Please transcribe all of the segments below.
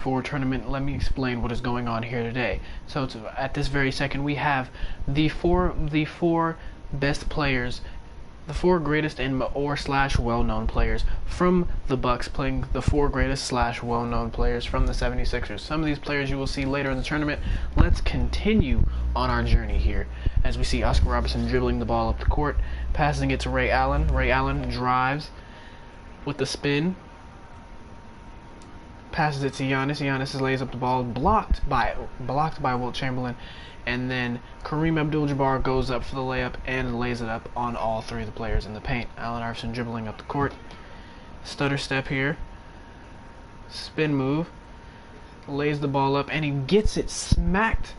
For tournament, let me explain what is going on here today. So at this very second, we have the four best players, the four greatest and or slash well-known players from the Bucks playing the four greatest slash well-known players from the 76ers. Some of these players you will see later in the tournament. Let's continue on our journey here as we see Oscar Robertson dribbling the ball up the court, passing it to Ray Allen. Ray Allen drives with the spin, passes it to Giannis. Giannis lays up the ball, blocked by Wilt Chamberlain, and then Kareem Abdul-Jabbar goes up for the layup and lays it up on all three of the players in the paint. Allen Iverson dribbling up the court, stutter step here, spin move, lays the ball up, and he gets it smacked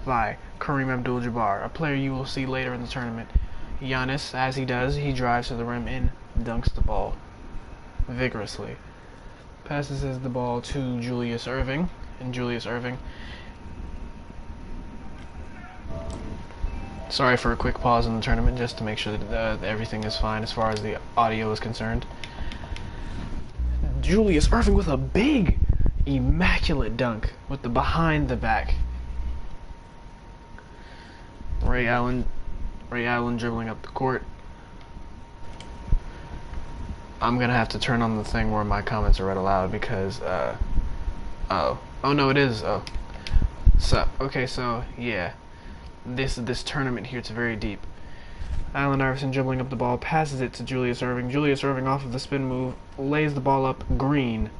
by Kareem Abdul-Jabbar, a player you will see later in the tournament. Giannis, as he does, he drives to the rim and dunks the ball vigorously. Passes the ball to Julius Erving, and Julius Erving. Sorry for a quick pause in the tournament, just to make sure that everything is fine as far as the audio is concerned. Julius Erving with a big, immaculate dunk with the behind the back. Ray Allen dribbling up the court. I'm gonna have to turn on the thing where my comments are read aloud because oh no, it is. So yeah, this tournament here, it's very deep. Allen Iverson dribbling up the ball, passes it to Julius Erving. Julius Erving off of the spin move, lays the ball up green.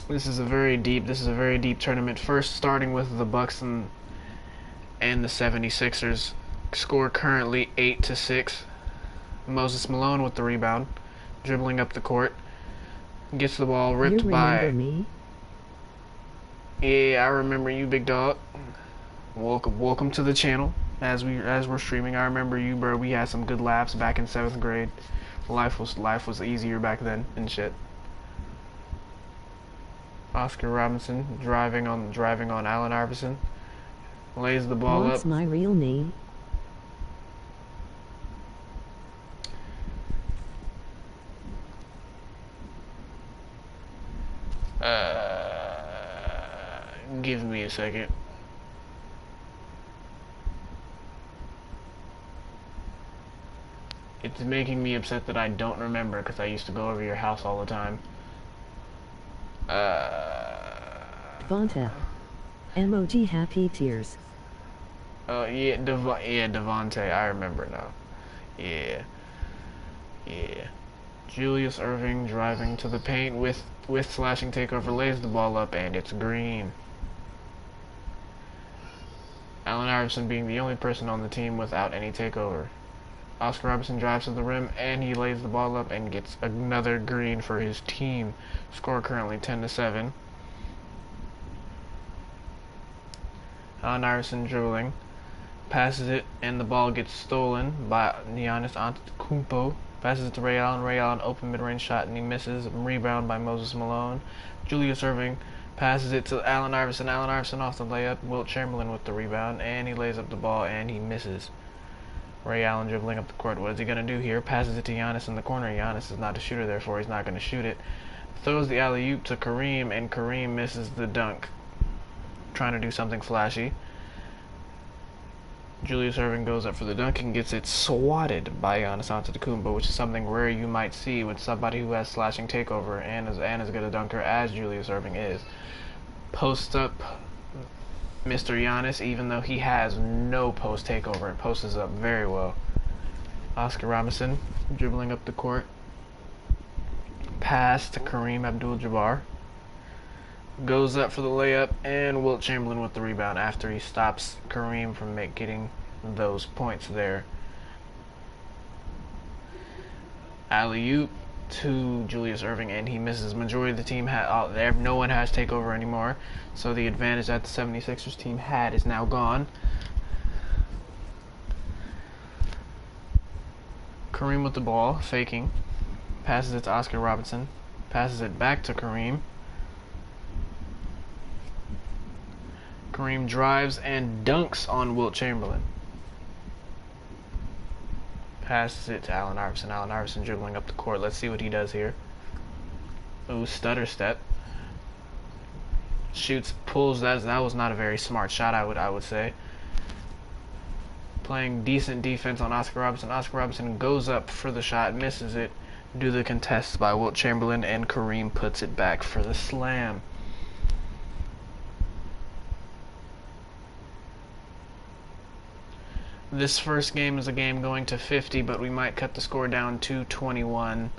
This is a very deep tournament. First, starting with the Bucks and the 76ers. Score currently 8-6. Moses Malone with the rebound, dribbling up the court, gets the ball ripped by. You remember me? Yeah, I remember you, big dog. Welcome to the channel. As we're streaming, I remember you, bro. We had some good laughs back in 7th grade. Life was easier back then and shit. Oscar Robinson driving on Allen Iverson, lays the ball up. What's my real name? Give me a second. It's making me upset that I don't remember because I used to go over your house all the time. Vonta. Emoji happy tears. Oh yeah, Devontae. I remember now. Yeah. Julius Erving driving to the paint with slashing takeover, lays the ball up, and it's green. Allen Iverson being the only person on the team without any takeover. Oscar Robertson drives to the rim, and he lays the ball up and gets another green for his team. Score currently 10-7. Allen Iverson dribbling, passes it, and the ball gets stolen by Giannis Antetokounmpo. Passes it to Ray Allen. Ray Allen open mid-range shot, and he misses. Rebound by Moses Malone. Julius Erving passes it to Allen Iverson. Allen Iverson off the layup. Wilt Chamberlain with the rebound, and he lays up the ball, and he misses. Ray Allen dribbling up the court. What is he going to do here? Passes it to Giannis in the corner. Giannis is not a shooter, therefore he's not going to shoot it. Throws the alley-oop to Kareem, and Kareem misses the dunk. Trying to do something flashy. Julius Erving goes up for the dunk and gets it swatted by Giannis Antetokounmpo, which is something rare you might see with somebody who has slashing takeover and is as good a dunker as Julius Erving is. Posts up Mr. Giannis, even though he has no post takeover, and posts up very well. Oscar Robinson dribbling up the court. Pass to Kareem Abdul-Jabbar. Goes up for the layup, and Wilt Chamberlain with the rebound after he stops Kareem from getting those points there. Alley-oop to Julius Erving, and he misses. Majority of the team no one has takeover anymore, so the advantage that the 76ers team had is now gone. Kareem with the ball, faking. Passes it to Oscar Robinson. Passes it back to Kareem. Kareem drives and dunks on Wilt Chamberlain. Passes it to Allen Iverson. Allen Iverson dribbling up the court. Let's see what he does here. Ooh, stutter step. Shoots, pulls. That was not a very smart shot, I would say. Playing decent defense on Oscar Robertson. Oscar Robertson goes up for the shot, misses it. Do the contest by Wilt Chamberlain, and Kareem puts it back for the slam. This first game is a game going to 50, but we might cut the score down to 21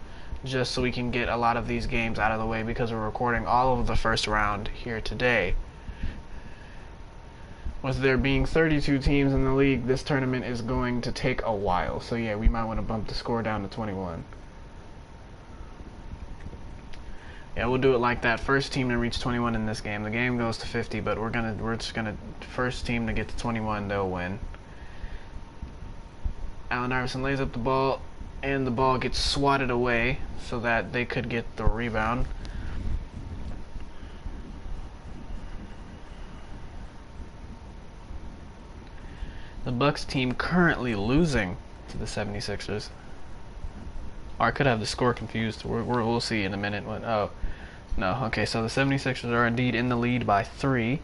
just so we can get a lot of these games out of the way because we're recording all of the first round here today. With there being 32 teams in the league, this tournament is going to take a while. So yeah, we might want to bump the score down to 21. Yeah, we'll do it like that. First team to reach 21 in this game. The game goes to 50, but we're just gonna first team to get to 21, they'll win. Allen Iverson lays up the ball, and the ball gets swatted away so that they could get the rebound. The Bucks team currently losing to the 76ers. Or I could have the score confused. We'll see in a minute. Oh, no. Okay, so the 76ers are indeed in the lead by 3.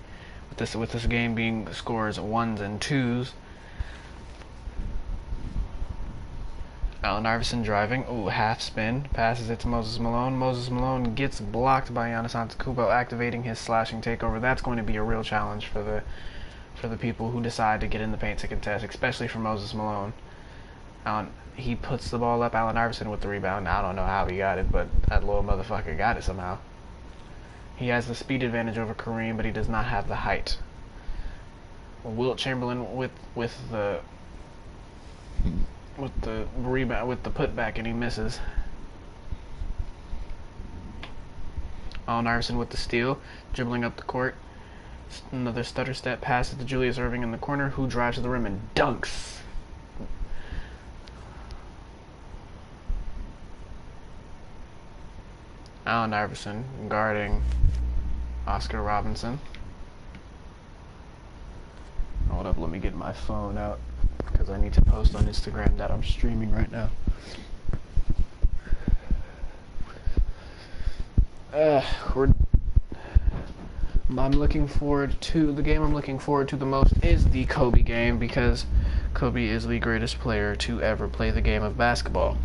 With this game being scores 1s and 2s. Allen Iverson driving. Ooh, half spin. Passes it to Moses Malone. Moses Malone gets blocked by Giannis Antetokounmpo, activating his slashing takeover. That's going to be a real challenge for the people who decide to get in the paint to contest, especially for Moses Malone. He puts the ball up. Allen Iverson with the rebound. I don't know how he got it, but that little motherfucker got it somehow. He has the speed advantage over Kareem, but he does not have the height. Wilt Chamberlain with the rebound, with the putback, and he misses. Allen Iverson with the steal, dribbling up the court. Another stutter step, passes to Julius Erving in the corner, who drives to the rim and dunks. Allen Iverson guarding Oscar Robertson. Hold up, let me get my phone out because I need to post on Instagram that I'm streaming right now. I'm looking forward to the game. I'm looking forward to the most is the Kobe game because Kobe is the greatest player to ever play the game of basketball.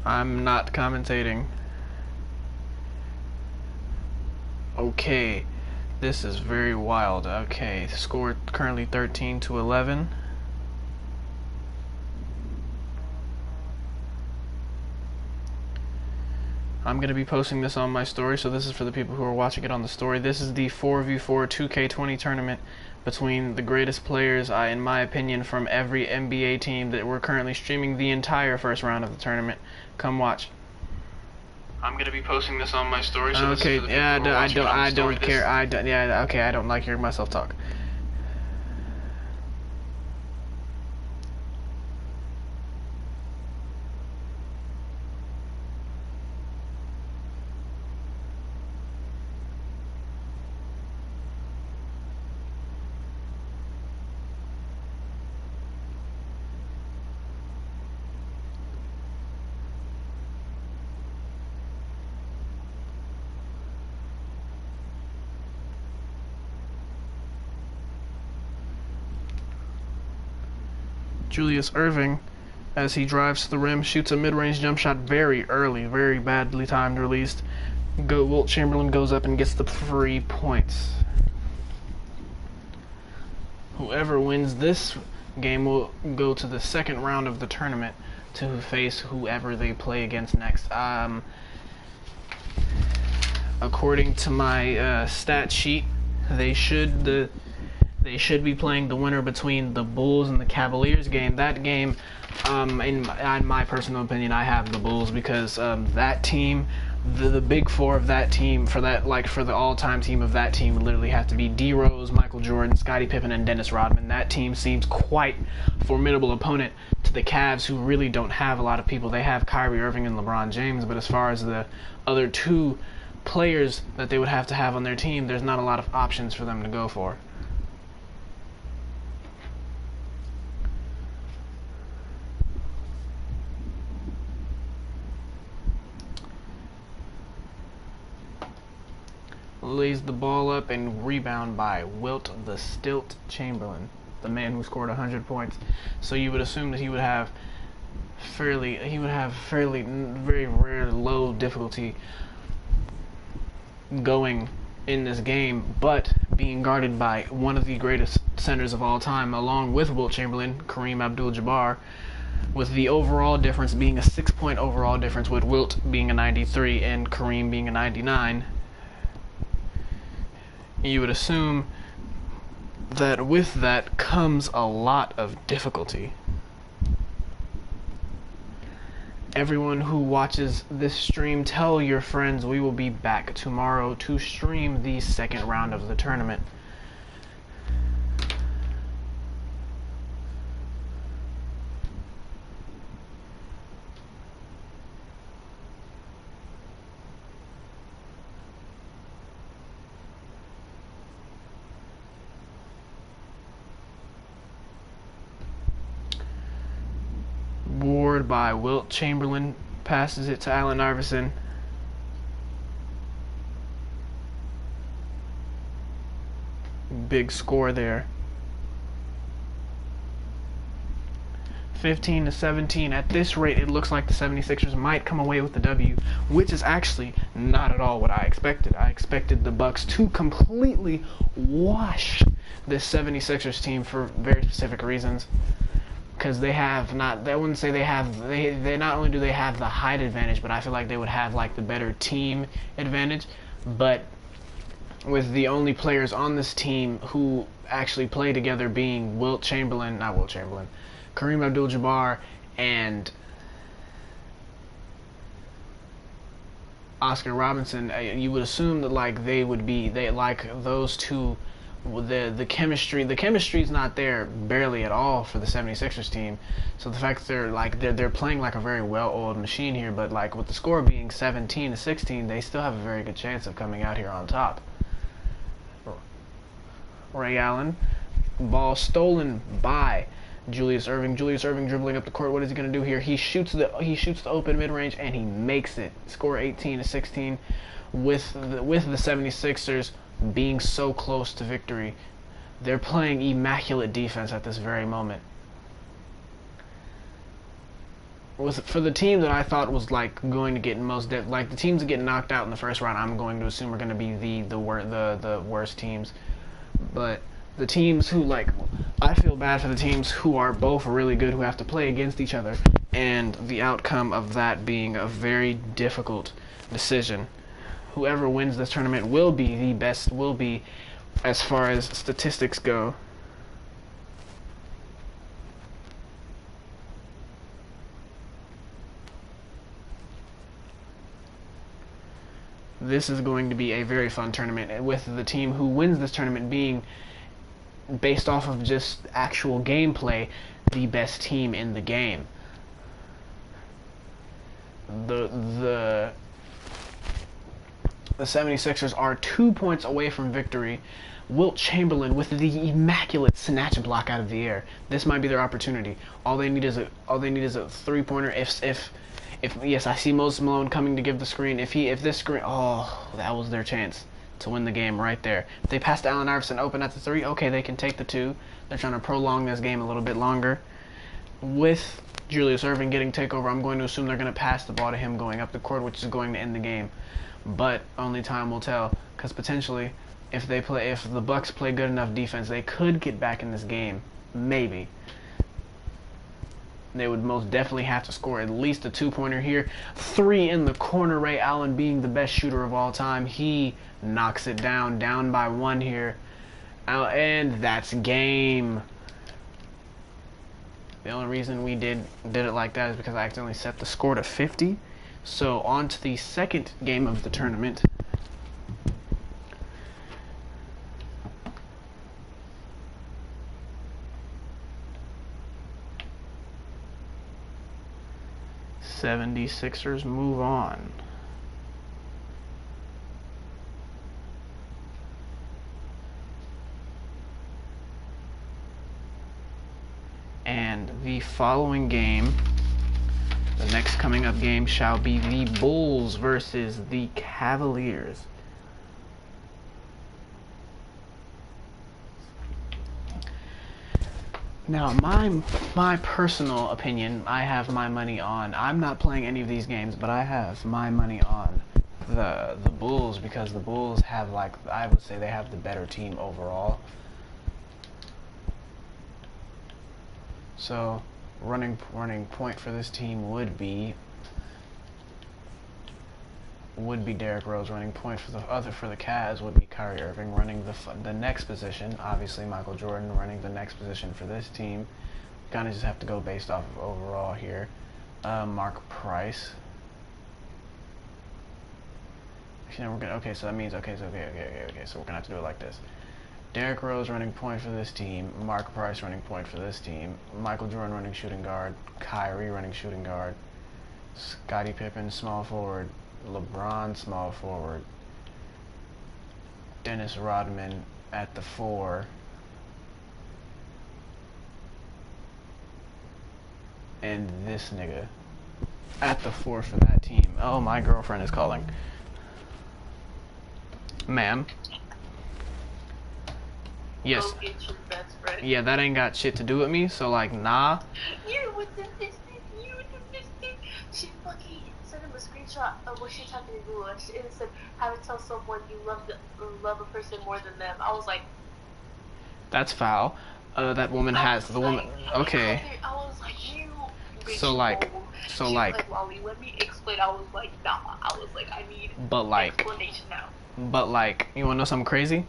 I'm not commentating. Okay, this is very wild. Okay, score currently 13-11. I'm going to be posting this on my story, so this is for the people who are watching it on the story. This is the 4v4 2K20 tournament between the greatest players, in my opinion, from every NBA team that we're currently streaming the entire first round of the tournament. Come watch. I'm gonna be posting this on my story. So okay, yeah, I don't care. Yeah, okay, I don't like hearing myself talk. Julius Erving, as he drives to the rim, shoots a mid-range jump shot very early, very badly timed, released. Wilt Chamberlain goes up and gets the 3 points. Whoever wins this game will go to the second round of the tournament to face whoever they play against next. According to my stat sheet, they should be playing the winner between the Bulls and the Cavaliers game. That game, in my personal opinion, I have the Bulls because that team, the big four of that team, for the all-time team of that team would literally have to be D. Rose, Michael Jordan, Scottie Pippen, and Dennis Rodman. That team seems quite a formidable opponent to the Cavs, who really don't have a lot of people. They have Kyrie Irving and LeBron James, but as far as the other two players that they would have to have on their team, there's not a lot of options for them to go for. Lays the ball up and rebound by Wilt the Stilt Chamberlain, the man who scored 100 points. So you would assume that he would have very rare low difficulty going in this game, but being guarded by one of the greatest centers of all time, along with Wilt Chamberlain, Kareem Abdul-Jabbar, with the overall difference being a 6-point overall difference, with Wilt being a 93 and Kareem being a 99. You would assume that with that comes a lot of difficulty. Everyone who watches this stream, tell your friends we will be back tomorrow to stream the second round of the tournament. Board by Wilt Chamberlain, passes it to Allen Iverson. Big score there. 15-17. At this rate, it looks like the 76ers might come away with the W, which is actually not at all what I expected. I expected the Bucks to completely wash this 76ers team for very specific reasons. Because they have not, I wouldn't say they have, they not only do they have the height advantage, but I feel like they would have like the better team advantage. But with the only players on this team who actually play together being Kareem Abdul-Jabbar and Oscar Robinson, you would assume that like those two. The chemistry's not there barely at all for the 76ers team. So the fact that they're playing like a very well-oiled machine here, but like with the score being 17-16, they still have a very good chance of coming out here on top. Ray Allen, ball stolen by Julius Erving. Julius Erving dribbling up the court. What is he going to do here? He shoots the open mid-range and he makes it. Score 18-16 with the 76ers being so close to victory. They're playing immaculate defense at this very moment. For the team that I thought was like going to get the teams that get knocked out in the first round, I'm going to assume are going to be the worst teams. But the teams who I feel bad for the teams who are both really good, who have to play against each other, and the outcome of that being a very difficult decision. Whoever wins this tournament will be the best, as far as statistics go. This is going to be a very fun tournament, with the team who wins this tournament being, based off of just actual gameplay, the best team in the game. The 76ers are 2 points away from victory. Wilt Chamberlain with the immaculate snatch block out of the air. This might be their opportunity. All they need is a three-pointer. If yes, I see Moses Malone coming to give the screen. If this screen, that was their chance to win the game right there. If they pass to Allen Iverson open at the three, okay, they can take the two. They're trying to prolong this game a little bit longer. With Julius Erving getting takeover, I'm going to assume they're going to pass the ball to him going up the court, which is going to end the game. But only time will tell, because potentially, if the Bucks play good enough defense, they could get back in this game. Maybe. They would most definitely have to score at least a two-pointer here. 3 in the corner. Ray Allen being the best shooter of all time, he knocks it down by 1 here, and that's game. The only reason we did it like that is because I accidentally set the score to 50. So on to the second game of the tournament. 76ers move on. And the following game, the next coming up game, shall be the Bulls versus the Cavaliers. Now, my personal opinion, I have my money on. I'm not playing any of these games, but I have my money on the Bulls, because the Bulls have, like, I would say they have the better team overall. So, running point for this team would be Derrick Rose. Running point for the Cavs would be Kyrie Irving. Running the next position, obviously Michael Jordan. Running the next position for this team, kind of just have to go based off of overall here. Mark Price. Actually, no, we're gonna. Okay, so that means okay. So we're gonna have to do it like this. Derrick Rose running point for this team, Mark Price running point for this team, Michael Jordan running shooting guard, Kyrie running shooting guard, Scottie Pippen small forward, LeBron small forward, Dennis Rodman at the 4, and this nigga at the 4 for that team. Oh, my girlfriend is calling. Ma'am. Yes. Go get your best friend. Yeah, that ain't got shit to do with me, so like, nah. You with the biscuit, you with the biscuit. She fucking sent him a screenshot of what she typed in Google, and it said, how to tell someone you love a person more than them. I was like, that's foul. That woman has, the woman, okay. I was like, you bitch. So like, She was like, Wally, let me explain. I was like, nah. I was like, I need explanation now. But like, you wanna know something crazy?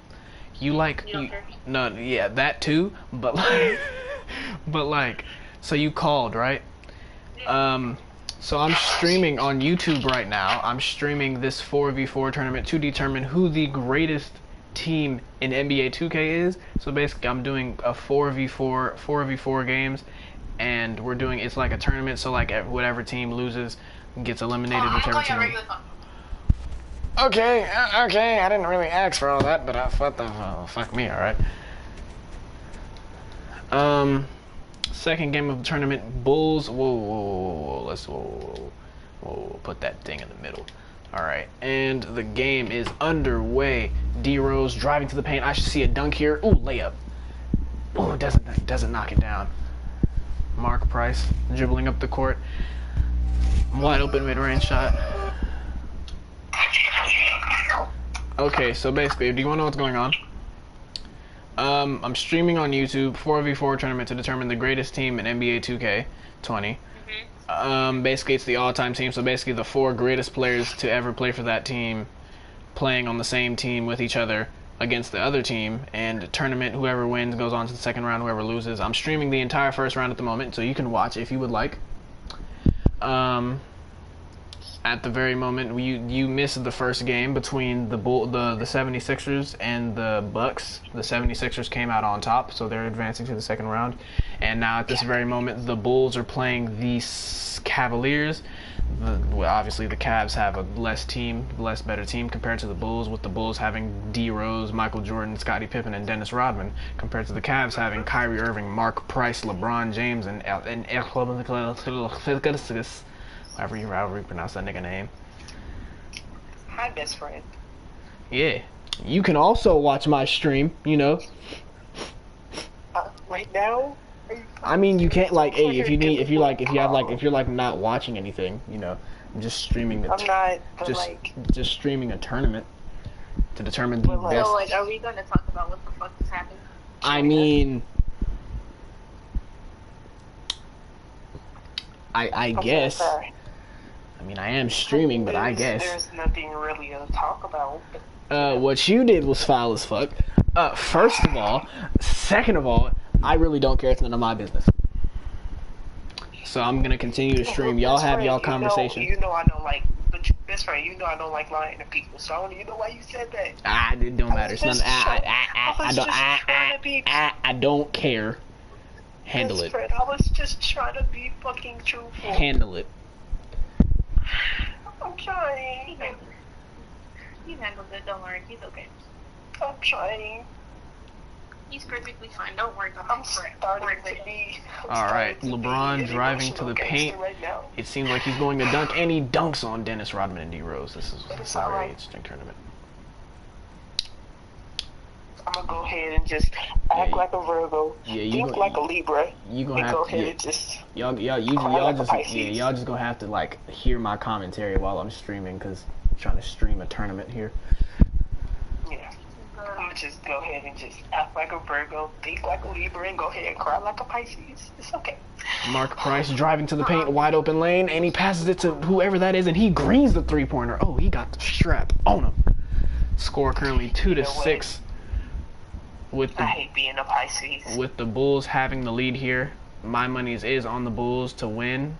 You don't care? No, yeah, that too, but like, so you called, right? So I'm streaming on YouTube right now. I'm streaming this 4v4 tournament to determine who the greatest team in NBA 2K is. So basically, I'm doing a 4v4 games, and we're doing, it's like a tournament. So like, whatever team loses gets eliminated. Whichever team. Okay, I didn't really ask for all that, but fuck me, alright. Second game of the tournament, Bulls, whoa, put that thing in the middle. Alright, and the game is underway. D Rose driving to the paint, I should see a dunk here. Ooh, layup. Ooh, doesn't knock it down. Mark Price dribbling up the court. Wide open mid-range shot. Okay, so basically, do you want to know what's going on? I'm streaming on YouTube 4v4 tournament to determine the greatest team in NBA 2K20. Basically, it's the all-time team, so basically the 4 greatest players to ever play for that team playing on the same team with each other against the other team, and the tournament, whoever wins goes on to the second round, whoever loses. I'm streaming the entire first round at the moment, so you can watch if you would like. At the very moment, you missed the first game between the 76ers and the Bucks. The 76ers came out on top, so they're advancing to the second round. And now at this very moment, the Bulls are playing the Cavaliers. Well, obviously the Cavs have a less better team compared to the Bulls, with the Bulls having D Rose, Michael Jordan, Scottie Pippen, and Dennis Rodman, compared to the Cavs having Kyrie Irving, Mark Price, LeBron James, and however you pronounce that nigga name. Hi, best friend. Yeah. You can also watch my stream, you know. Right now? I mean, you can't, like, hey, if you're not watching anything, you know, I'm just streaming just streaming a tournament to determine the best. So, like, are we gonna talk about what the fuck is happening? I mean, I guess. I mean, I am streaming, but I guess. There's nothing really to talk about. What you did was foul as fuck. First of all. Second of all, I really don't care. It's none of my business. So I'm gonna continue to stream. Y'all have y'all conversation. You know I don't like, but best friend, you know I don't like lying to people. So I don't even know why you said that. It don't matter. It's none. I don't care. Handle it. I was just trying to be fucking truthful. Handle it. I'm trying. He's handled it. Don't worry. He's okay. I'm trying. He's perfectly fine. Don't worry about I'm starting to be. All right, LeBron driving to the paint. Right now. It seems like he's going to dunk, and he dunks on Dennis Rodman and D Rose. This is It's a very alright. interesting tournament. I'm gonna go ahead and just act like a Virgo, Yeah, you think go, like a Libra, you gonna and have go to. ahead Yeah, and just. y'all cry like a Pisces. y'all just gonna have to like hear my commentary while I'm streaming, cause I'm trying to stream a tournament here. Yeah. I'm gonna just go ahead and just act like a Virgo, think like a Libra, and go ahead and cry like a Pisces. It's okay. Mark Price driving to the paint, wide open lane, and he passes it to whoever that is, and he greens the three-pointer. Oh, he got the strap on him. Score currently 2-6. With I hate being a Pisces. the Bulls having the lead here, my money is on the Bulls to win,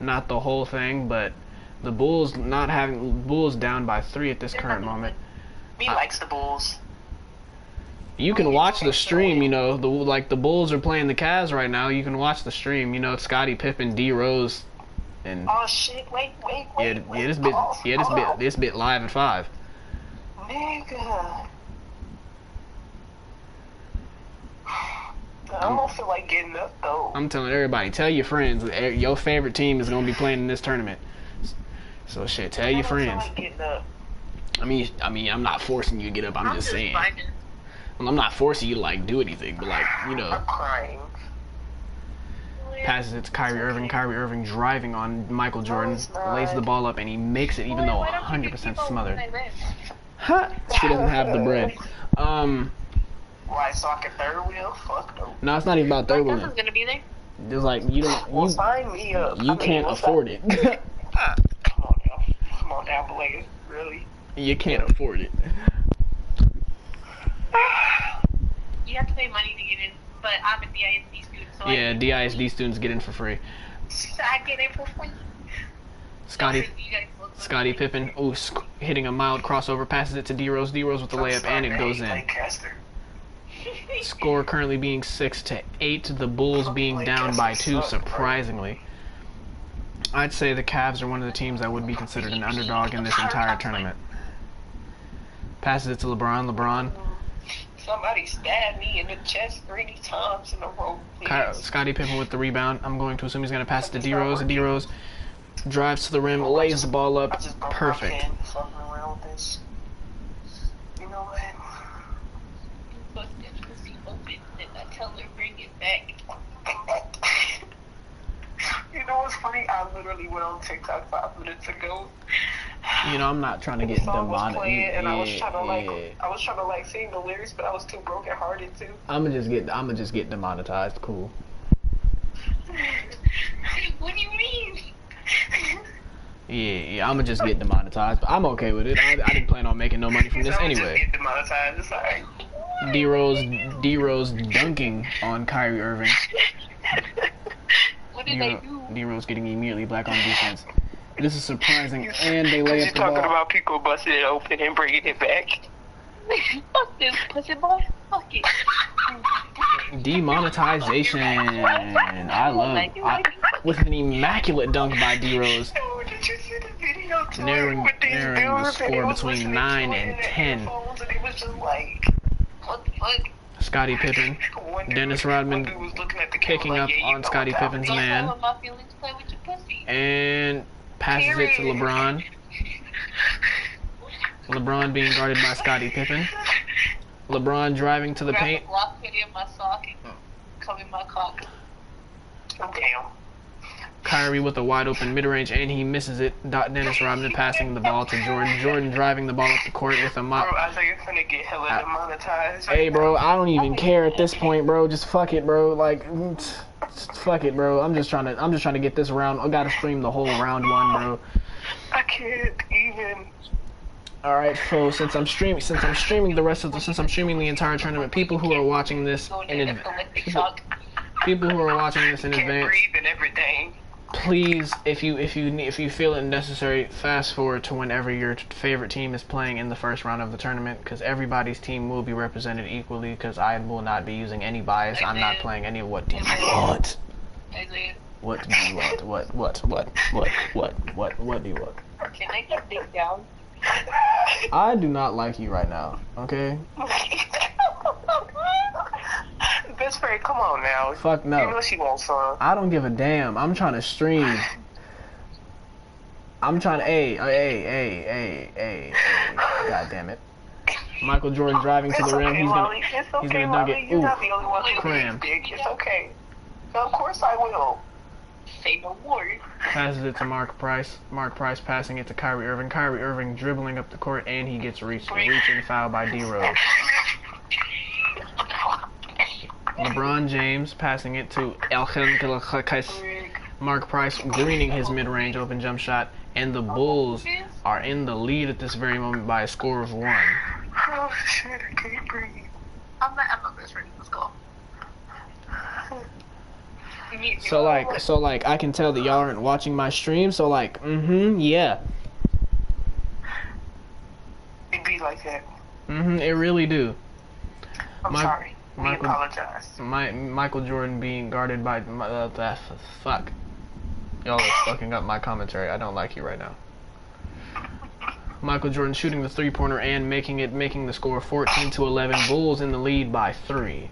not the whole thing, but the Bulls down by 3 at this current moment. Me likes the Bulls. You can watch the stream, you know, the Bulls are playing the Cavs right now. You can watch the stream, you know, Scottie Pippen, D Rose, and Oh shit! Wait. this bit live at 5. Nigga. I don't feel like getting up though. I'm telling everybody, tell your friends, your favorite team is gonna be playing in this tournament. So shit, tell your friends. I don't feel like getting up. I mean, I'm not forcing you to get up. I'm just saying. vibing. Well, I'm not forcing you to like do anything, but like, you know, I'm crying. passes it to Kyrie Irving. Kyrie Irving driving on Michael Jordan, it's not. lays the ball up, and he makes it, even though Why don't you 100% keep on smothered. when I live? Huh? She doesn't have the bread. Why, so I can third wheel? Fuck no. No, it's not even about third Marcus wheeling. is gonna be there. There's like Well, sign me up. you can't afford it. Come on now, Blade. Really? You can't afford it. You have to pay money to get in, but I'm a DISD student, so Yeah, DISD students get in for free. I get in for free. Scottie Pippen, hitting a mild crossover, passes it to D Rose. D Rose with the layup, and it goes in. Lancaster. Score currently being 6-8. The Bulls being down by 2, surprisingly. I'd say the Cavs are one of the teams that would be considered an underdog in this entire tournament. Passes it to LeBron. LeBron. Somebody stabbed me in the chest 3 times in a row, please. Scottie Pippen with the rebound. I'm going to assume he's going to pass it to D Rose. D Rose drives to the rim, lays the ball up. Perfect. Fucking around with this. You know what? Fuck that pussy open, and I tell her bring it back. You know what's funny? I literally went on TikTok 5 minutes ago. You know, I'm not trying to get The song was demoted. playing, and I was trying to like sing the lyrics, but I was too broken hearted too. I'ma just get demonetized. Cool. What do you mean? Yeah, I'ma just get demonetized. But I'm okay with it. I didn't plan on making no money from this So Just anyway. get demonetized. It's alright. D Rose dunking on Kyrie Irving. What did they do? D Rose getting immediately back on defense. This is surprising, and they lay You're up the talking ball. about people busting it open and bringing it back. Fuck this pussy boy. Fuck it. Demonetization. With an immaculate dunk by D Rose, Oh, did you see the video too? narrowing With these the dudes, and score it was between listening 9 to it and in their 10. headphones, and it was just like, What the fuck? Scottie Pippen, one dude- Dennis one Rodman dude was looking at the kicking camera up like, yeah, you on know Scottie what time Pippen's it is. man. Don't let my feelings play with your pussy. and passes it to LeBron. LeBron being guarded by Scottie Pippen. LeBron driving to the Grab paint. a Glock, put it in my sock, and cover my cock. Damn. Kyrie with a wide open mid-range, and he misses it. Dennis Rodman passing the ball to Jordan. Jordan driving the ball up the court with a Bro, mop. Isaiah's finna get hella demonetized. Hey, bro, I don't even care at this point, bro. Just fuck it, bro. Like, fuck it, bro. I'm just trying to get this round. I gotta stream the whole round 1, bro. I can't even. All right, so since I'm streaming the entire tournament, people who are watching this in people who are watching this in Can't advance, breathe and everything. please, if you feel it necessary, fast forward to whenever your favorite team is playing in the first round of the tournament, because everybody's team will be represented equally. Because I will not be using any bias. I'm not playing any of what team I want. Isaiah, What do you want? What do you want? Can I get big down? I do not like you right now, okay? Best friend, come on now. Fuck You no. know she wants some. I don't give a damn. I'm trying to stream. I'm trying to, hey. God damn it. Michael Jordan driving to It's the rim. okay, He's Molly. gonna, It's okay, he's gonna dunk Molly. it. You're Ooh, not the only one who cram. big. It's okay. Of course I will. Say no more. Passes it to Mark Price. Mark Price passing it to Kyrie Irving. Kyrie Irving dribbling up the court, and he gets reached and fouled by D Rose. LeBron James passing it to Mark Price greening his mid-range open jump shot, and the Bulls are in the lead at this very moment by a score of 1. Oh shit, I can't breathe. I'm not best friend. Let's go. So like I can tell that y'all aren't watching my stream, so like yeah. It be like that. It really do. I'm sorry. I apologize. Michael Jordan being guarded by fuck. Y'all are fucking up my commentary. I don't like you right now. Michael Jordan shooting the three-pointer and making the score 14-11. Bulls in the lead by 3.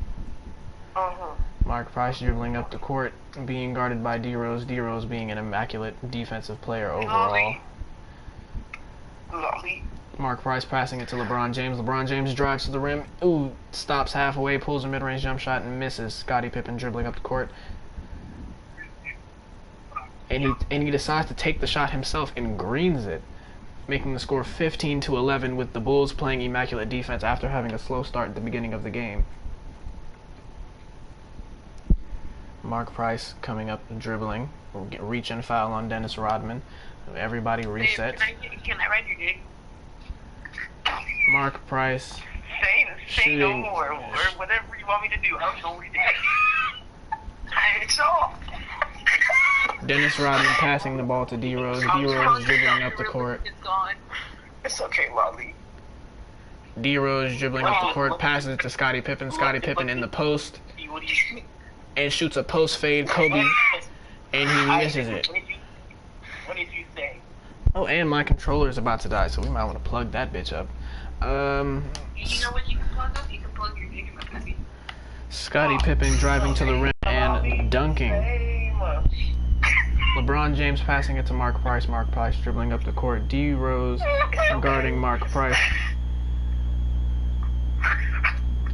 Mark Price dribbling up the court, being guarded by D Rose. D Rose being an immaculate defensive player overall. Lovely. Mark Price passing it to LeBron James. LeBron James drives to the rim. Ooh, stops halfway, pulls a mid-range jump shot and misses. Scottie Pippen dribbling up the court. And he decides to take the shot himself and greens it, making the score 15-11 with the Bulls playing immaculate defense after having a slow start at the beginning of the game. Mark Price coming up and dribbling. Reach and foul on Dennis Rodman. Everybody resets. Can I ride your dick? Mark Price Say no more, or whatever you want me to do. I'm going to do it. It's all. Dennis Rodman passing the ball to D Rose. D Rose dribbling up the court. It's gone. It's okay, Molly. D Rose dribbling up the court, passes it to Scottie Pippen. Scottie Pippen in the post and shoots a post fade Kobe, and he misses it. What did you say? Oh, and my controller is about to die, so we might want to plug that bitch up. You know what you can plug up? You can plug your dick in my pussy. Scottie Pippen driving to the rim and dunking. LeBron James passing it to Mark Price. Mark Price dribbling up the court. D Rose guarding Mark Price.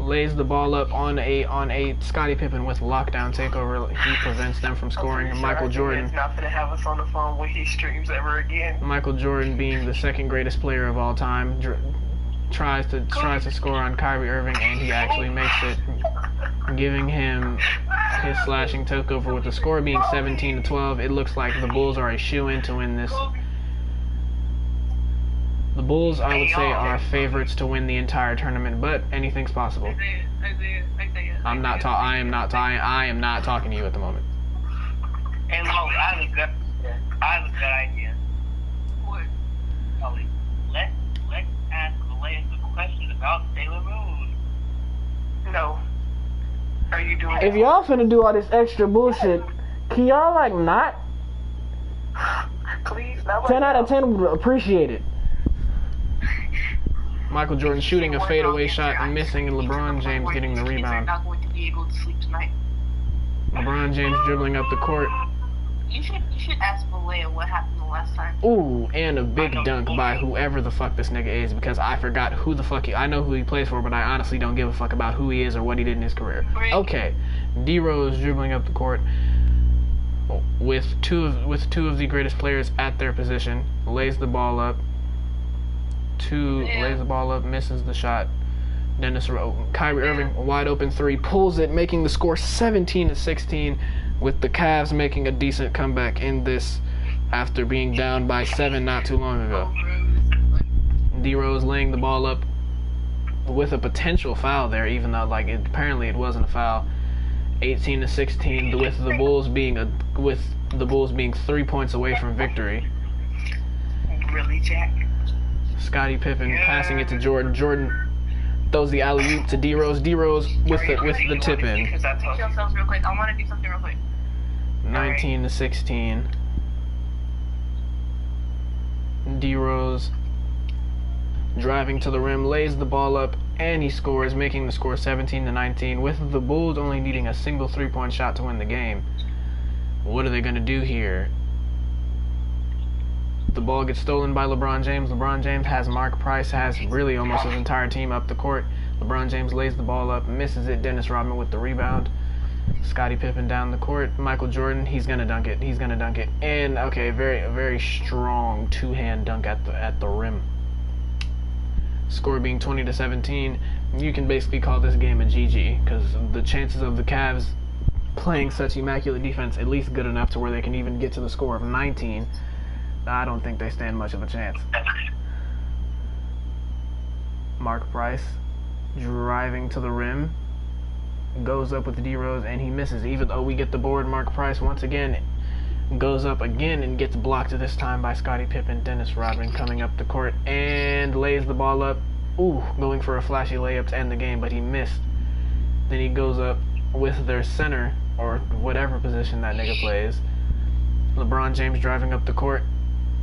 Lays the ball up on a Scottie Pippen with lockdown takeover. He prevents them from scoring. Michael Jordan. He's not gonna have us on the phone when he streams ever again. Michael Jordan, being the second greatest player of all time, tries to score on Kyrie Irving, and he actually makes it, giving him his slashing takeover with the score being 17-12. It looks like the Bulls are a shoe-in to win this. The Bulls, I would say, are favorites to win the entire tournament, but anything's possible. I am not talking to you at the moment. And look, I have a good idea. What? Ollie, let's ask Lance a question about Sailor Moon. No. Are you doing If y'all finna do all this extra bullshit, can y'all like not? Please, not 10 out of 10 would appreciate it. Michael Jordan shooting a fadeaway shot and missing, and LeBron James getting the rebound. Not going to be able to sleep tonight. LeBron James dribbling up the court. You should ask Malaya what happened the last time. Ooh, and a big dunk by whoever the fuck this nigga is, because I forgot who the fuck I know who he plays for, but I honestly don't give a fuck about who he is or what he did in his career. Okay, D Rose dribbling up the court with two of the greatest players at their position, lays the ball up. Lays the ball up, misses the shot. Kyrie Irving, wide open three, pulls it, making the score 17-16, with the Cavs making a decent comeback in this after being down by 7 not too long ago. D Rose laying the ball up with a potential foul there, even though apparently it wasn't a foul. 18-16, with the Bulls being 3 points away from victory. Really, Jack? Scottie Pippen passing it to Jordan. Jordan throws the alley-oop to D Rose. D Rose with the tip in. Real quick. I want to do something real quick. 19-16. D-Rose driving to the rim, lays the ball up, and he scores, making the score 17-19, with the Bulls only needing a single three-point shot to win the game. What are they going to do here? The ball gets stolen by LeBron James. LeBron James has Mark Price, has really almost his entire team up the court. LeBron James lays the ball up, misses it. Dennis Rodman with the rebound. Scottie Pippen down the court. Michael Jordan, he's going to dunk it. He's going to dunk it. And, okay, very strong two-hand dunk at the rim. Score being 20-17. You can basically call this game a GG, because the chances of the Cavs playing such immaculate defense, at least good enough to where they can even get to the score of 19, I don't think they stand much of a chance. Mark Price driving to the rim, goes up with the D-Rose, and he misses. Even though we get the board, Mark Price once again goes up again and gets blocked this time by Scottie Pippen. Dennis Rodman coming up the court and lays the ball up. Ooh, going for a flashy layup to end the game, but he missed. Then he goes up with their center, or whatever position that nigga plays. LeBron James driving up the court.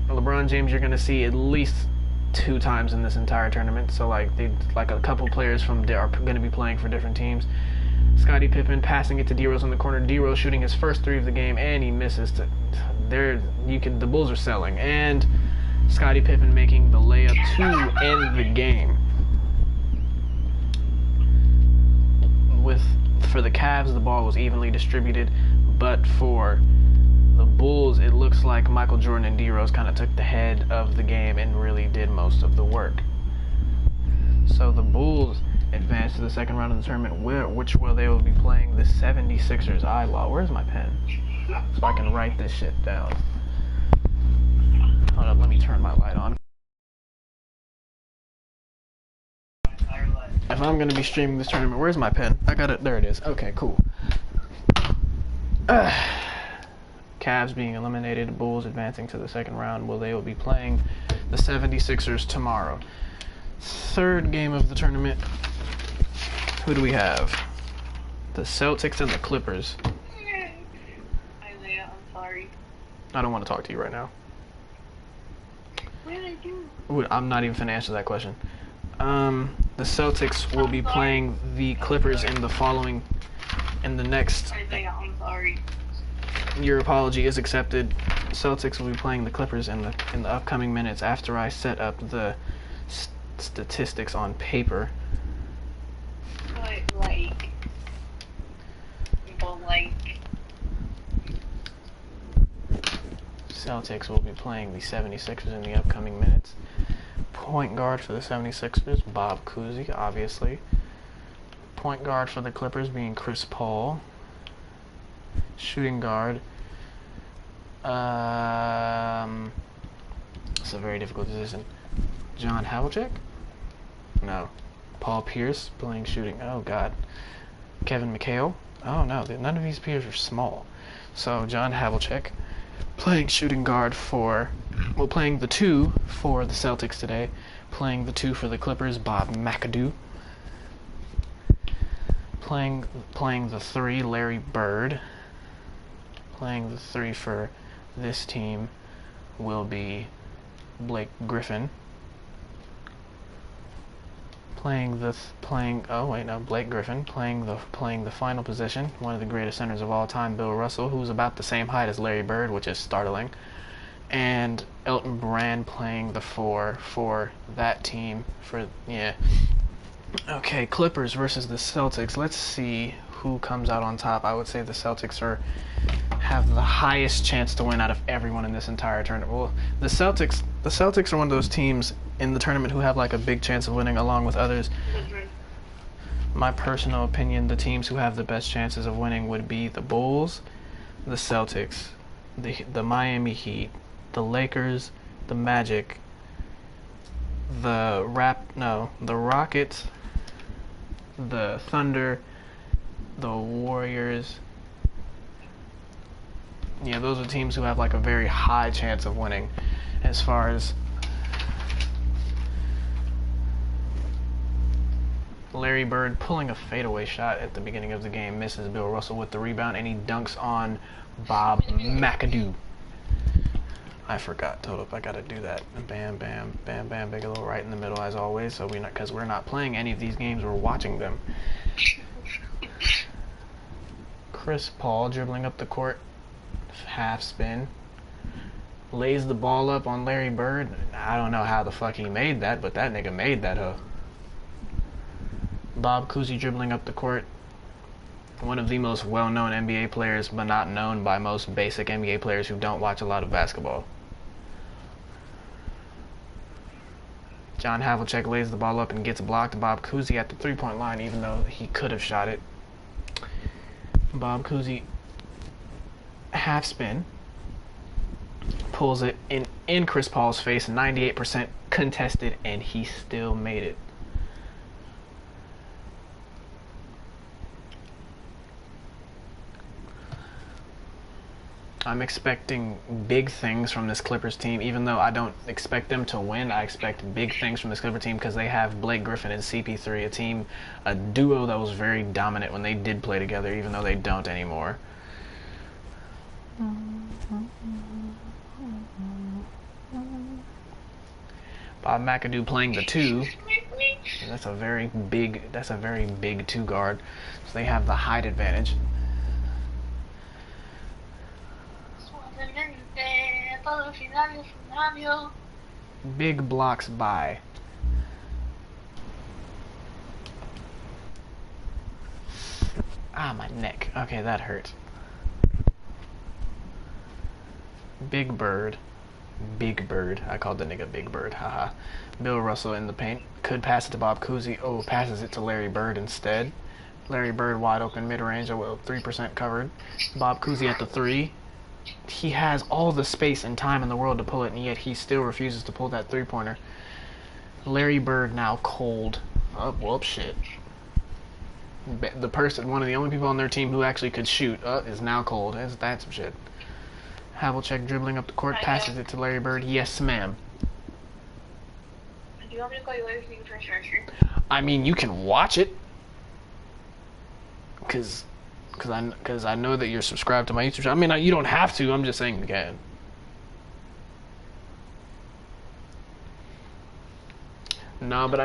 LeBron James you're going to see at least 2 times in this entire tournament. So like a couple players from there are going to be playing for different teams. Scottie Pippen passing it to D-Rose in the corner. D-Rose shooting his first 3 of the game, and he misses. The Bulls are selling, and Scottie Pippen making the layup to end the game. For the Cavs, the ball was evenly distributed, but for the Bulls, it looks like Michael Jordan and D-Rose kind of took the head of the game and really did most of the work. So the Bulls advance to the second round of the tournament, which they will be playing the 76ers. Where's my pen? So I can write this shit down. Hold up, let me turn my light on. If I'm going to be streaming this tournament, where's my pen? I got it. There it is. Okay, cool. Cavs being eliminated, Bulls advancing to the second round. They will be playing the 76ers tomorrow. Third game of the tournament. Who do we have? The Celtics and the Clippers. Isaiah, I'm sorry. I don't want to talk to you right now. What did I do? Ooh, I'm not even finna answer that question. The Celtics will be playing the Clippers in the next. Isaiah, I'm sorry. Your apology is accepted. Celtics will be playing the Clippers in the upcoming minutes after I set up the statistics on paper. But Celtics will be playing the 76ers in the upcoming minutes. Point guard for the 76ers, Bob Cousy, obviously. Point guard for the Clippers being Chris Paul. Shooting guard. It's a very difficult decision. John Havlicek? No. Paul Pierce playing shooting. Oh, God. Kevin McHale? Oh, no. None of these peers are small. So, John Havlicek playing shooting guard playing the 2 for the Celtics today. Playing the 2 for the Clippers, Bob McAdoo. Playing the 3, Larry Bird. Playing the 3 for this team will be Blake Griffin. Blake Griffin playing the final position, one of the greatest centers of all time, Bill Russell, who's about the same height as Larry Bird, which is startling, and Elton Brand playing the 4 for that team. Okay, Clippers versus the Celtics. Let's see who comes out on top. I would say the Celtics have the highest chance to win out of everyone in this entire tournament. Well, the Celtics are one of those teams in the tournament who have like a big chance of winning along with others. My personal opinion, the teams who have the best chances of winning would be the Bulls, the Celtics, the Miami Heat, the Lakers, the Magic, the Rockets, the Thunder, the Warriors. Yeah, those are teams who have like a very high chance of winning. As far as Larry Bird pulling a fadeaway shot at the beginning of the game, misses Bill Russell with the rebound, and he dunks on Bob McAdoo. I forgot. Hold up, I gotta do that. Bam, bam, bam, bam. Bigelow right in the middle as always. So because we're not playing any of these games, we're watching them. Chris Paul dribbling up the court, half spin, lays the ball up on Larry Bird. I don't know how the fuck he made that, but that nigga made that, huh? Bob Cousy dribbling up the court. One of the most well-known NBA players, but not known by most basic NBA players who don't watch a lot of basketball. John Havlicek lays the ball up and gets blocked. Bob Cousy at the three-point line, even though he could have shot it. Bob Cousy half spin, pulls it in Chris Paul's face, 98% contested, and he still made it. I'm expecting big things from this Clippers team, even though I don't expect them to win. I expect big things from this Clipper team because they have Blake Griffin and CP3, a duo that was very dominant when they did play together, even though they don't anymore. Bob McAdoo playing the two. That's a very big two guard. So they have the height advantage. Big blocks by. Ah, my neck. Okay, that hurt. Big Bird. Big Bird. I called the nigga Big Bird. Haha. Bill Russell in the paint. Could pass it to Bob Cousy. Oh, passes it to Larry Bird instead. Larry Bird wide open mid-range. Oh, well, 3% covered. Bob Cousy at the three. He has all the space and time in the world to pull it, and yet he still refuses to pull that three-pointer. Larry Bird now cold. Oh, whoop, shit. One of the only people on their team who actually could shoot, is now cold. That's some shit. Havlicek dribbling up the court, passes it to Larry Bird. Yes, ma'am. Do you want me to call you later so you can finish your stream? I mean, you can watch it. Cause I know that you're subscribed to my YouTube channel. I mean, you don't have to. I'm just saying you can. No, but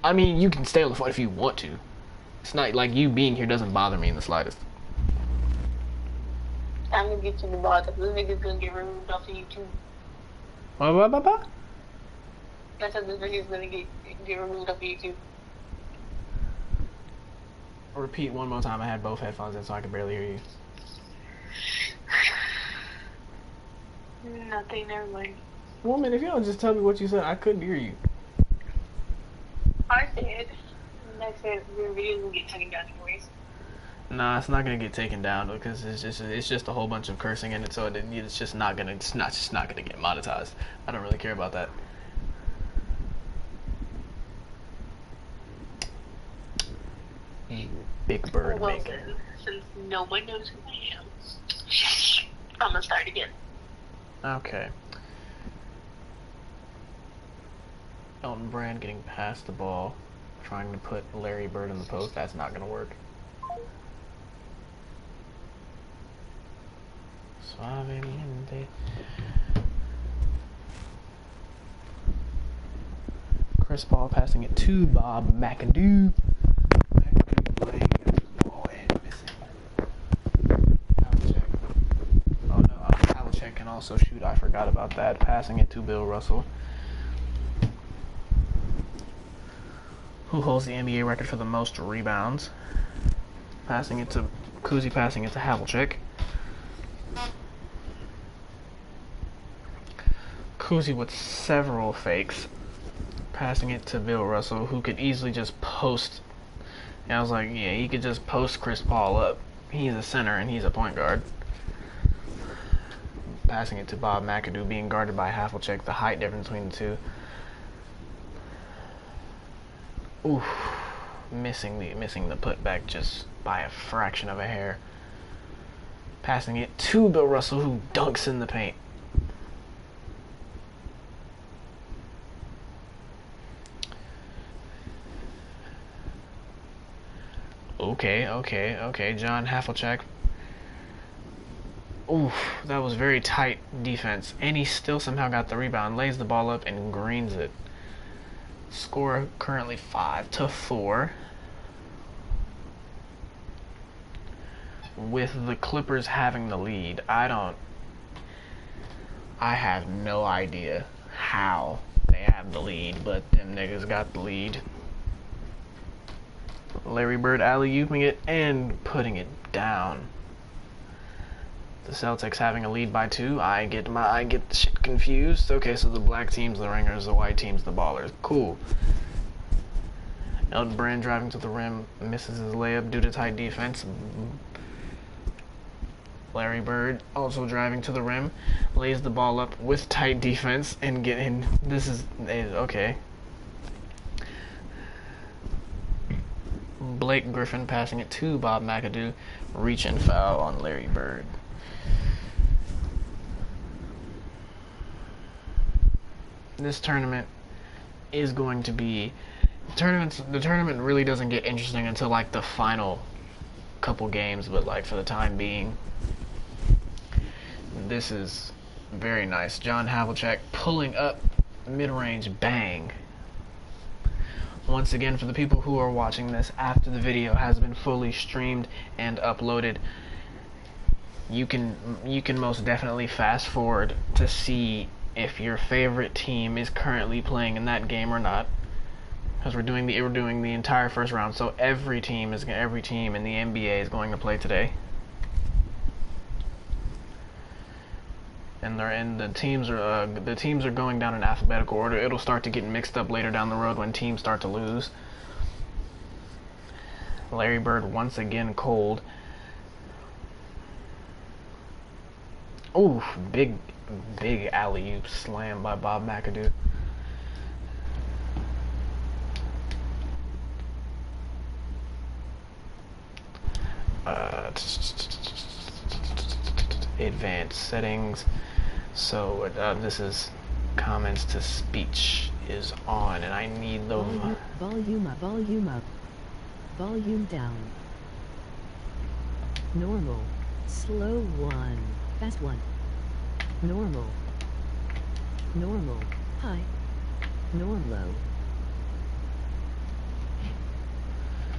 I mean, you can stay on the phone if you want to. It's not like you being here doesn't bother me in the slightest. I'm gonna get you the ball because this nigga's gonna get removed off of YouTube. What? That's how this video's gonna get removed off of YouTube. Repeat one more time. I had both headphones in so I could barely hear you. Nothing, never mind. Woman, if you don't just tell me what you said, I couldn't hear you. I said your videos will get taken down anyways. Nah, it's not gonna get taken down because it's just a whole bunch of cursing in it, so it's just not gonna get monetized. I don't really care about that. Big Bird well, maker. Since no one knows who I am, I'm gonna start again. Okay. Elton Brand getting past the ball, trying to put Larry Bird in the post. That's not gonna work. Suavemente. Chris Paul passing it to Bob McAdoo. McAdoo playing. Oh, and missing. Havlicek. Oh no, Havlicek can also shoot. I forgot about that. Passing it to Bill Russell, who holds the NBA record for the most rebounds. Passing it to Cousy, passing it to Havlicek. Cousy with several fakes, passing it to Bill Russell, who could easily just post. And I was like, yeah, he could just post Chris Paul up. He's a center and he's a point guard. Passing it to Bob McAdoo, being guarded by Havlicek, the height difference between the two. Oof, missing the putback just by a fraction of a hair. Passing it to Bill Russell, who dunks in the paint. Okay. John Havlicek. Oof, that was very tight defense. And he still somehow got the rebound, lays the ball up, and greens it. Score currently 5-4. With the Clippers having the lead. I have no idea how they have the lead, but them niggas got the lead. Larry Bird alley-ooping it and putting it down. The Celtics having a lead by 2. I get the shit confused. Okay, so the black team's the ringers, the white team's the ballers. Cool. Elton Brand driving to the rim, misses his layup due to tight defense. Larry Bird also driving to the rim, lays the ball up with tight defense and this is okay. Blake Griffin passing it to Bob McAdoo, reach and foul on Larry Bird. This tournament is going to be the tournament really doesn't get interesting until like the final couple games, but like for the time being, this is very nice. John Havlicek pulling up mid-range bang. Once again, for the people who are watching this after the video has been fully streamed and uploaded, you can most definitely fast forward to see if your favorite team is currently playing in that game or not, because we're doing the entire first round. So every team in the NBA is going to play today, and the teams are going down in alphabetical order. It'll start to get mixed up later down the road when teams start to lose. Larry Bird once again cold. Ooh, big alley-oop slam by Bob McAdoo. Advanced settings. So this is comments to speech is on, and I need the volume up, volume down, normal, slow 1, fast 1, normal, high, low,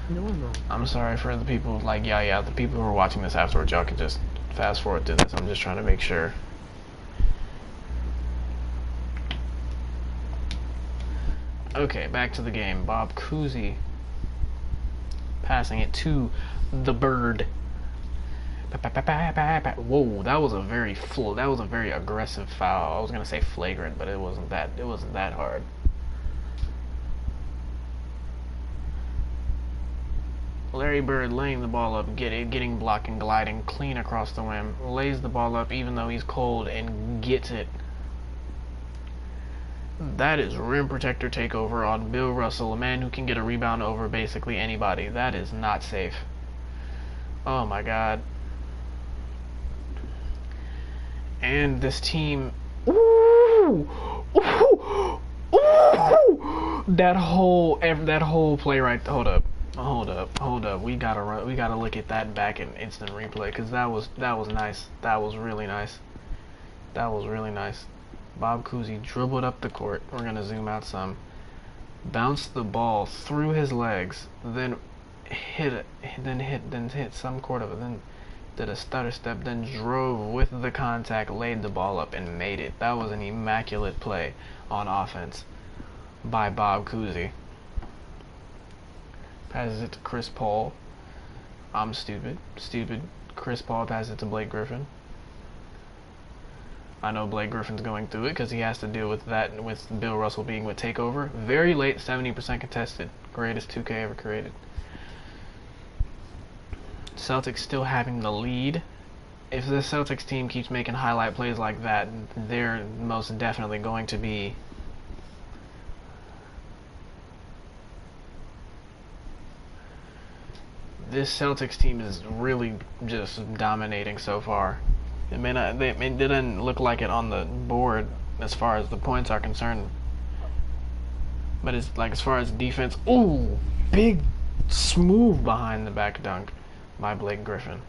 normal. I'm sorry for the people the people who are watching this afterwards. Y'all can just fast forward to this. I'm just trying to make sure. Okay, back to the game. Bob Cousy passing it to the Bird. Whoa, that was a very aggressive foul. I was gonna say flagrant, but it wasn't that hard. Larry Bird laying the ball up, getting blocked and gliding clean across the rim, lays the ball up even though he's cold and gets it. That is rim protector takeover on Bill Russell, a man who can get a rebound over basically anybody. That is not safe. Oh my god. And this team, ooh, that whole play right. Hold up. We gotta look at that back in instant replay, because that was nice. That was really nice. Bob Cousy dribbled up the court. We're gonna zoom out some. Bounced the ball through his legs, then hit some court of it. Then did a stutter step, then drove with the contact, laid the ball up, and made it. That was an immaculate play on offense by Bob Cousy. Passes it to Chris Paul. I'm stupid. Chris Paul passes it to Blake Griffin. I know Blake Griffin's going through it because he has to deal with that, with Bill Russell being with takeover. Very late, 70% contested. Greatest 2K ever created. Celtics still having the lead. If the Celtics team keeps making highlight plays like that, they're most definitely going to be this Celtics team is really just dominating so far. It didn't look like it on the board as far as the points are concerned, but it's like as far as defense. Ooh, big Smooth behind the back dunk by Blake Griffin.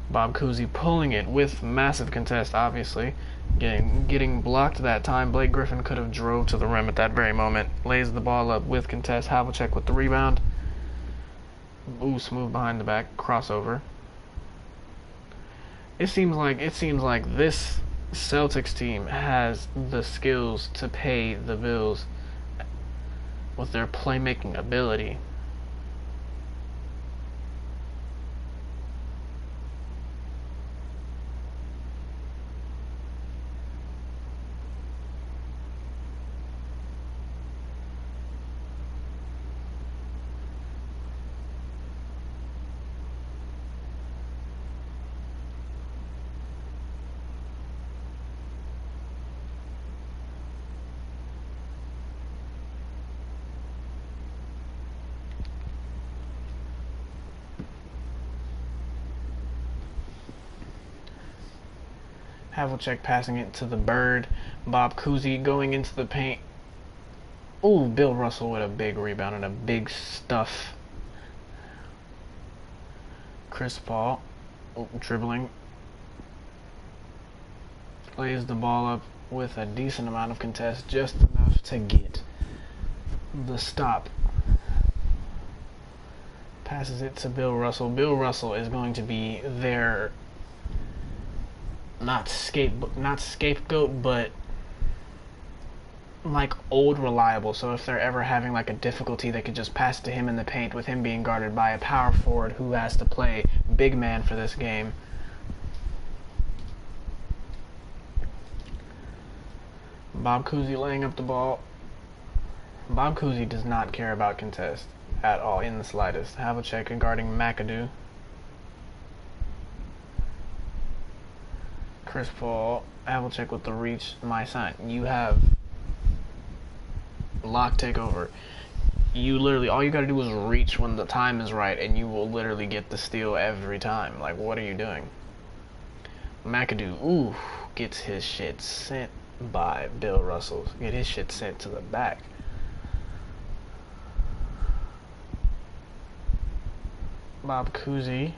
Bob Cousy pulling it with massive contest, obviously. Getting blocked that time. Blake Griffin could have drove to the rim at that very moment. Lays the ball up with contest. Havlicek with the rebound. Ooh, smooth behind the back. Crossover. It seems like this Celtics team has the skills to pay the bills with their playmaking ability. Havlicek passing it to the Bird. Bob Cousy going into the paint. Ooh, Bill Russell with a big rebound and a big stuff. Chris Paul dribbling. Lays the ball up with a decent amount of contest, just enough to get the stop. Passes it to Bill Russell. Bill Russell is going to be their not scapegoat, but like old reliable. So if they're ever having like a difficulty, they could just pass it to him in the paint with him being guarded by a power forward who has to play big man for this game. Bob Cousy laying up the ball. Bob Cousy does not care about contest at all in the slightest. Havlicek guarding McAdoo. Chris Paul, Havlicek with the reach. My son, you have lock takeover. You literally, all you gotta do is reach when the time is right, and you will literally get the steal every time. Like, what are you doing? McAdoo, ooh, gets his shit sent by Bill Russell. Get his shit sent to the back. Bob Cousy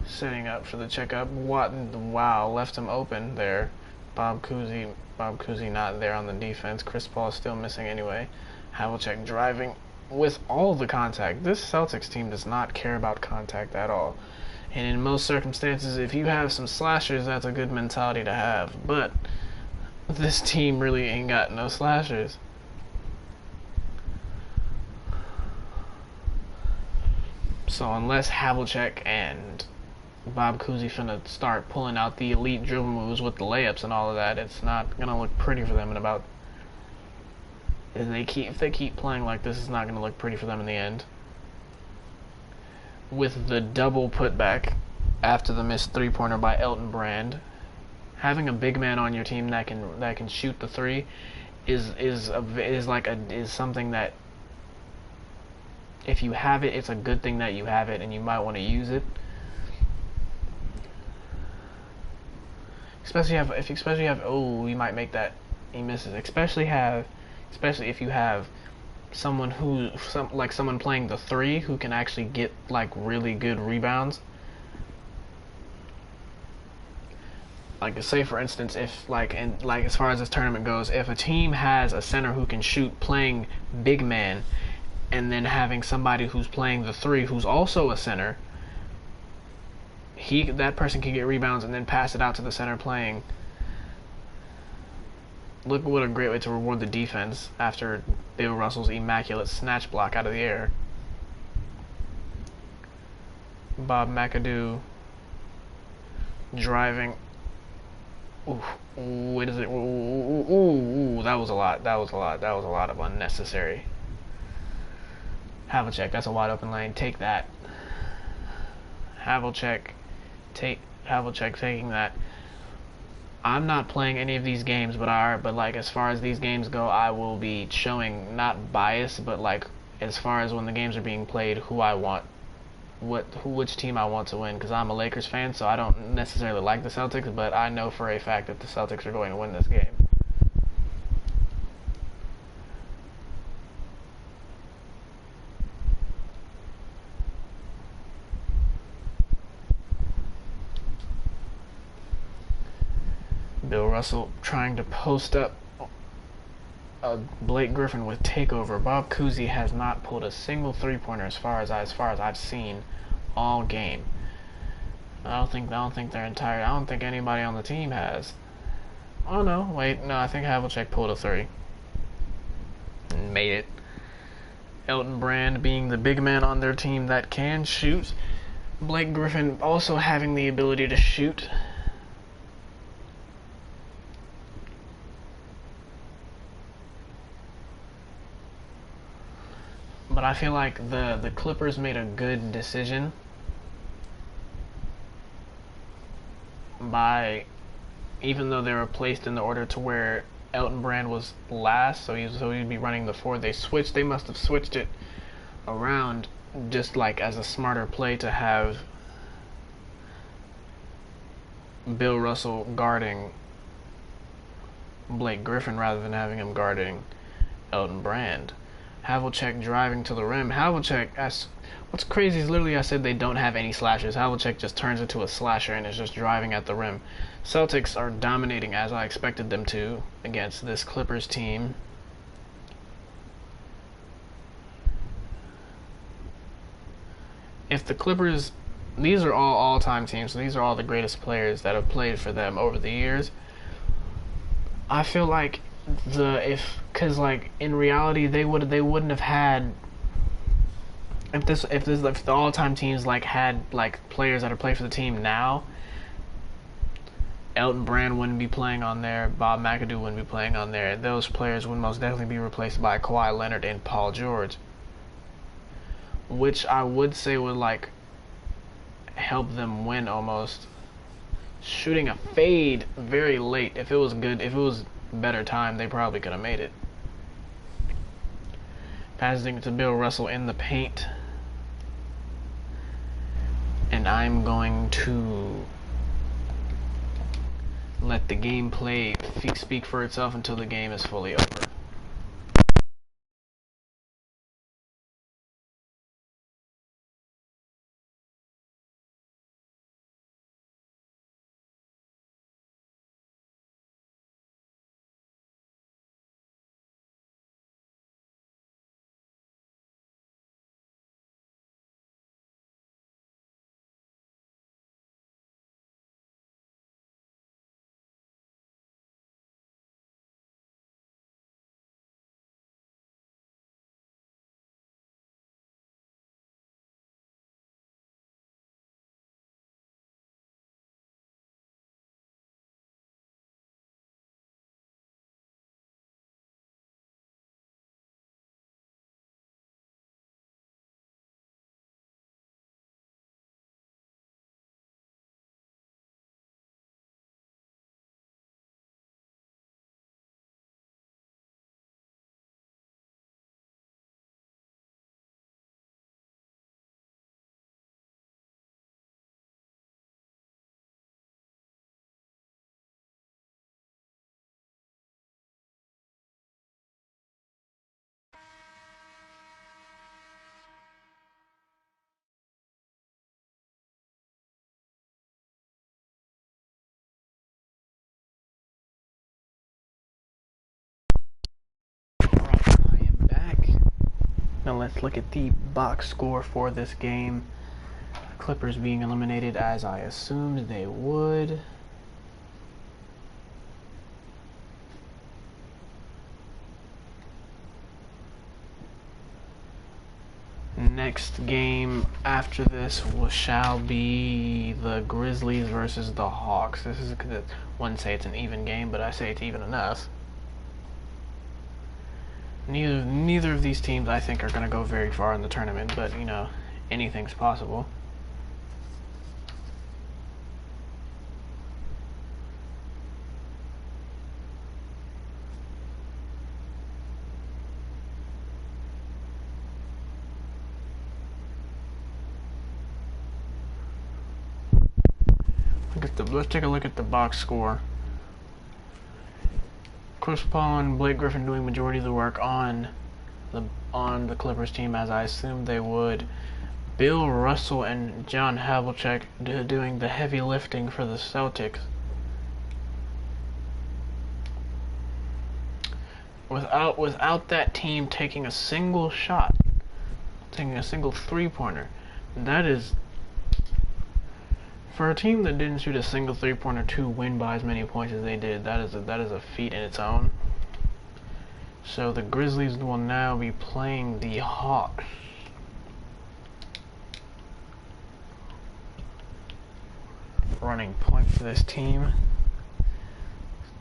setting up for the checkup. Wow, left him open there. Bob Cousy not there on the defense. Chris Paul is still missing anyway. Havlicek driving with all the contact. This Celtics team does not care about contact at all. And in most circumstances, if you have some slashers, that's a good mentality to have. But this team really ain't got no slashers. So unless Havlicek and Bob Cousy finna start pulling out the elite dribble moves with the layups and all of that, it's not gonna look pretty for them in about. If they keep playing like this, it's not gonna look pretty for them in the end. With the double putback after the missed three-pointer by Elton Brand, having a big man on your team that can shoot the three is something that, if you have it, it's a good thing that you have it, and you might want to use it. Especially oh, you might make that he misses. Especially if you have someone someone playing the three who can actually get like really good rebounds. Like, say for instance, if as far as this tournament goes, if a team has a center who can shoot playing big man, and then having somebody who's playing the three who's also a center, that person can get rebounds and then pass it out to the center playing. Look what a great way to reward the defense after Bill Russell's immaculate snatch block out of the air. Bob McAdoo driving. Ooh, what is it? Ooh, that was a lot of unnecessary. Havlicek, that's a wide open lane. Take that. Havlicek taking that. I'm not playing any of these games, but like as far as these games go, I will be showing not bias, but like as far as when the games are being played, which team I want to win. Because I'm a Lakers fan, so I don't necessarily like the Celtics, but I know for a fact that the Celtics are going to win this game. Bill Russell trying to post up Blake Griffin with takeover. Bob Cousy has not pulled a single three-pointer as far as I've seen all game. I don't think they're entire. I don't think anybody on the team has. Oh no, wait, no, I think Havlicek pulled a three and made it. Elton Brand being the big man on their team that can shoot. Blake Griffin also having the ability to shoot. But I feel like the Clippers made a good decision by, even though they were placed in the order to where Elton Brand was last, so he'd be running the four. They must have switched it around just like as a smarter play to have Bill Russell guarding Blake Griffin rather than having him guarding Elton Brand. Havlicek driving to the rim. What's crazy is literally I said they don't have any slashers. Havlicek just turns into a slasher and is just driving at the rim. Celtics are dominating as I expected them to against this Clippers team. If the Clippers, these are all all-time teams, so these are all the greatest players that have played for them over the years. I feel like because in reality they wouldn't have had, if the all-time teams had players that are playing for the team now, Elton Brand wouldn't be playing on there, Bob McAdoo wouldn't be playing on there. Those players would most definitely be replaced by Kawhi Leonard and Paul George, which I would say would help them win almost. Shooting a fade very late. If it was better time, they probably could have made it. Passing to Bill Russell in the paint. And I'm going to let the gameplay speak for itself until the game is fully over. I am back. Now let's look at the box score for this game. Clippers being eliminated as I assumed they would. Next game after this shall be the Grizzlies versus the Hawks. This is, one say it's an even game, but I say it's even enough. Neither of these teams I think are going to go very far in the tournament, but you know, anything's possible. Let's take a look at the box score. Chris Paul and Blake Griffin doing majority of the work on the Clippers team, as I assumed they would. Bill Russell and John Havlicek doing the heavy lifting for the Celtics. without that team taking a single shot, taking a single three-pointer. That is, for a team that didn't shoot a single three-pointer to win by as many points as they did, that is a feat in its own. So the Grizzlies will now be playing the Hawks. Running point for this team.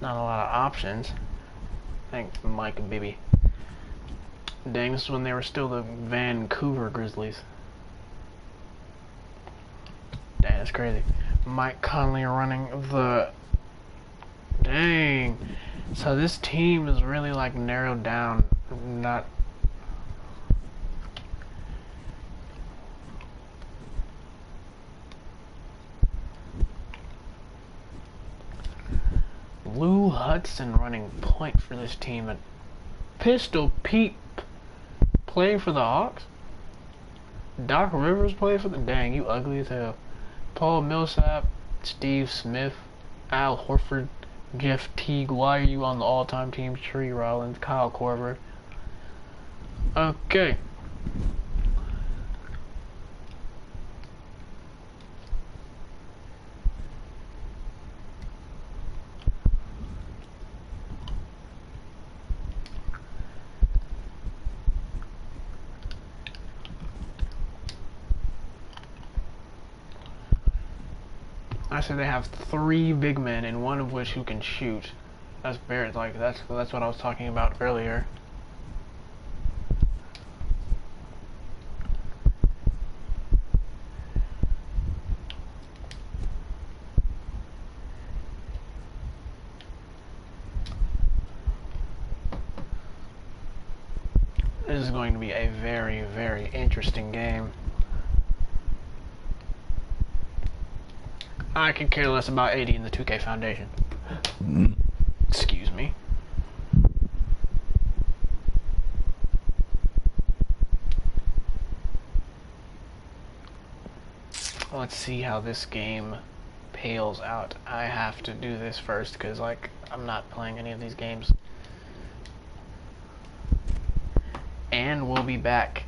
Not a lot of options. Thanks, Mike and Bibby. Dang, this is when they were still the Vancouver Grizzlies. Dang, that's crazy. Mike Conley running the... Dang. So this team is really like narrowed down. Not... Lou Hudson running point for this team. And Pistol Pete playing for the Hawks? Doc Rivers playing for the... Dang, you ugly as hell. Paul Millsap, Steve Smith, Al Horford, Jeff Teague. Why are you on the all-time team? Tree Rollins, Kyle Korver. Okay. I said they have 3 big men, and one of which who can shoot. That's very that's what I was talking about earlier. This is going to be a very, very interesting game. I could care less about 80 in the 2K Foundation. Excuse me. Let's see how this game pales out. I have to do this first because, like, I'm not playing any of these games. And we'll be back.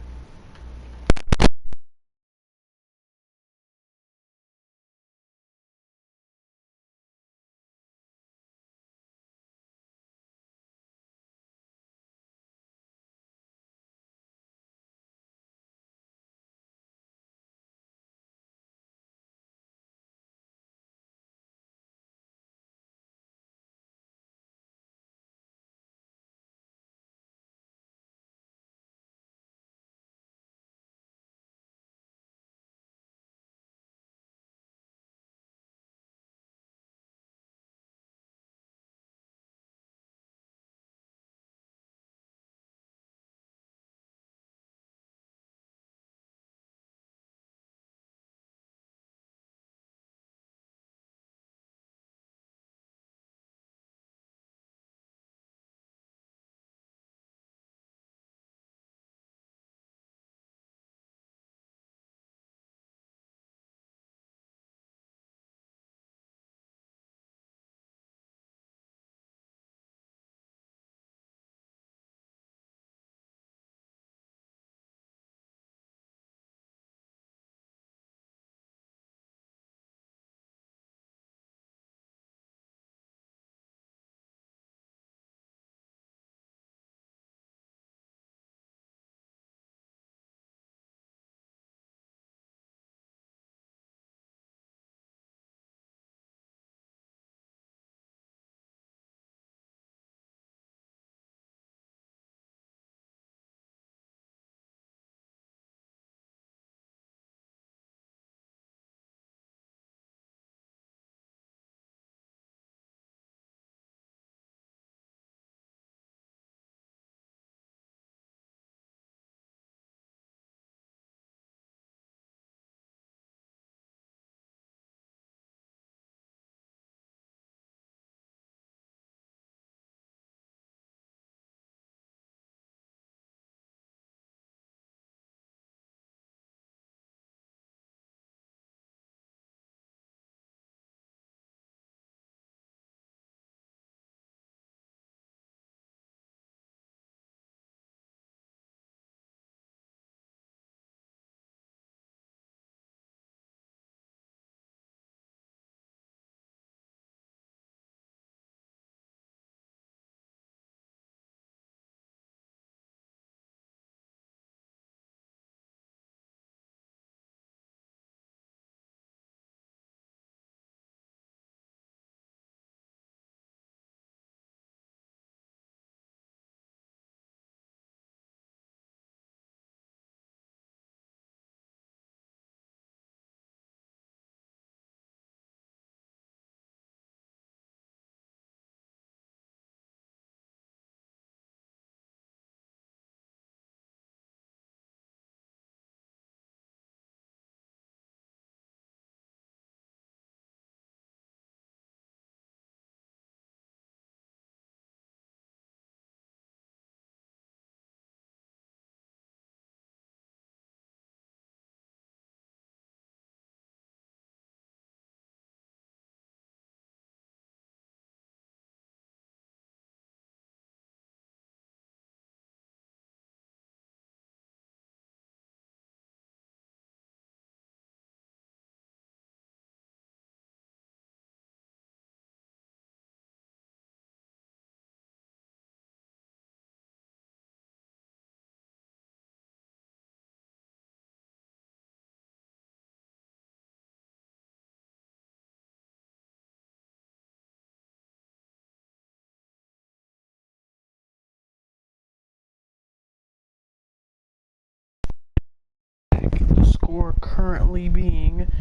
score currently being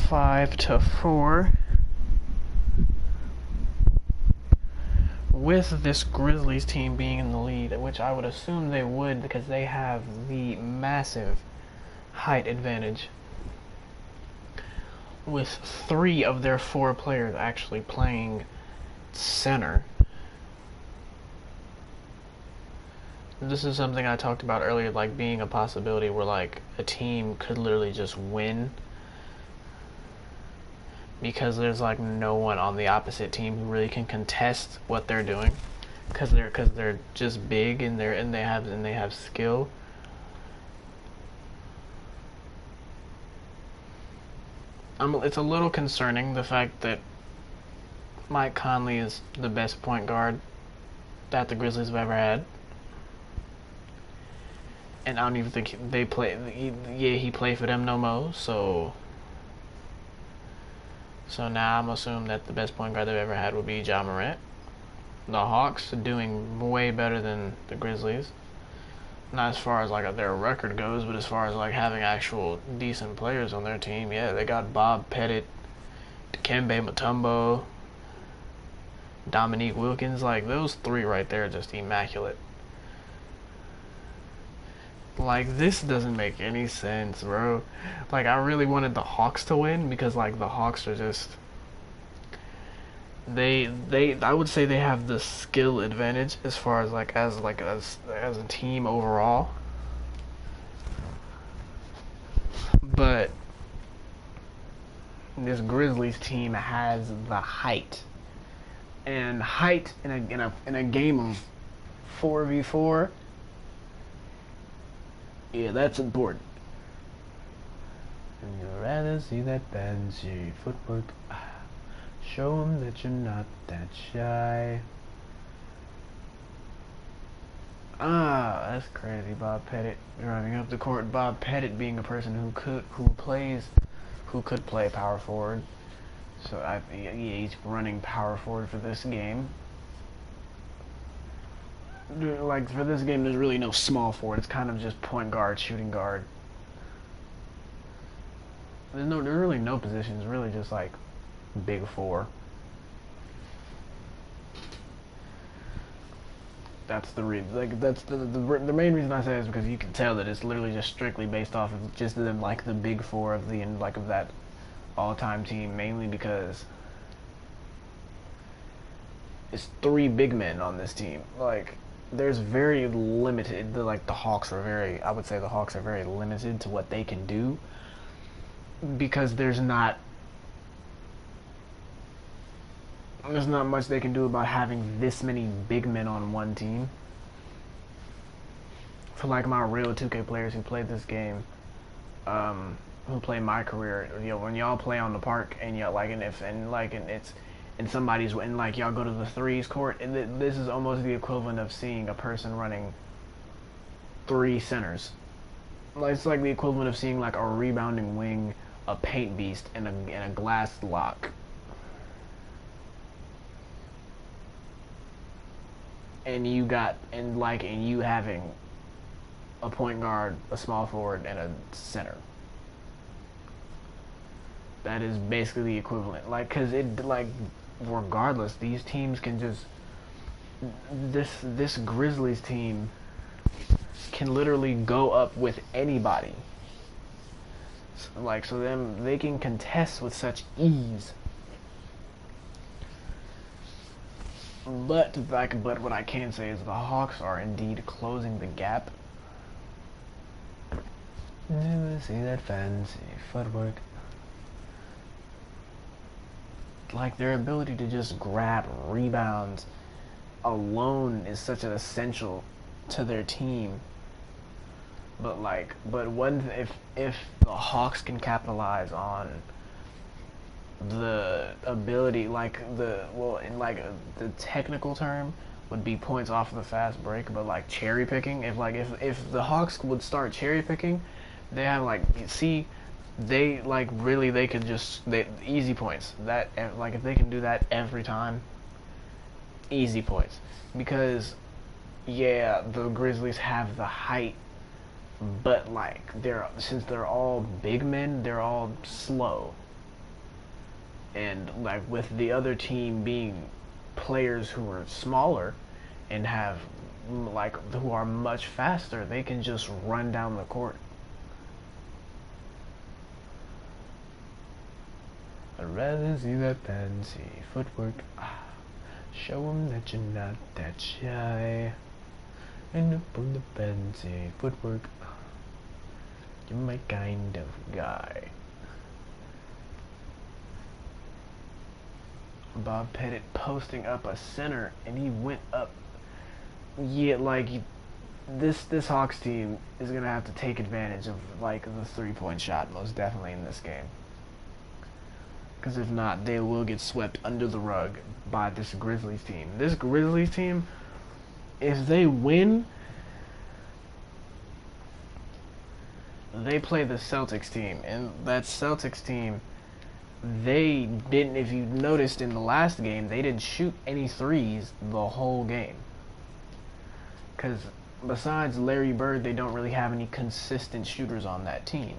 5-4. With this Grizzlies team being in the lead, which I would assume they would because they have the massive height advantage. With 3 of their 4 players actually playing center. This is something I talked about earlier, like being a possibility where like a team could literally just win because there's like no one on the opposite team who really can contest what they're doing because they're just big and they have skill. It's a little concerning the fact that Mike Conley is the best point guard that the Grizzlies have ever had. And I don't even think they play. He played for them no more. So now I'm assuming that the best point guard they've ever had would be Ja Morant. The Hawks are doing way better than the Grizzlies. Not as far as like their record goes, but as far as like having actual decent players on their team, yeah, they got Bob Pettit, Dikembe Mutombo, Dominique Wilkins. Like those 3 right there are just immaculate. Like, this doesn't make any sense, bro. Like, I really wanted the Hawks to win because, like, the Hawks are just... I would say they have the skill advantage as far as, as a team overall. But this Grizzlies team has the height. And height in a game of 4v4... yeah, that's important. And you'd rather see that fancy footwork. Show them that you're not that shy. That's crazy. Bob Pettit driving up the court. Bob Pettit being a person who could play power forward. So yeah, he's running power forward for this game. Like, for this game, there's really no small forward. It's kind of just point guard, shooting guard. There's really no positions. Really just, like, big 4. That's the reason. Like, that's the main reason I say it is because you can tell that it's literally just strictly based off of just them, like, the big 4 of the, like, of that all-time team. Mainly because it's 3 big men on this team. Like... there's very limited, the Hawks are very, I would say the Hawks are very limited to what they can do because there's not much they can do about having this many big men on one team. For like my real 2K players who played this game, who play my career, you know, when y'all play on the park and y'all like, and somebody's, and like y'all go to the threes court, and this is almost the equivalent of seeing a person running 3 centers. Like, it's like the equivalent of seeing like a rebounding wing, a paint beast, and a glass lock. And you having a point guard, a small forward, and a center. That is basically the equivalent. Like, cause regardless, these teams can just, this Grizzlies team can literally go up with anybody. So they can contest with such ease. But what I can say is the Hawks are indeed closing the gap. Never see that fancy footwork. Like, their ability to just grab rebounds alone is such an essential to their team. But if the Hawks can capitalize on the ability, the technical term would be points off of the fast break, but like cherry picking, if the Hawks would start cherry picking, they have they could just easy points. That if they can do that every time, easy points. Because yeah, the Grizzlies have the height but like since they're all big men, they're all slow. And like with the other team being players who are smaller and have like who are much faster, they can just run down the court. I'd rather see that fancy footwork. Show 'em that you're not that shy. And up on the fancy footwork. You're my kind of guy. Bob Pettit posting up a center, and he went up. Yeah, like this Hawks team is gonna have to take advantage of like the 3-point shot most definitely in this game. Because if not, they will get swept under the rug by this Grizzlies team. This Grizzlies team, if they win, they play the Celtics team, and that Celtics team, they didn't, if you noticed in the last game, they didn't shoot any threes the whole game. Because besides Larry Bird, they don't really have any consistent shooters on that team.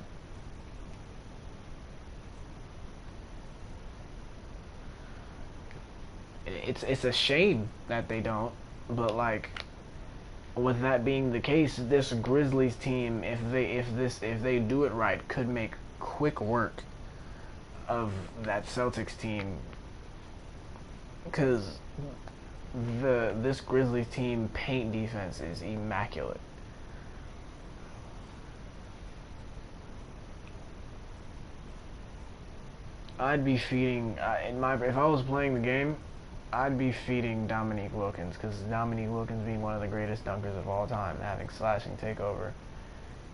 It's a shame that they don't, but like with that being the case, this Grizzlies team, if they do it right, could make quick work of that Celtics team, because this Grizzlies team paint defense is immaculate. I'd be feeding if I was playing the game, I'd be feeding Dominique Wilkins, because Dominique Wilkins being one of the greatest dunkers of all time, having slashing takeover,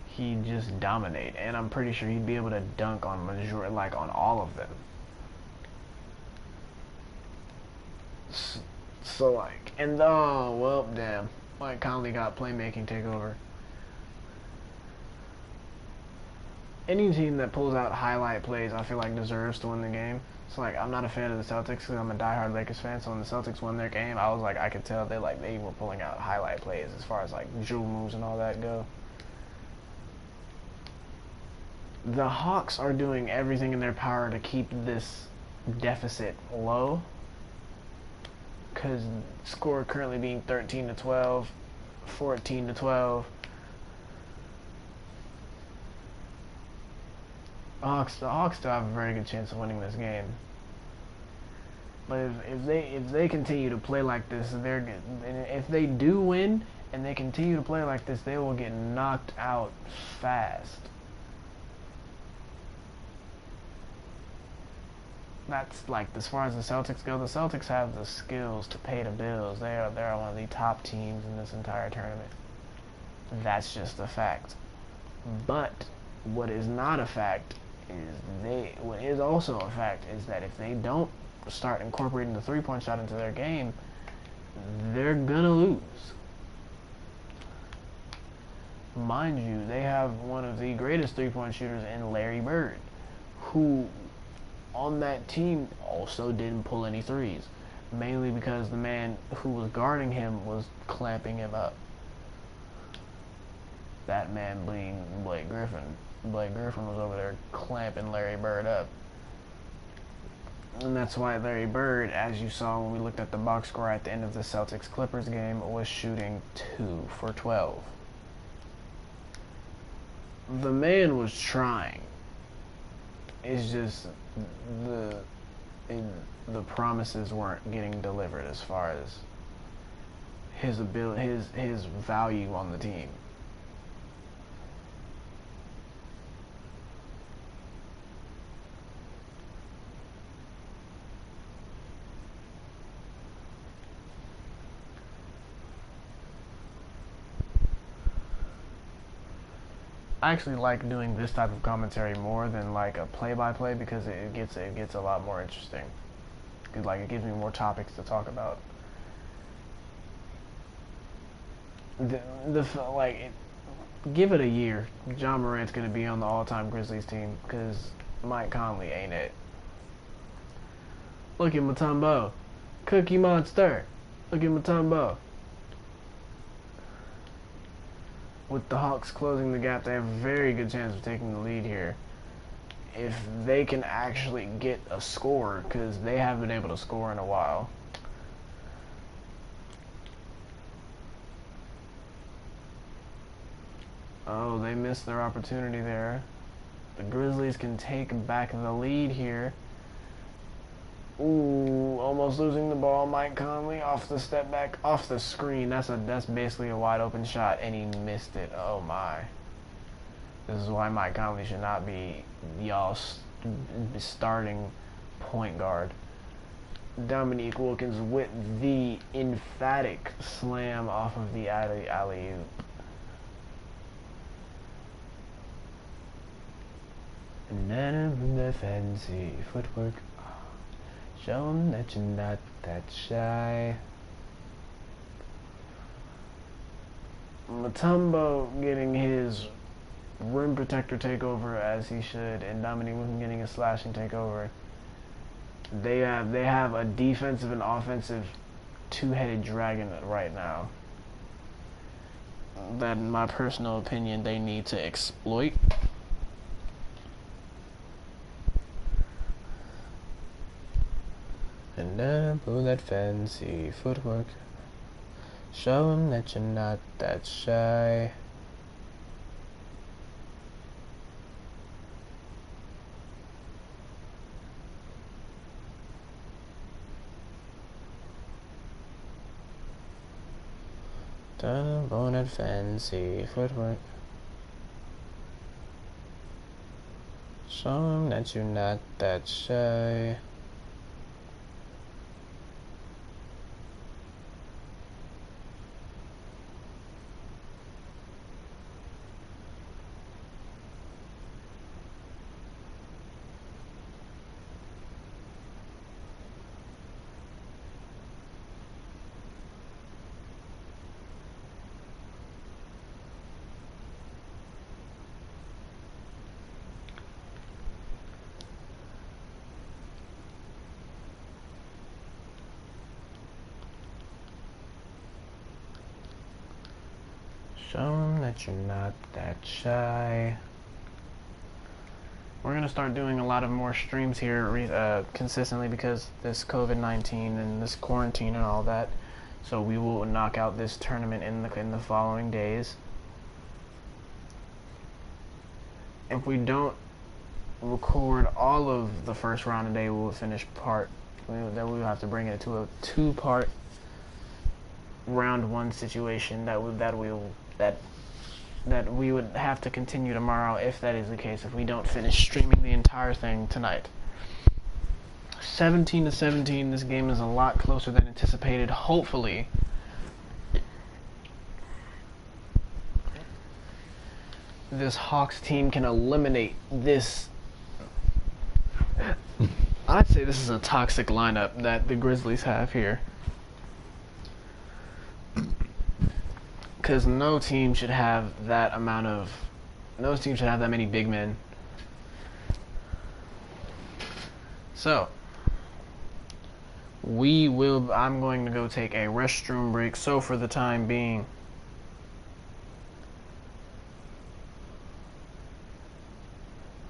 he'd just dominate, and I'm pretty sure he'd be able to dunk on on all of them. So like, and oh well, damn, Mike Conley got playmaking takeover. Any team that pulls out highlight plays, I feel like deserves to win the game. So like, I'm not a fan of the Celtics because I'm a diehard Lakers fan. So when the Celtics won their game, I was like, I could tell they were pulling out highlight plays as far as like dribble moves and all that go. The Hawks are doing everything in their power to keep this deficit low, because score currently being 13-12, 14-12. The Hawks still have a very good chance of winning this game. But if they continue to play like this, they're good. And if they do win and they continue to play like this, they will get knocked out fast. That's like, as far as the Celtics go, the Celtics have the skills to pay the bills. They're one of the top teams in this entire tournament. That's just a fact. But what is not a fact is what is also a fact is that if they don't start incorporating the 3-point shot into their game, they're gonna lose. Mind you, they have one of the greatest 3-point shooters in Larry Bird, who on that team also didn't pull any threes, mainly because the man who was guarding him was clamping him up. That man being Blake Griffin. Blake Griffin was over there clamping Larry Bird up. And that's why Larry Bird, as you saw when we looked at the box score at the end of the Celtics-Clippers game, was shooting 2 for 12. The man was trying. It's just the promises weren't getting delivered as far as his ability, his value on the team. I actually like doing this type of commentary more than like a play-by-play, because it gets a lot more interesting. Like, it gives me more topics to talk about. Give it a year, John Morant's gonna be on the all-time Grizzlies team, because Mike Conley ain't it. Look at Mutombo, Cookie Monster. Look at Mutombo. with the Hawks closing the gap, they have a very good chance of taking the lead here. If they can actually get a score, because they haven't been able to score in a while. Oh, they missed their opportunity there. The Grizzlies can take back the lead here. Ooh, almost losing the ball. Mike Conley off the step back, off the screen. That's basically a wide open shot, and he missed it. Oh my! This is why Mike Conley should not be y'all's starting point guard. Dominique Wilkins with the emphatic slam off of the alley-oop. None of the fancy footwork. Show 'em that you're not that shy. Mutombo getting his rim protector takeover as he should, and Dominique Wilkins getting a slashing takeover. They have a defensive and offensive two-headed dragon right now. That, in my personal opinion, they need to exploit. And then pull that fancy footwork. Show 'em that you're not that shy. Done pull that fancy footwork. Show 'em that you're not that shy. Show 'em that you're not that shy. We're gonna start doing a lot of more streams here consistently because this COVID-19 and this quarantine and all that. So we will knock out this tournament in the following days. If we don't record all of the first round today, we'll finish part. Then we'll have to bring it to a two-part round one situation that we would have to continue tomorrow if that is the case, if we don't finish streaming the entire thing tonight. 17-17, this game is a lot closer than anticipated. Hopefully this Hawks team can eliminate this. I'd say this is a toxic lineup that the Grizzlies have here. Because no team should have that many big men. So, I'm going to go take a restroom break. So for the time being,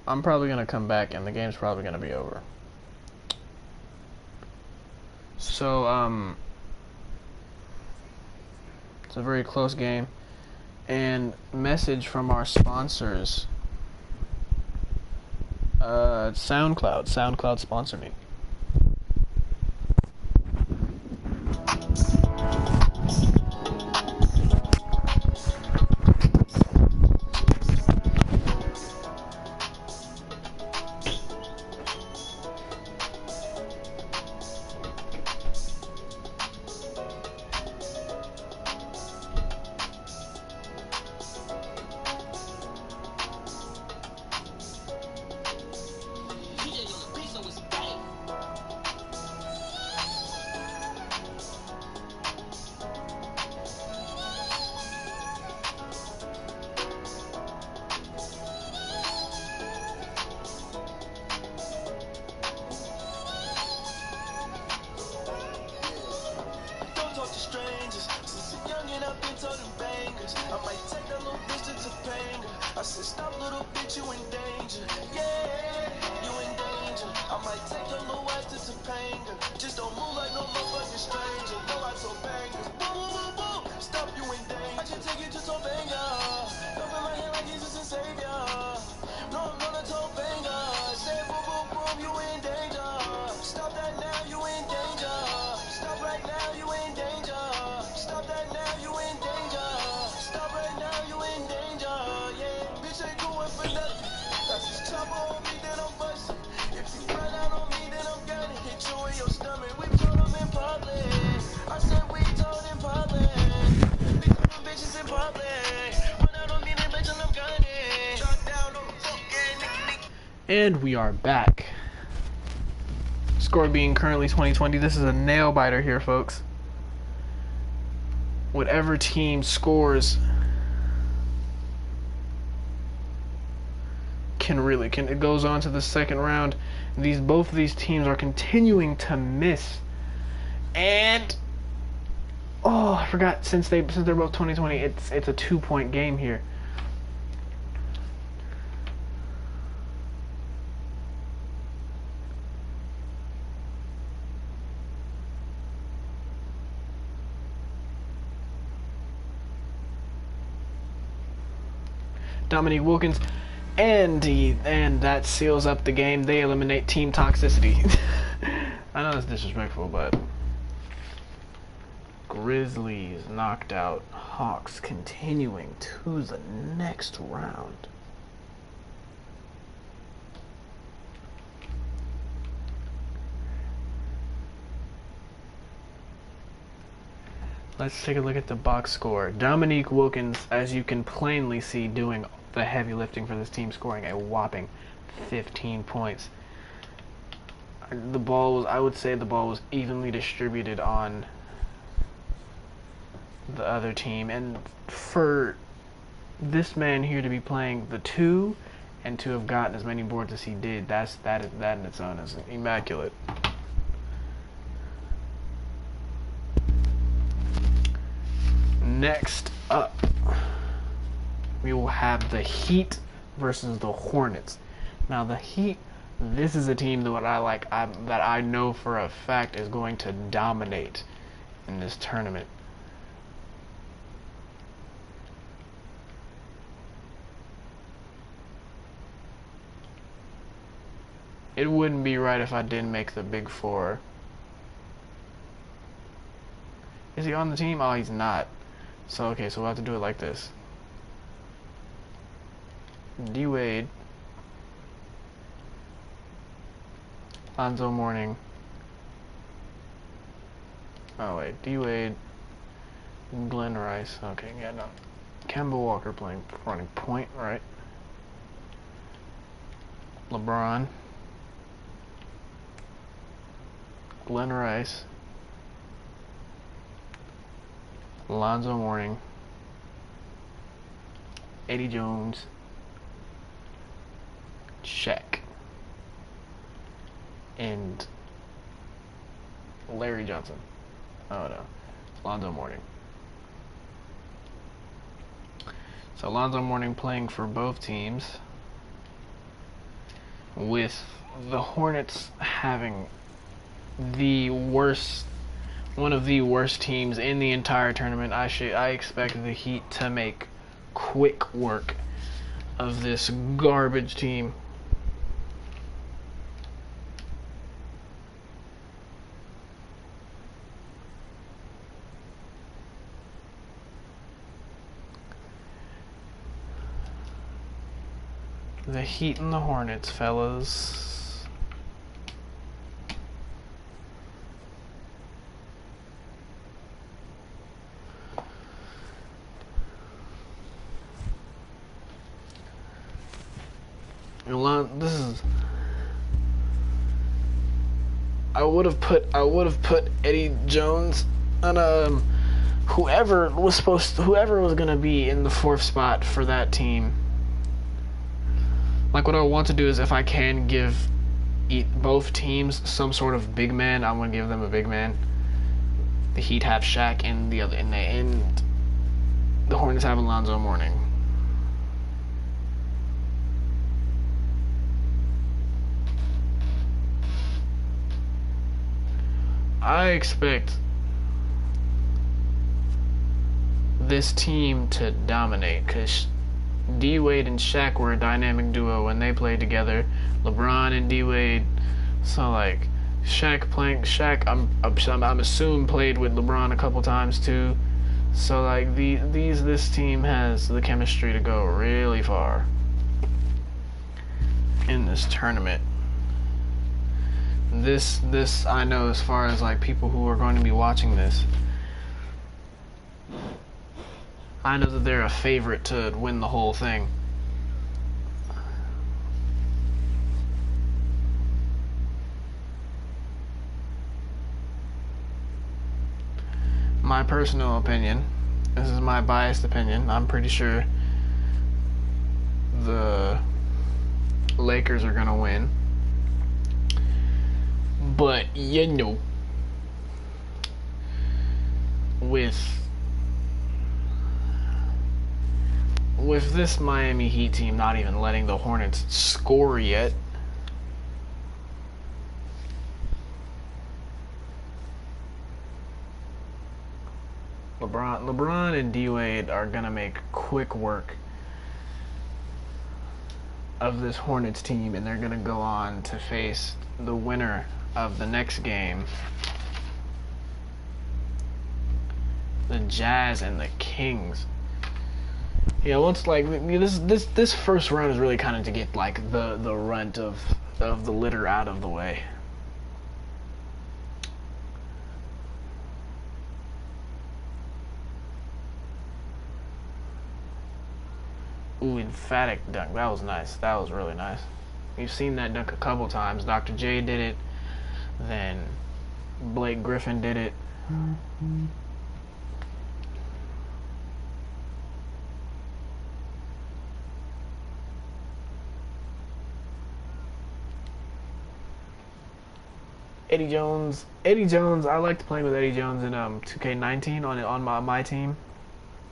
I'm probably going to come back and the game's probably going to be over. So, it's a very close game. And message from our sponsors. SoundCloud sponsor me. Strangers, since a youngin' I've been toting bangers. I might take that little bitch to Topanga. I said, stop, little bitch, you in danger. Yeah, you in danger. I might take your little ass to Topanga. Just don't move like no motherfucking stranger. Go out Topanga. Boom, boom, boom, boom. Stop, you in danger. I can take you to Topanga. Don't in my hand like Jesus and Savior. No, I'm gonna Topanga. Say boom, boom, boom, you in danger. Stop that now, you in danger. Stop right now, you in danger. Stop that now, you in danger. Stop right now, you in danger. Yeah, bitch ain't going for nothing. That's his chopper on me, then I'm busting. If you run out on me, then I'm gonna hit you in your stomach. We told them in public. I said we told in public. We told them bitches in public. Run out on me, then bitch, and I'm gunning. Shut down on the fucking Nicky. And we are back. Score being currently 20-20. This is a nail biter here, folks. Whatever team scores it goes on to the second round. Both of these teams are continuing to miss. And I forgot, since they're both 20-20, it's a 2-point game here. Dominique Wilkins, and that seals up the game. They eliminate team toxicity. I know it's disrespectful, but Grizzlies knocked out Hawks, continuing to the next round. Let's take a look at the box score. Dominique Wilkins, as you can plainly see, doing the heavy lifting for this team, scoring a whopping 15 points. I would say the ball was evenly distributed on the other team, and for this man here to be playing the 2 and to have gotten as many boards as he did, that in its own is immaculate. Next up, we will have the Heat versus the Hornets. Now the Heat, this is a team that I know for a fact is going to dominate in this tournament. It wouldn't be right if I didn't make the Big Four. Is he on the team? Oh, he's not. So, okay, so we'll have to do it like this. D Wade, Lonzo Mourning. Oh wait, D Wade, Glenn Rice. Okay, yeah, no. Kemba Walker running point, right? LeBron, Glenn Rice, Lonzo Mourning, Eddie Jones, Shaq, and Larry Johnson. Oh no, Lonzo Mourning. So Lonzo Mourning playing for both teams, with the Hornets having one of the worst teams in the entire tournament. I expect the Heat to make quick work of this garbage team. The Heat and the Hornets, fellas. This is. I would have put Eddie Jones on whoever was gonna be in the 4th spot for that team. Like, what I want to do is, if I can give both teams some sort of big man, I'm gonna give them a big man. The Heat have Shaq, and the other, and the Hornets have Alonzo Mourning. I expect this team to dominate because D Wade and Shaq were a dynamic duo when they played together. LeBron and D Wade. So like Shaq, I'm assuming played with LeBron a couple times too. So like this team has the chemistry to go really far in this tournament. This I know as far as like people who are going to be watching this. I know that they're a favorite to win the whole thing. My personal opinion, this is my biased opinion, I'm pretty sure the Lakers are going to win. But, you know, with this Miami Heat team not even letting the Hornets score yet, LeBron and D Wade are gonna make quick work of this Hornets team, and they're gonna go on to face the winner of the next game, the Jazz and the Kings. Yeah, once like this first round is really kind of to get like the runt of the litter out of the way. Ooh, emphatic dunk. That was nice. That was really nice. You've seen that dunk a couple times. Dr. J did it. Then Blake Griffin did it. Eddie Jones, I liked playing with Eddie Jones in 2K19 on my team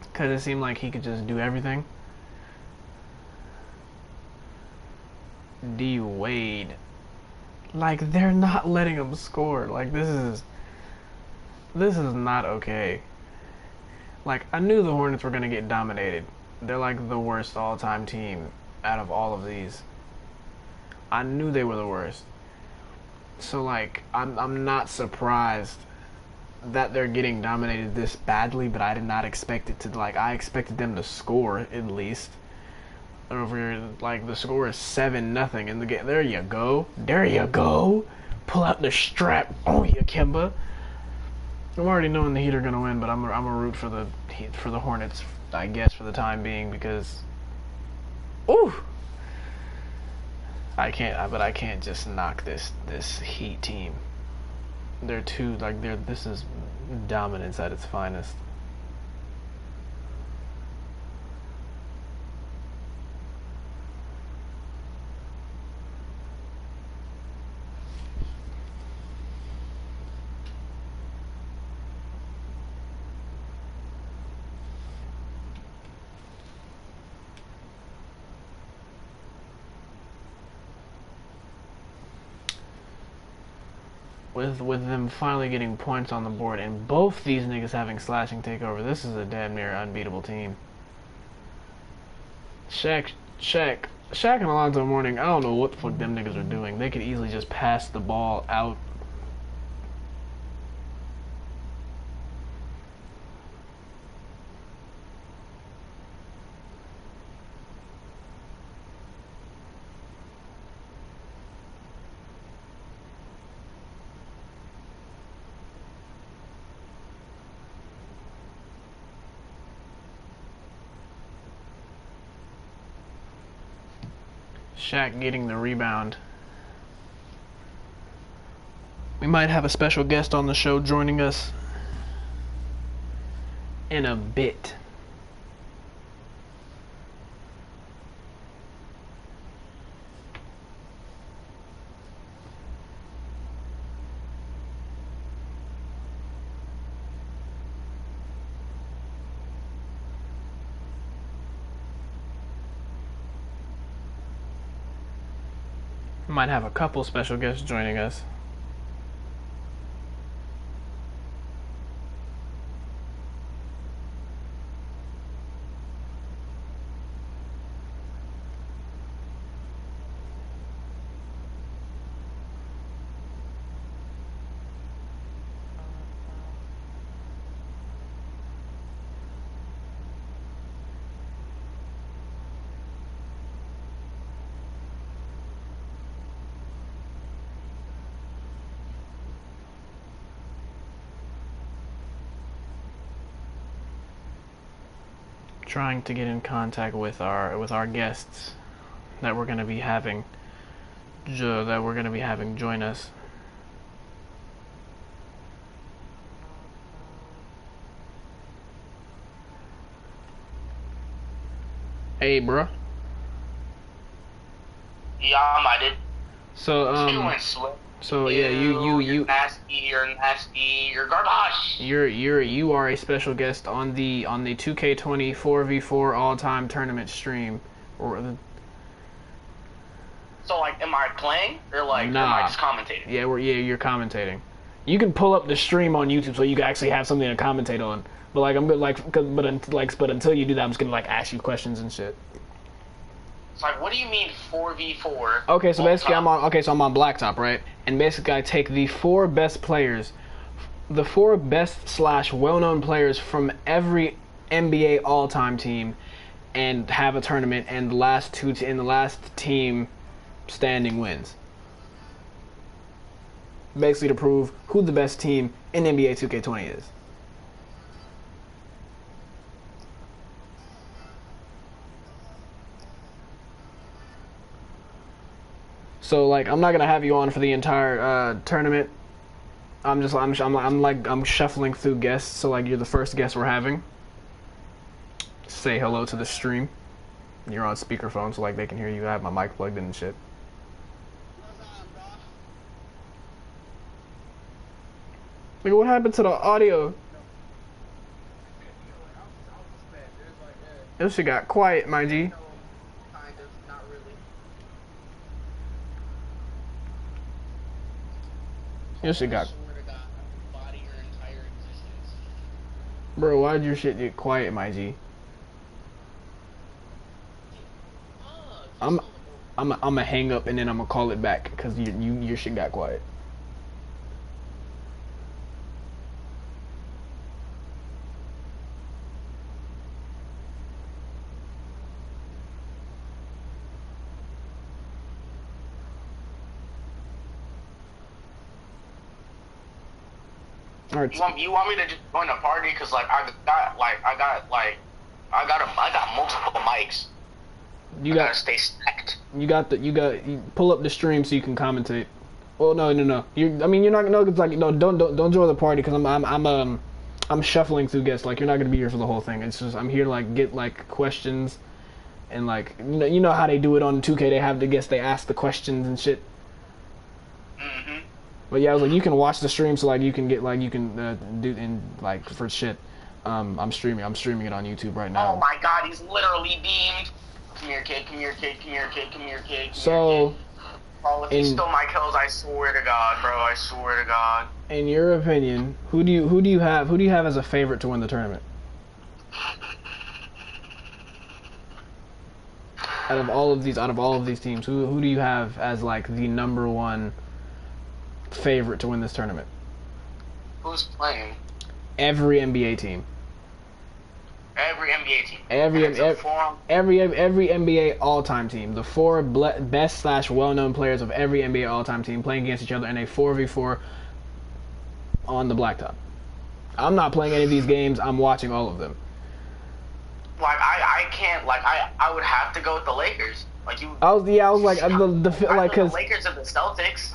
because it seemed like he could just do everything. D Wade, like they're not letting him score. Like this is not okay. Like I knew the Hornets were gonna get dominated. They're like the worst all-time team out of all of these. I knew they were the worst. So like I'm not surprised that they're getting dominated this badly, but I did not expect it to. Like I expected them to score at least. Over here, like the score is 7-0 in the game. There you go. Pull out the strap on you, Kemba. I'm already knowing the Heat are gonna win, but I'm a root for the Hornets, I guess, for the time being because, ooh, I can't just knock this Heat team. They're too this is dominance at its finest. With them finally getting points on the board and both these niggas having slashing takeover, this is a damn near unbeatable team. Shaq and Alonzo Mourning, I don't know what the fuck them niggas are doing. They could easily just pass the ball out. Shaq getting the rebound. We might have a special guest on the show joining us in a bit. Might have a couple special guests joining us. Trying to get in contact with our guests that we're gonna be having join us. Hey, bro. Yeah, I did. So So yeah, You're nasty, you're garbage. you are a special guest on the 2K20 4v4 all-time tournament stream. So like, am I playing or like am I just commentating? Yeah, you're commentating. You can pull up the stream on YouTube so you can actually have something to commentate on. But like I'm good but until you do that, I'm just gonna like ask you questions and shit. It's like, what do you mean 4v4? Okay, so basically I'm on Blacktop, right? And basically I take the four best players, the four best / well-known players from every NBA all-time team, and have a tournament, and the last team standing wins. Basically to prove who the best team in NBA 2K20 is. So like I'm not gonna have you on for the entire tournament. I'm shuffling through guests. So like you're the first guest we're having. Say hello to the stream. You're on speakerphone, so like they can hear you. I have my mic plugged in and shit. Like what happened to the audio? This shit got quiet, my G. Your shit got. Bro, why'd your shit get quiet, my G? I'm gonna hang up and then I'm gonna call it back because your shit got quiet. You want me to just join a party? Cause like I got multiple mics. You gotta stay stacked. You pull up the stream so you can commentate. Well, no. You're not gonna. It's like no, don't join the party because I'm shuffling through guests. Like you're not gonna be here for the whole thing. It's just I'm here to like get like questions, and like you know how they do it on 2K. They have the guests. They ask the questions and shit. But yeah, I was like, you can watch the stream, so like you can get like you can do and like for shit. I'm streaming it on YouTube right now. Oh my god, he's literally beamed. Come here, kid. Come here, kid. Come here, kid. Come here, kid. So, oh, if he stole my kills, I swear to God, bro. I swear to God. In your opinion, who do you have as a favorite to win the tournament? Out of all of these teams, who do you have as like the number one favorite to win this tournament? Who's playing? Every NBA team. Every NBA team. Every NBA all-time team. The four best / well-known players of every NBA all-time team playing against each other in a 4v4 on the blacktop. I'm not playing any of these games. I'm watching all of them. Like I can't. Like I would have to go with the Lakers. Like you. I was like the Lakers or the Celtics.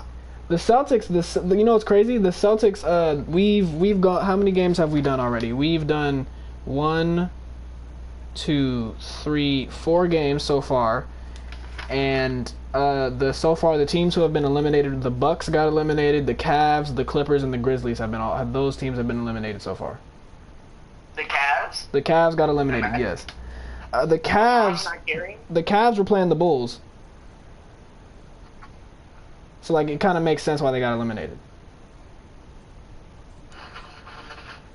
The Celtics, you know what's crazy? The Celtics, we've got, how many games have we done already? We've done 1, 2, 3, 4 games so far, and the teams who have been eliminated, the Bucks got eliminated, the Cavs, the Clippers, and the Grizzlies those teams have been eliminated so far. The Cavs? The Cavs got eliminated, yes. The Cavs were playing the Bulls. So like it kind of makes sense why they got eliminated.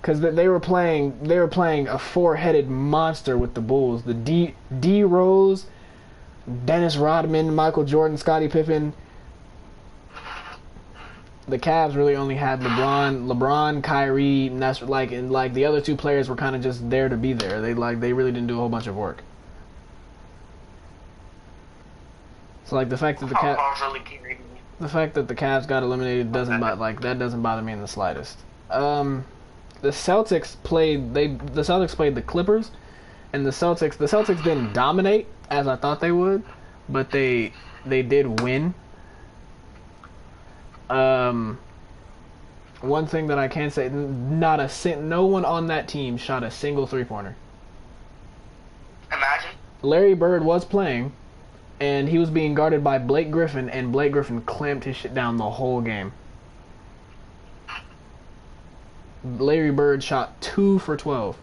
Because they were playing a four-headed monster with the Bulls. The D Rose, Dennis Rodman, Michael Jordan, Scottie Pippen. The Cavs really only had LeBron, Kyrie, and that's and the other two players were kind of just there to be there. They really didn't do a whole bunch of work. So like the fact that the Cavs got eliminated doesn't bother me in the slightest. The Celtics played the Clippers, and the Celtics didn't dominate as I thought they would, but they did win. One thing that I can say, no one on that team shot a single three-pointer. Imagine. Larry Bird was playing, and he was being guarded by Blake Griffin, and Blake Griffin clamped his shit down the whole game. Larry Bird shot 2 for 12.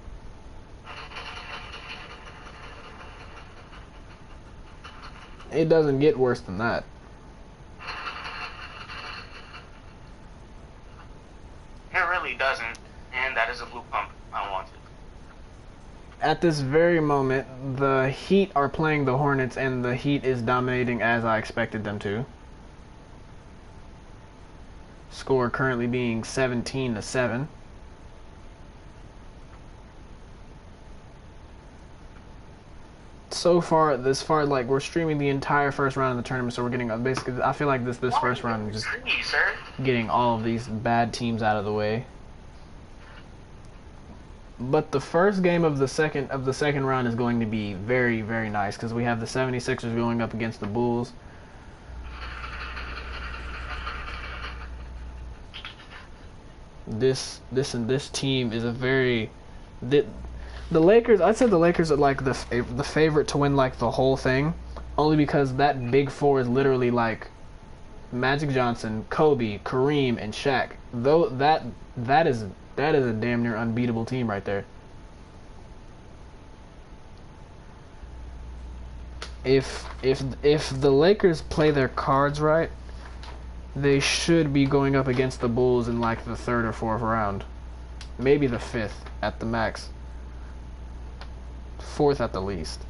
It doesn't get worse than that. It really doesn't, and that is a blue pump. I want it. At this very moment, the Heat are playing the Hornets, and the Heat is dominating as I expected them to. Score currently being 17-7. So far, like we're streaming the entire first round of the tournament, so we're getting basically. I feel like this first round is just getting all of these bad teams out of the way. But the first game of the second round is going to be very, very nice because we have the 76ers going up against the Bulls. This team is a very the Lakers. I'd say the Lakers are like the favorite to win like the whole thing, only because that big four is literally like Magic Johnson, Kobe, Kareem, and Shaq. Though that is a damn near unbeatable team right there. If the Lakers play their cards right, they should be going up against the Bulls in like the third or fourth round, maybe the fifth at the max. Fourth at the least.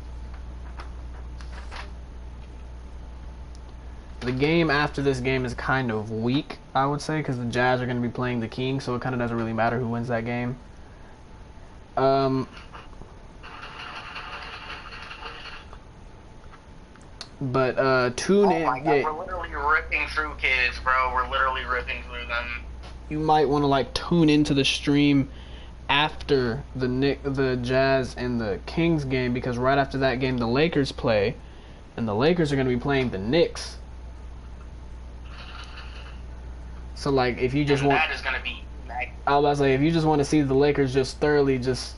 The game after this game is kind of weak, I would say, because the Jazz are going to be playing the Kings, so it kind of doesn't really matter who wins that game. But tune in. My God, we're literally ripping through kids, bro. We're literally ripping through them. You might want to like tune into the stream after the Jazz and the Kings game, because right after that game the Lakers play, and the Lakers are going to be playing the Knicks. So like if you just want, that is going to be I was about to say, if you just want to see the Lakers just thoroughly just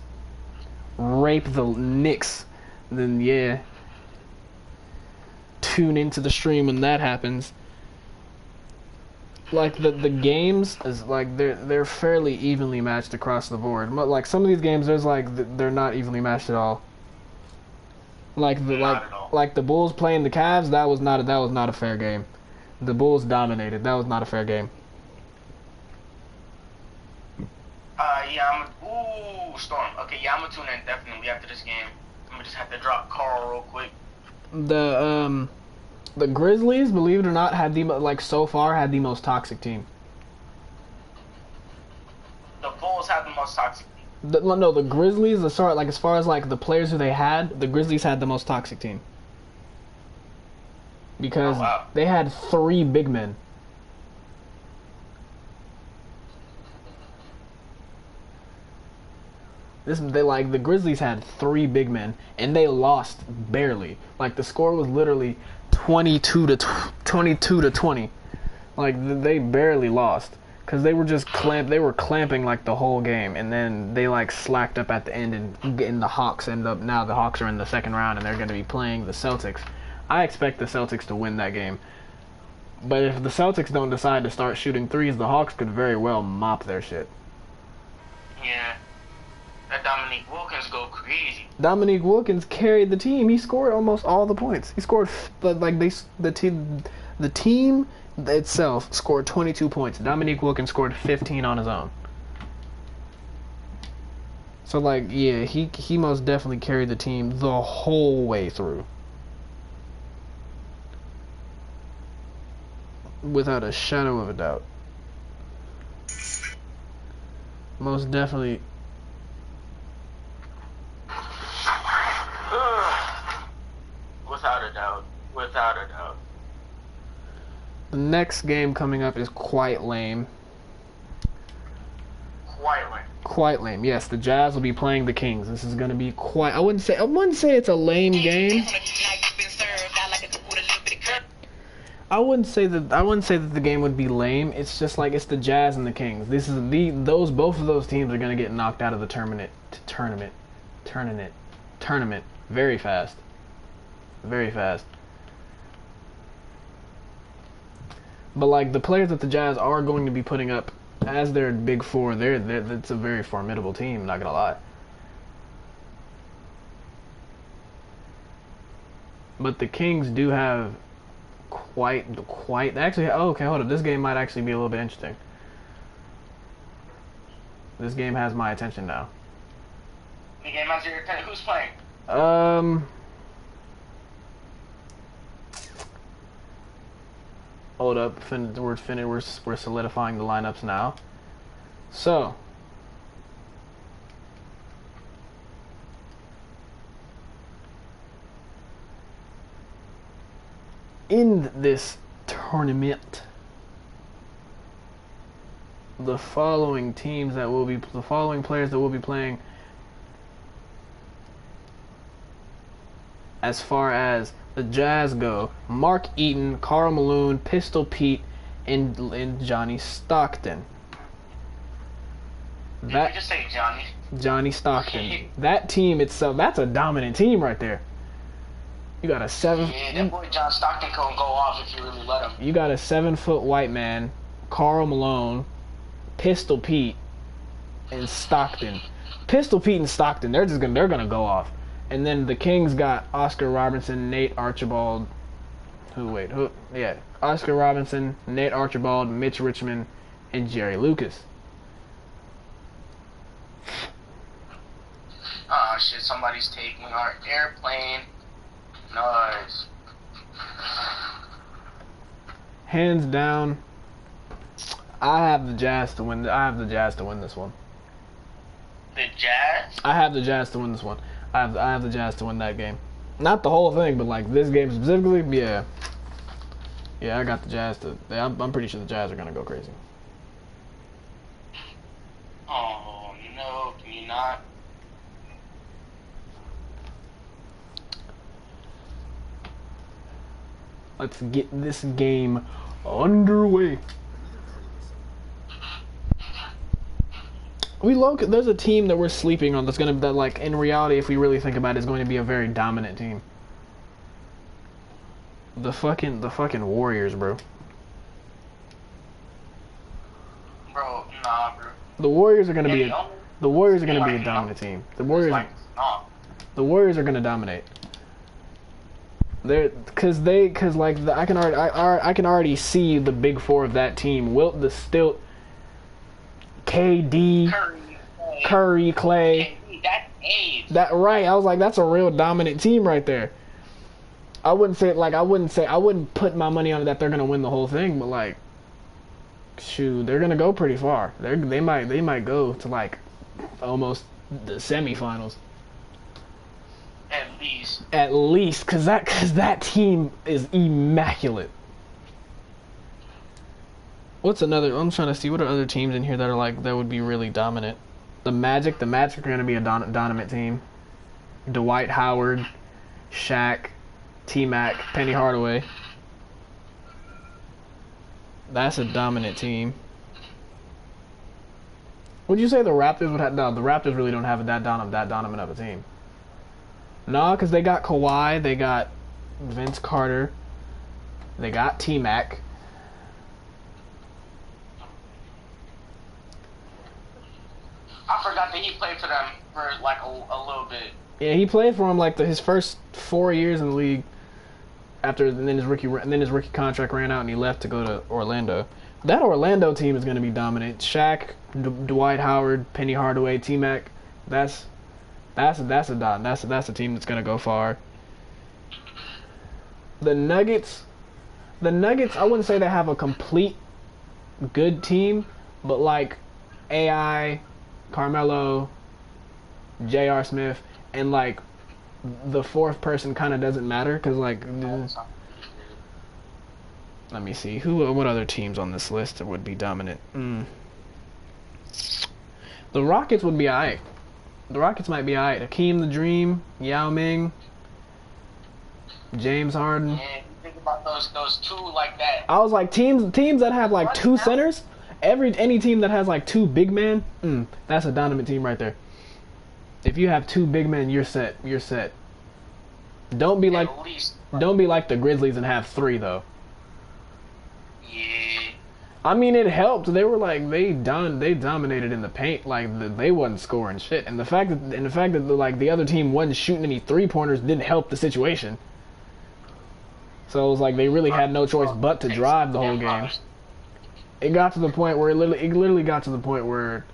rape the Knicks, then yeah, tune into the stream when that happens. Like the games is like they're fairly evenly matched across the board. But like some of these games, there's like they're not evenly matched at all. Like the Bulls playing the Cavs, that was not a fair game. The Bulls dominated. That was not a fair game. Yeah, Storm. Okay, yeah, I'm gonna tune in definitely after this game. I'm gonna just have to drop Carl real quick. The Grizzlies, believe it or not, had so far had the most toxic team. The Bulls have the most toxic team. The Grizzlies, as far as like the players who they had, the Grizzlies had the most toxic team. Because they had 3 big men. The Grizzlies had 3 big men, and they lost barely. Like the score was literally 22 to 20. Like they barely lost because they were just clamping like the whole game, and then they like slacked up at the end, and getting the Hawks now the Hawks are in the second round, and they're going to be playing the Celtics. I expect the Celtics to win that game. But if the Celtics don't decide to start shooting threes, the Hawks could very well mop their shit. Yeah. That Dominique Wilkins go crazy. Dominique Wilkins carried the team. He scored almost all the points. He scored the team itself scored 22 points. Dominique Wilkins scored 15 on his own. So, like, yeah, he most definitely carried the team the whole way through. Without a shadow of a doubt. Most definitely. Without a doubt. Without a doubt. The next game coming up is quite lame. Quite lame. Quite lame. Yes, the Jazz will be playing the Kings. This is going to be quite. I wouldn't say it's a lame game. I wouldn't say that the game would be lame. It's just like it's the Jazz and the Kings. This is both of those teams are going to get knocked out of the tournament very fast. Very fast. But like the players that the Jazz are going to be putting up as their big four, it's a very formidable team, not gonna lie. But the Kings do have quite actually, oh, okay, hold up. This game might actually be a little bit interesting. This game has my attention now. The game has your attention. Who's playing? Hold up, we're solidifying the lineups now. So, in this tournament, the following players that will be playing, as far as the Jazz go: Mark Eaton, Karl Malone, Pistol Pete, and Johnny Stockton. Did you just say Johnny? Johnny Stockton. That team itself, that's a dominant team right there. You got a Yeah, that boy John Stockton can go off if you really let him. You got a 7-foot white man, Karl Malone, Pistol Pete, and Stockton. Pistol Pete and Stockton, they're gonna go off. And then the Kings got Oscar Robertson, Nate Archibald. Oscar Robinson, Nate Archibald, Mitch Richmond, and Jerry Lucas. Oh shit, somebody's taking our airplane. Nice. Hands down, I have the Jazz to win this one. The Jazz? I have the Jazz to win this one. I have the Jazz to win that game. Not the whole thing, but like this game specifically, yeah. Yeah, I got the Jazz to. I'm pretty sure the Jazz are gonna go crazy. Oh no, can you not? Let's get this game underway. There's a team that we're sleeping on that like in reality, if we really think about it, is going to be a very dominant team. The fucking Warriors, bro. Bro, nah, bro. The Warriors are gonna be a dominant team. The Warriors are gonna dominate. I can already see the big four of that team: Wilt, the Stilt, KD, Curry, Clay. That's age. That right? I was like, that's a real dominant team right there. I wouldn't put my money on it that they're gonna win the whole thing, but like, shoot, they're gonna go pretty far. They might go to like almost the semifinals. At least, cause that team is immaculate. What's another? I'm trying to see what are other teams in here that are like that would be really dominant. The Magic are gonna be a dominant team. Dwight Howard, Shaq, T-Mac, Penny Hardaway. That's a dominant team. Would you say the Raptors would have? No, the Raptors really don't have that dominant of a team. No, because they got Kawhi, they got Vince Carter, they got T-Mac. I forgot that he played for them for like a little bit. Yeah, he played for him like his first 4 years in the league. and then his rookie contract ran out and he left to go to Orlando. That Orlando team is going to be dominant. Shaq, Dwight Howard, Penny Hardaway, T-Mac. That's a team that's going to go far. The Nuggets, I wouldn't say they have a complete good team, but like AI, Carmelo, J.R. Smith, and like the fourth person kind of doesn't matter because like let me see what other teams on this list would be dominant. The Rockets would be alright. The Rockets might be alright. Hakeem the Dream, Yao Ming, James Harden. Yeah, think about those two like that. I was like teams that have like two centers. Any team that has like two big men, that's a dominant team right there. If you have two big men, you're set. You're set. Don't be like the Grizzlies and have three though. Yeah. I mean, it helped. They were like they dominated in the paint. Like they wasn't scoring shit, and the fact that like the other team wasn't shooting any 3-pointers didn't help the situation. So it was like they really had no choice but to drive the whole game. It got to the point where it literally got to the point where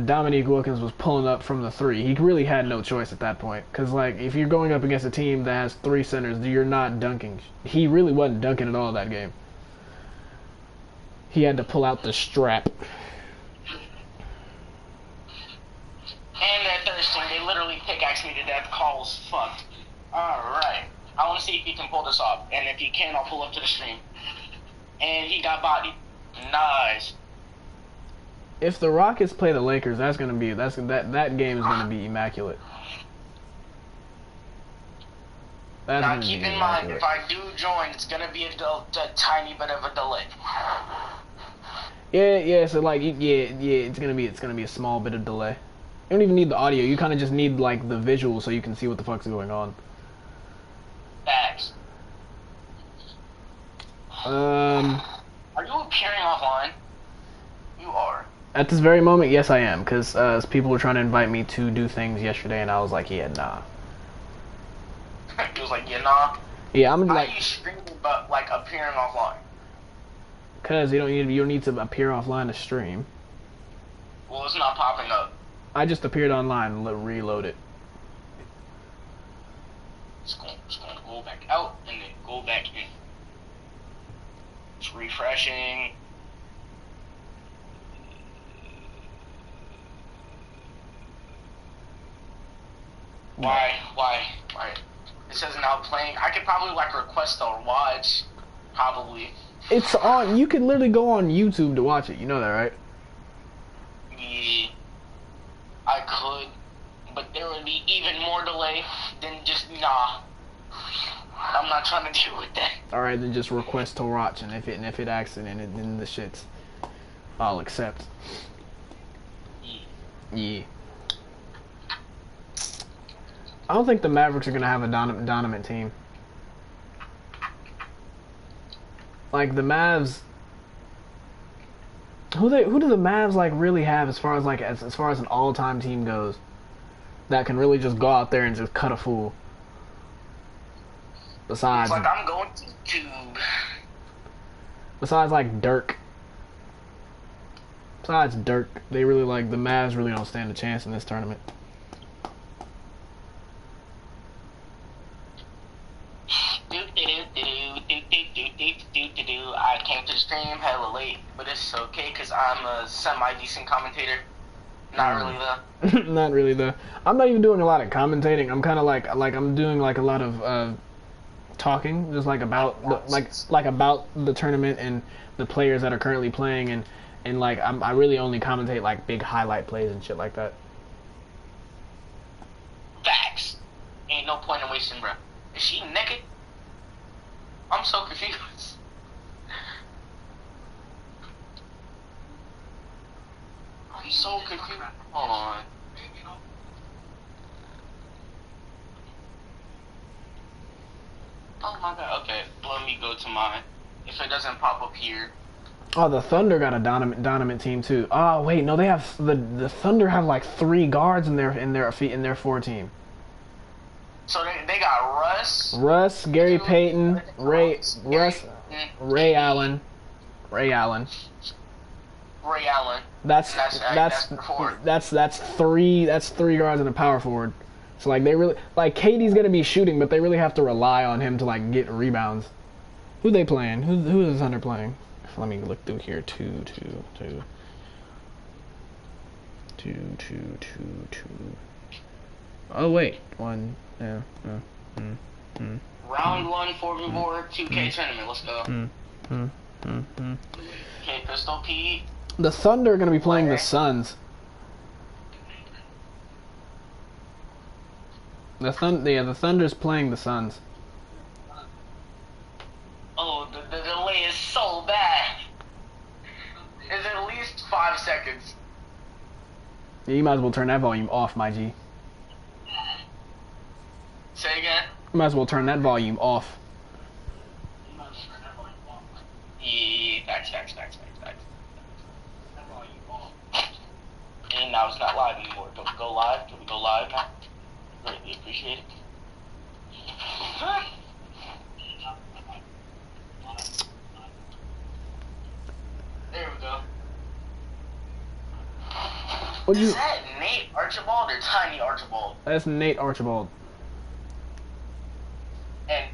Dominique Wilkins was pulling up from the 3. He really had no choice at that point. Because, like, if you're going up against a team that has 3 centers, you're not dunking. He really wasn't dunking at all that game. He had to pull out the strap. And that Thursday, they literally pickaxed me to death. Calls fucked. Alright. I want to see if he can pull this off. And if he can, I'll pull up to the stream. And he got bodied. Nice. If the Rockets play the Lakers, that game is gonna be immaculate. Now keep in mind, if I do join, it's gonna be a tiny bit of a delay. Yeah. So like, it's gonna be a small bit of delay. You don't even need the audio. You kind of just need like the visual so you can see what the fuck's going on. Facts. Are you appearing offline? You are. At this very moment, yes, I am, because people were trying to invite me to do things yesterday, and I was like, yeah, nah. He was like, yeah, nah. Yeah, I'm How like. How you streaming but like appearing offline? Cause you don't need to appear offline to stream. Well, it's not popping up. I just appeared online and reload it. It's going to go back out and then go back in. It's refreshing. Why? It says now playing. I could probably like request a watch. Probably. It's on. You can literally go on YouTube to watch it. You know that, right? Yeah. I could, but there would be even more delay than just nah. I'm not trying to deal with that. All right, then just request to watch, and if it acts and then the shit's, I'll accept. Yeah. I don't think the Mavericks are gonna have a dominant team. Like the Mavs. Who do the Mavs like really have as far as an all-time team goes? That can really just go out there and just cut a fool. Besides, it's like I'm going to YouTube. Besides like Dirk. Besides Dirk, they really like the Mavs really don't stand a chance in this tournament. I came to the stream hella late, but it's okay because I'm a semi-decent commentator. Not really though. Not really though. I'm not even doing a lot of commentating. I'm kind of like I'm doing like a lot of talking, just like about about the tournament and the players that are currently playing, and like I really only commentate like big highlight plays and shit like that. Facts. Ain't no point in wasting breath. Is she naked? I'm so confused. I'm so confused. Hold on. Oh my god. Okay, let me go to mine. If it doesn't pop up here. Oh, the Thunder got a dominant team too. Oh wait, no, they have the Thunder have like 3 guards in their 4 team. So they got Russ. Russ, Gary Payton, Ray Allen. Ray Allen. Ray Allen. That's four. that's three guards and a power forward. So like they really like KD's gonna be shooting, but they really have to rely on him to like get rebounds. Who they playing? Who is the Thunder playing? Let me look through here. Two. Oh wait, one. Yeah. Round 1 4v4 2K tournament. Let's go. Okay, Pistol Pete. The Thunder are gonna be playing the Suns. The Thunder's playing the Suns. Oh, the delay is so bad. It's at least 5 seconds. Yeah, you might as well turn that volume off, my G. Say again? You might as well turn that volume off. Yeah, facts. And now it's not live anymore. Can we go live? Can we go live now? Greatly appreciate it. There we go. Is that Nate Archibald or Tiny Archibald? That's Nate Archibald. And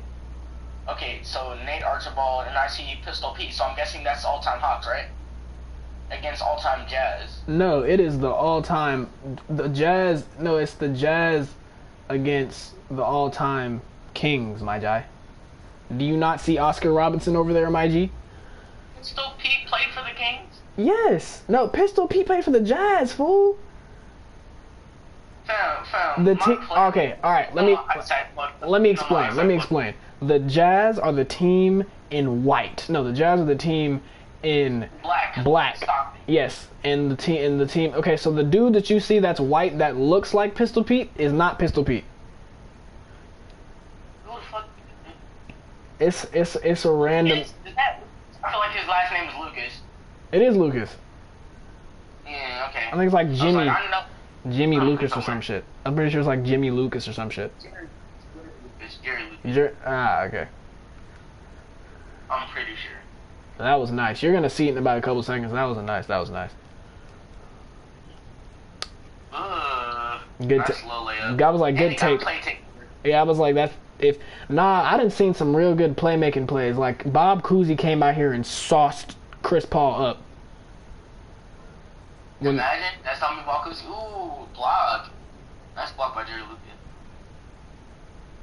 okay, so Nate Archibald and I see Pistol Pete, so I'm guessing that's all-time Hawks, right? Against all-time Jazz. No, it is the all-time the Jazz. No, it's the Jazz against the all-time Kings, my G. Do you not see Oscar Robertson over there, my G? Pistol Pete played for the Kings? Yes. No, Pistol Pete played for the Jazz, fool. Fam. The team. Okay, all right. Let me explain. The Jazz are the team in white. No, the Jazz are the team in black. Yes, and the team. Okay, so the dude that you see that's white that looks like Pistol Pete is not Pistol Pete. Who the fuck? It's a random. I feel like his last name is Lucas. It is Lucas. Yeah. Okay. I think it's like Jimmy. I don't know. Jimmy Lucas or some shit. I'm pretty sure it's like Jimmy Lucas or some shit. Jerry Lucas. Okay. I'm pretty sure. That was nice. You're gonna see it in about a couple seconds. That was nice. Good nice low layup. I was like, good take. Yeah, I was like, I done seen some real good playmaking plays. Like Bob Cousy came out here and sauced Chris Paul up. Imagine that's Tommy Walker's. Ooh, block. Nice block by Jerry Lucas.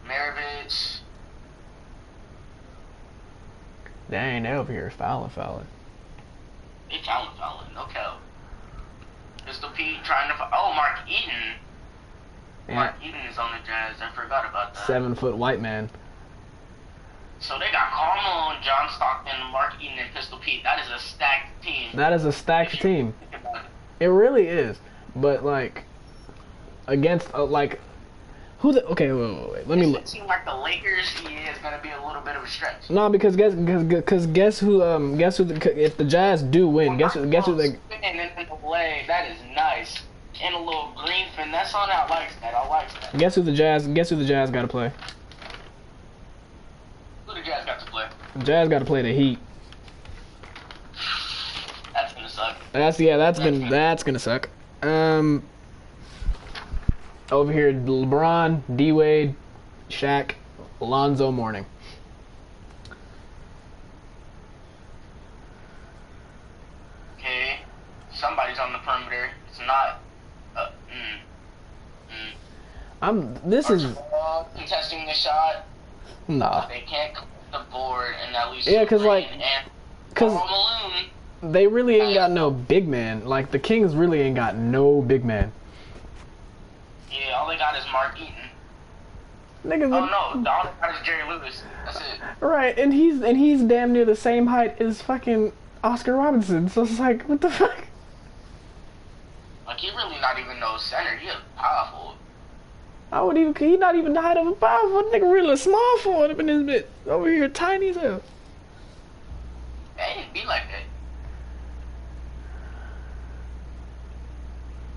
Maravich. Dang, they over here fouling. They fouling. No cap. Pistol Pete trying to. Oh, Mark Eaton. Yeah. Mark Eaton is on the Jazz. I forgot about that. 7-foot white man. So they got Carmelo and John Stockton, Mark Eaton, and Pistol Pete. That is a stacked team. That is a stacked team. It really is. But like, against who the? Okay, wait. Let me look. It seems like the Lakers is gonna be a little bit of a stretch. No, because guess who if the Jazz do win, guess who they. That is nice. And a little green finesse on that. I like that. Guess who the Jazz got to play? Who the Jazz got to play? The Jazz got to play the Heat. That's gonna suck. That's gonna suck. Over here, LeBron, D Wade, Shaq, Alonzo Mourning. Okay, somebody's on the perimeter. It's not. This is contesting the shot. Nah. They can't clear the board and at least. Yeah, because Malone. They really ain't got no big man. Like the Kings really ain't got no big man. Yeah, all they got is Mark Eaton. Niggas. Oh no, all they got is Jerry Lewis. That's it. Right, and he's damn near the same height as fucking Oscar Robertson. So it's like, what the fuck? Like he really not even no center. He is powerful. He not even the height of a powerful nigga. Really small for him in this bit. Over here, tiny as hell. They didn't be like that.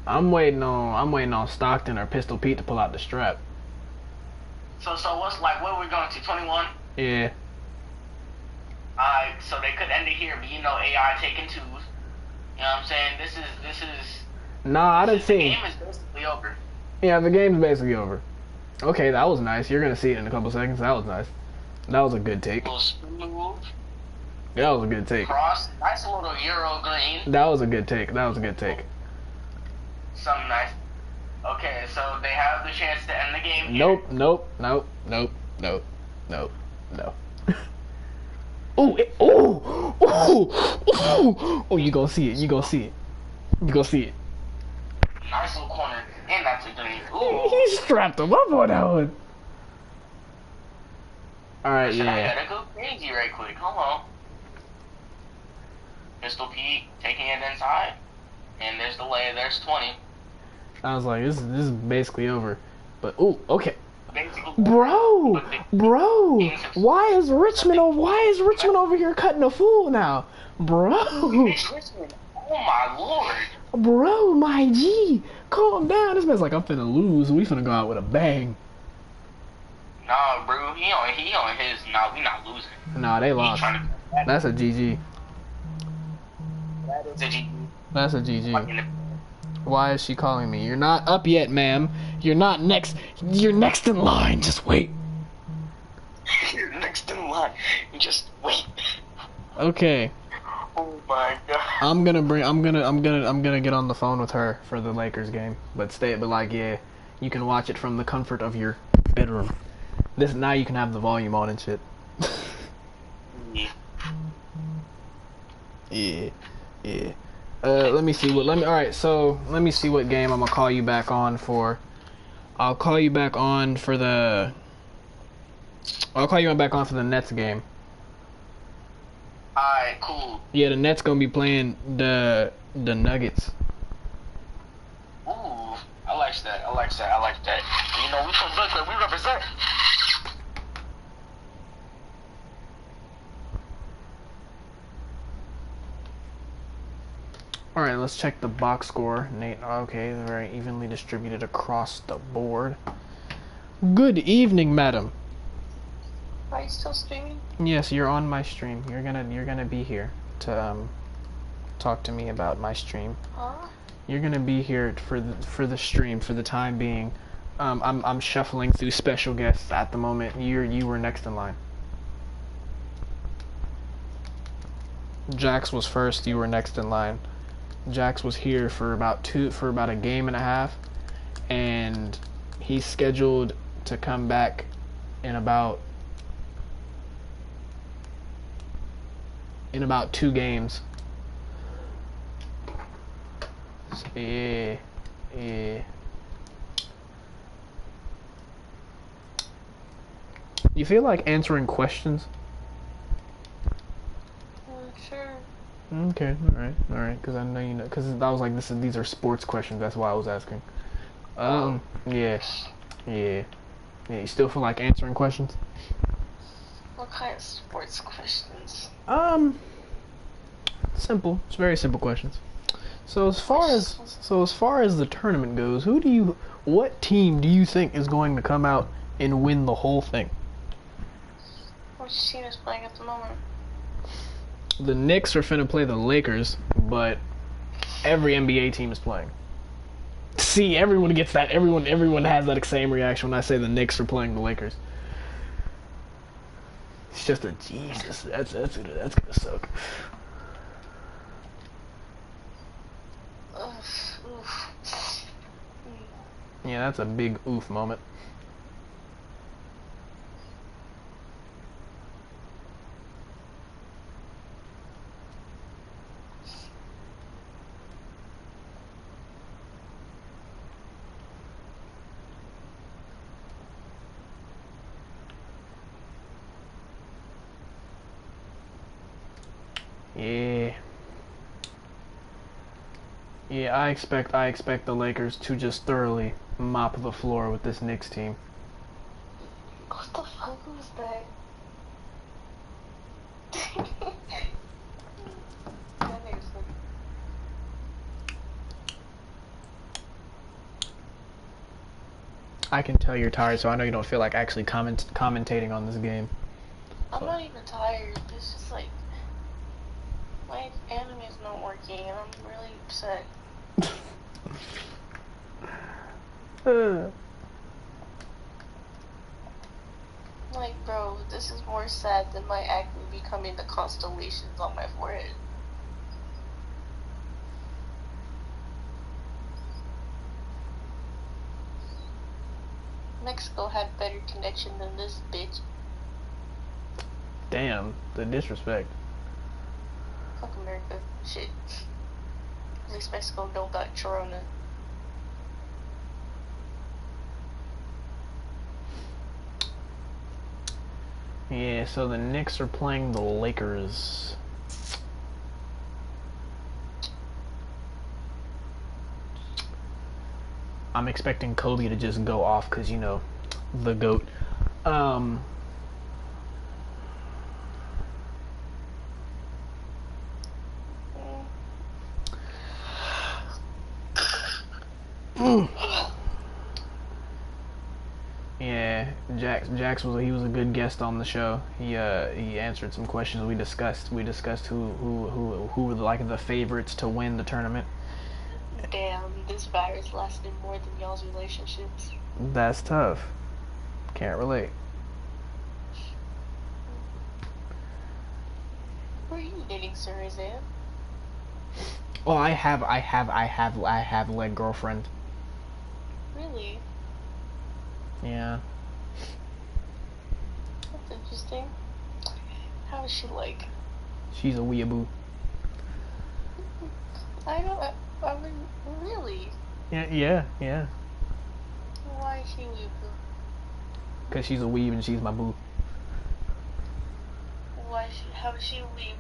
I'm waiting on Stockton or Pistol Pete to pull out the strap. So what's like? What are we going to? 21. Yeah. So they could end it here, but you know, AI taking twos. You know what I'm saying? This is. Nah, I didn't The see. game is basically over. Yeah, the game's basically over. Okay, that was nice. You're gonna see it in a couple seconds. That was nice. That was a good take. Little spin move, That was a good take. cross, nice little Euro green. That was a good take. That was a good take. Something nice. Okay, so they have the chance to end the game here. Nope, nope, nope, nope, nope, nope, no. Ooh, ooh, ooh, ooh. Oh, you gonna see it. You gonna see it. You gonna see it. Nice little corner, and that's a green. Ooh. He strapped him up on that one. Alright, Listen, I yeah. gotta go crazy right quick. Hold on. Pistol Pete taking it inside, and there's the lay. There's 20. I was like, this is basically over. But ooh, okay. Basically, Bro, bro, Games have- why is Richmond over here cutting a fool now? Bro, Mitch Richmond. Oh my lord. bro, my G, calm down. This man's like, I'm finna lose. We finna go out with a bang. Nah, bro, he on his. Nah, we not losing. Nah, they He lost. trying to. That's a GG. That is a G. That's a GG. Fucking- Why is she calling me? You're not up yet, ma'am. You're not next. You're next in line. Just wait. You're next in line. Just wait. Okay. Oh my god. I'm gonna get on the phone with her for the Lakers game. But yeah, you can watch it from the comfort of your bedroom. Now you can have the volume on and shit. Yeah. Yeah. Let me see what game I'm gonna call you back on for. I'll call you back on for the Nets game. Alright, cool. Yeah, the Nets gonna be playing the Nuggets. Ooh, I like that. You know, we from Brooklyn, we represent. Alright, let's check the box score. Nate, okay, very evenly distributed across the board. Good evening, madam. Are you still streaming? Yes, you're on my stream. You're gonna be here to talk to me about my stream. Huh? You're gonna be here for the stream for the time being. I'm shuffling through special guests at the moment. You were next in line. Jax was first. You were next in line. Jax was here for about a game and a half, and he's scheduled to come back in about 2 games. So, yeah. You feel like answering questions? Sure. Okay, all right, because I know you know, because I was like, these are sports questions. That's why I was asking. Yeah. You still feel like answering questions? What kind of sports questions? Simple. It's very simple questions. So as far as the tournament goes, what team do you think is going to come out and win the whole thing? Which team is playing at the moment? The Knicks are finna play the Lakers, but every NBA team is playing. See, everyone gets that. Everyone has that same reaction when I say the Knicks are playing the Lakers. It's just a Jesus. That's gonna suck. Oof. Yeah, that's a big oof moment. Yeah, I expect the Lakers to just thoroughly mop the floor with this Knicks team. What the fuck was that? That nigga's funny. I can tell you're tired, so I know you don't feel like actually commentating on this game. I'm not even tired. It's just like my anime is not working, and I'm really upset. Like, bro, this is more sad than my acne becoming the constellations on my forehead. Mexico had better connection than this bitch. Damn, the disrespect. Fuck America. Shit. At least Mexico don't got Corona. Yeah, so the Knicks are playing the Lakers. I'm expecting Kobe to just go off because, you know, the GOAT. Yeah, Jax was a good guest on the show. He answered some questions we discussed. We discussed who were like the favorites to win the tournament. Damn, this virus lasted more than y'all's relationships. That's tough. Can't relate. Who are you dating, Sir Isaiah? Well, I have leg girlfriend. Really? Yeah. That's interesting. How is she like? She's a weeaboo. I mean, really? Yeah. Why is she weeaboo? Cause she's a weeb and she's my boo. How is she a weeb?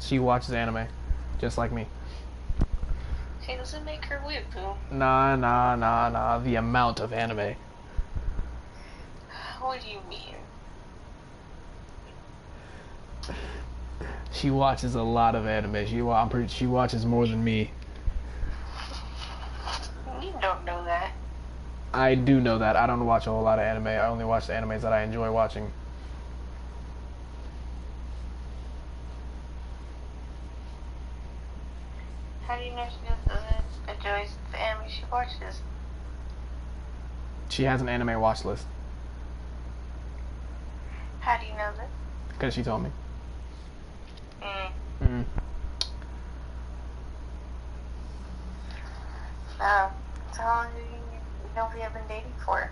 She watches anime, just like me. Okay, does it make her weeaboo? Nah. The amount of anime. What do you mean? She watches a lot of anime. She watches more than me. You don't know that. I do know that. I don't watch a whole lot of anime. I only watch the animes that I enjoy watching. How do you know she enjoys the anime she watches? She has an anime watch list. How do you know this? Because she told me. So, how long do you know we have been dating for?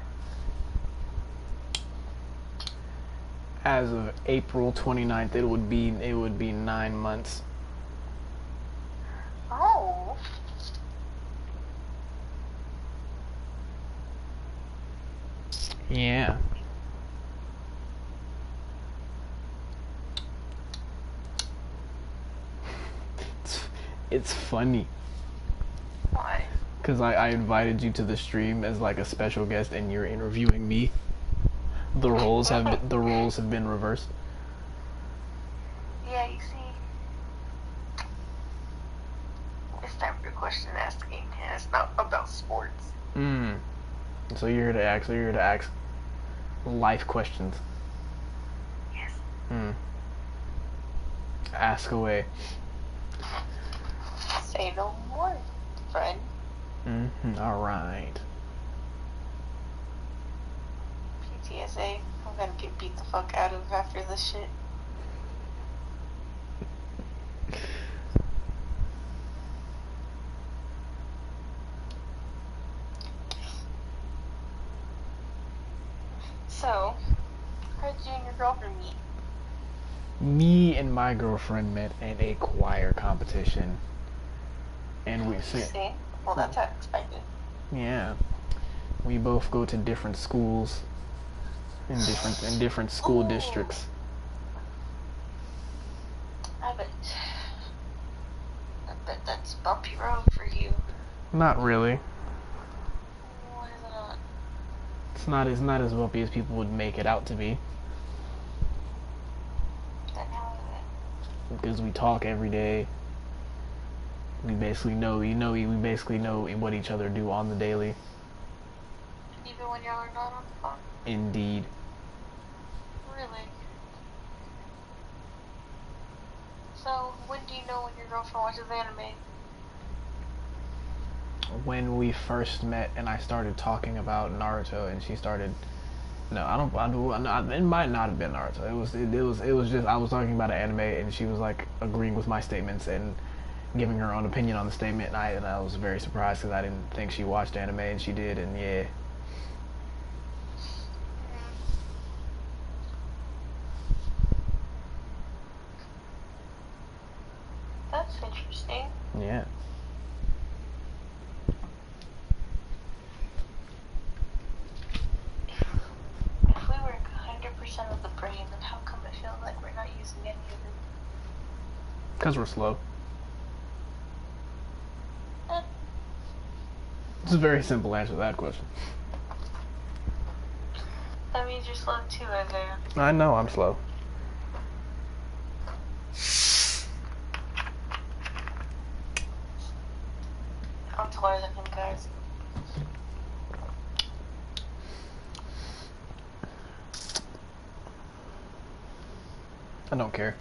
As of April 29th, it would be 9 months. Oh. Yeah. It's funny. Why? Because I invited you to the stream as like a special guest and you're interviewing me. The roles have been reversed. Yeah, you see, it's time for question asking, and it's not about sports. So you're here to ask life questions. Yes. Ask away. Say no more, friend. All right. PTSA. I'm gonna get beat the fuck out of after this shit. So, how did you and your girlfriend meet? Me and my girlfriend met at a choir competition, and we See? Well, that's expected. Yeah, we both go to different schools in different school districts. I bet that's a bumpy road for you. Not really. Why is it not? It's not as bumpy as people would make it out to be. Then how is it? Because we talk every day. We basically know what each other do on the daily. Have you even when y'all are not on the phone? Indeed. Really? So, when do you know when your girlfriend watches anime? When we first met and I started talking about Naruto and she started, no, it might not have been Naruto. It was just I was talking about an anime and she was like agreeing with my statements and giving her own opinion on the statement, and I was very surprised because I didn't think she watched anime and she did, and yeah. That's interesting. Yeah. If we work 100% of the brain, then how come it feels like we're not using any of it? Because we're slow. Eh, It's a very simple answer to that question. that means you're slow too, Isaiah. I know I'm slow. I'm taller than him, guys. I don't care.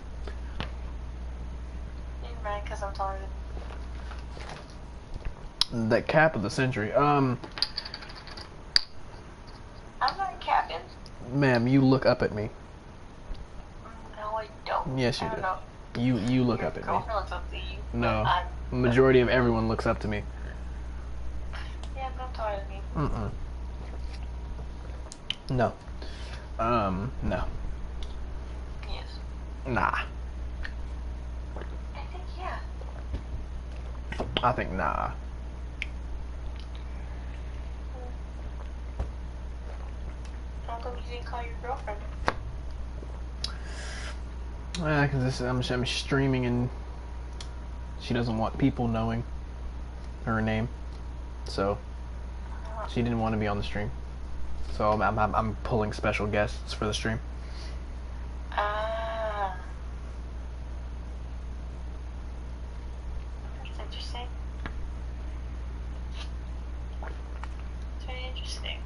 You're mad because I'm taller than The cap of the century. I'm not capping. Ma'am, you look up at me. No, I don't. Yes, you I don't do. know. You look Your up at me. girlfriend looks up to you. No. I'm, Majority of everyone looks up to me. yeah, I'm not taller than me. Mm-mm. No. No. Yes. Nah. I think, yeah. I think nah. How come you didn't call your girlfriend? Because I'm streaming and she doesn't want people knowing her name, so she didn't want to be on the stream. So I'm pulling special guests for the stream. Ah. That's interesting. It's very interesting.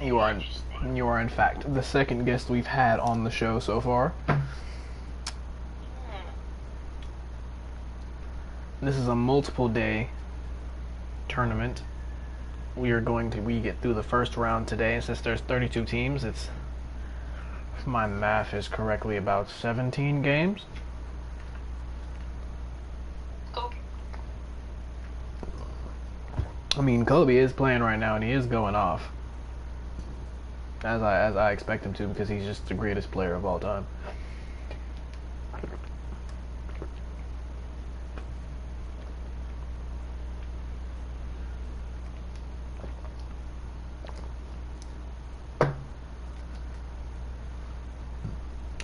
You are in fact the second guest we've had on the show so far. This is a multiple day tournament. We get through the first round today, and since there's 32 teams, it's, if my math is correctly, about 17 games. Kobe. I mean, Kobe is playing right now, and he is going off. As I expect him to, because he's just the greatest player of all time.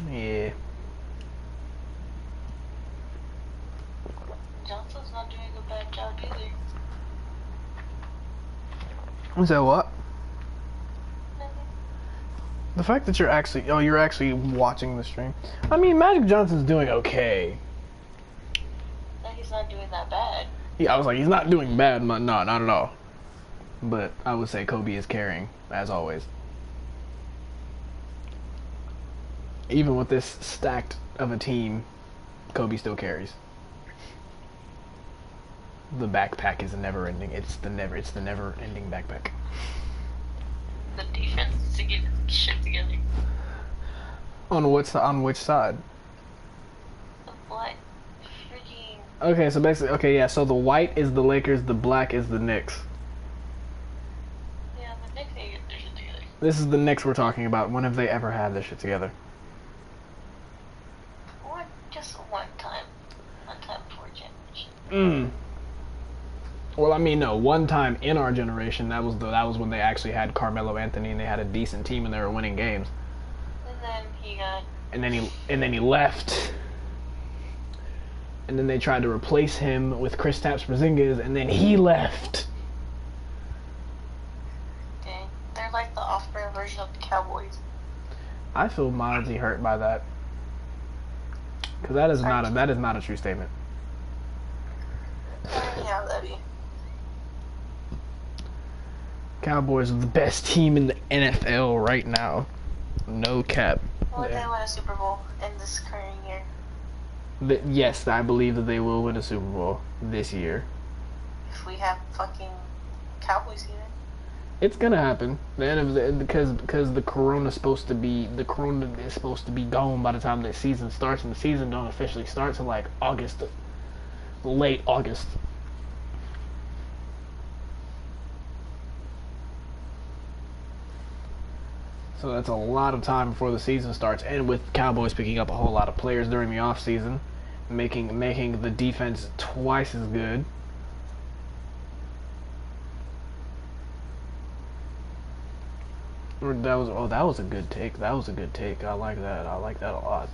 Yeah. Johnson's not doing a bad job either. Is that what? Nothing. The fact that you're actually watching the stream. I mean, Magic Johnson's doing okay. No, he's not doing that bad. Yeah, I was like, he's not doing bad, no, not at all. But I would say Kobe is carrying, as always. Even with this stacked of a team, Kobe still carries. The backpack is never ending. It's the never ending backpack. The defense needs to get its shit together. On which side? The what? Freaking. Okay, so basically, okay, yeah. So the white is the Lakers, the black is the Knicks. Yeah, the Knicks need to get their shit together. This is the Knicks we're talking about. When have they ever had this shit together? Or just one time. One time before championship. Well, I mean, no. One time in our generation, that was when they actually had Carmelo Anthony and they had a decent team and they were winning games. And then he got. And then he left. And then they tried to replace him with Kristaps Porzingis, and then he left. Dang. They're like the off-brand version of the Cowboys. I feel mildly hurt by that, because that is not a true statement. Yeah, that'd be. Cowboys are the best team in the NFL right now. No cap. Will they win a Super Bowl in this current year? Yes, I believe that they will win a Super Bowl this year. If we have fucking Cowboys season. It's gonna happen. Because the corona is supposed to be gone by the time the season starts, and the season don't officially start till like August, late August. So that's a lot of time before the season starts, and with Cowboys picking up a whole lot of players during the off season, making the defense twice as good. That was a good take. That was a good take. I like that. I like that a lot.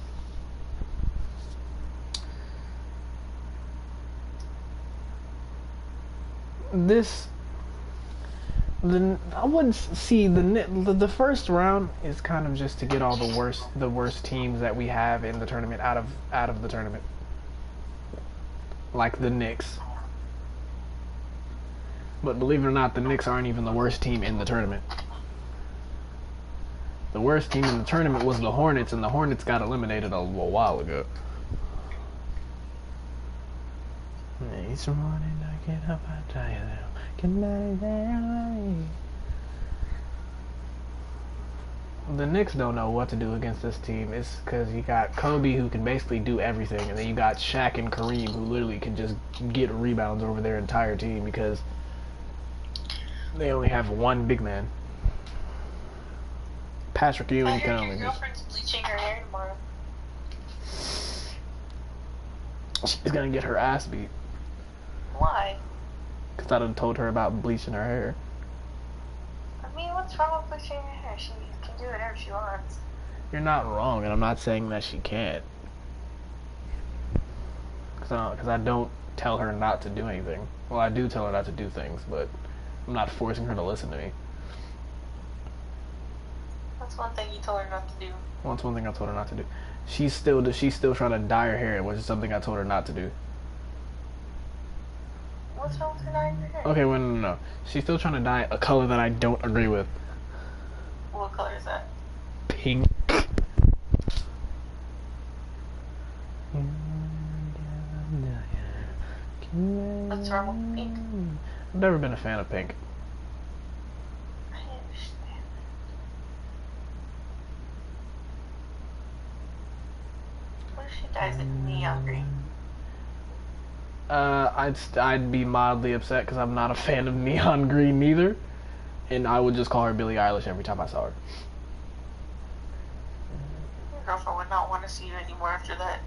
I wouldn't see the first round is kind of just to get all the worst teams that we have in the tournament out of the tournament, like the Knicks. But believe it or not, the Knicks aren't even the worst team in the tournament. The worst team in the tournament was the Hornets, and the Hornets got eliminated a while ago. Each morning I get up, I tell you now. Good night. The Knicks don't know what to do against this team. It's because you got Kobe, who can basically do everything, and then you got Shaq and Kareem, who literally can just get rebounds over their entire team because they only have one big man. Patrick Ewing can only. Your girlfriend's bleaching her hair tomorrow. She's gonna get her ass beat. Why? Because I done told her about bleaching her hair. I mean, what's wrong with bleaching her hair? She can do whatever she wants. You're not wrong, and I'm not saying that she can't. Because I don't tell her not to do anything. Well, I do tell her not to do things, but I'm not forcing her to listen to me. That's one thing you told her not to do. Well, that's one thing I told her not to do. She's still trying to dye her hair, which is something I told her not to do. What's wrong with her dyeing her hair? Okay, well, no. She's still trying to dye a color that I don't agree with. What color is that? Pink. What's wrong with pink? I've never been a fan of pink. I understand. What if she dyes it neon green? I'd be mildly upset because I'm not a fan of neon green neither, and I would just call her Billie Eilish every time I saw her. Your girlfriend would not want to see you anymore after that.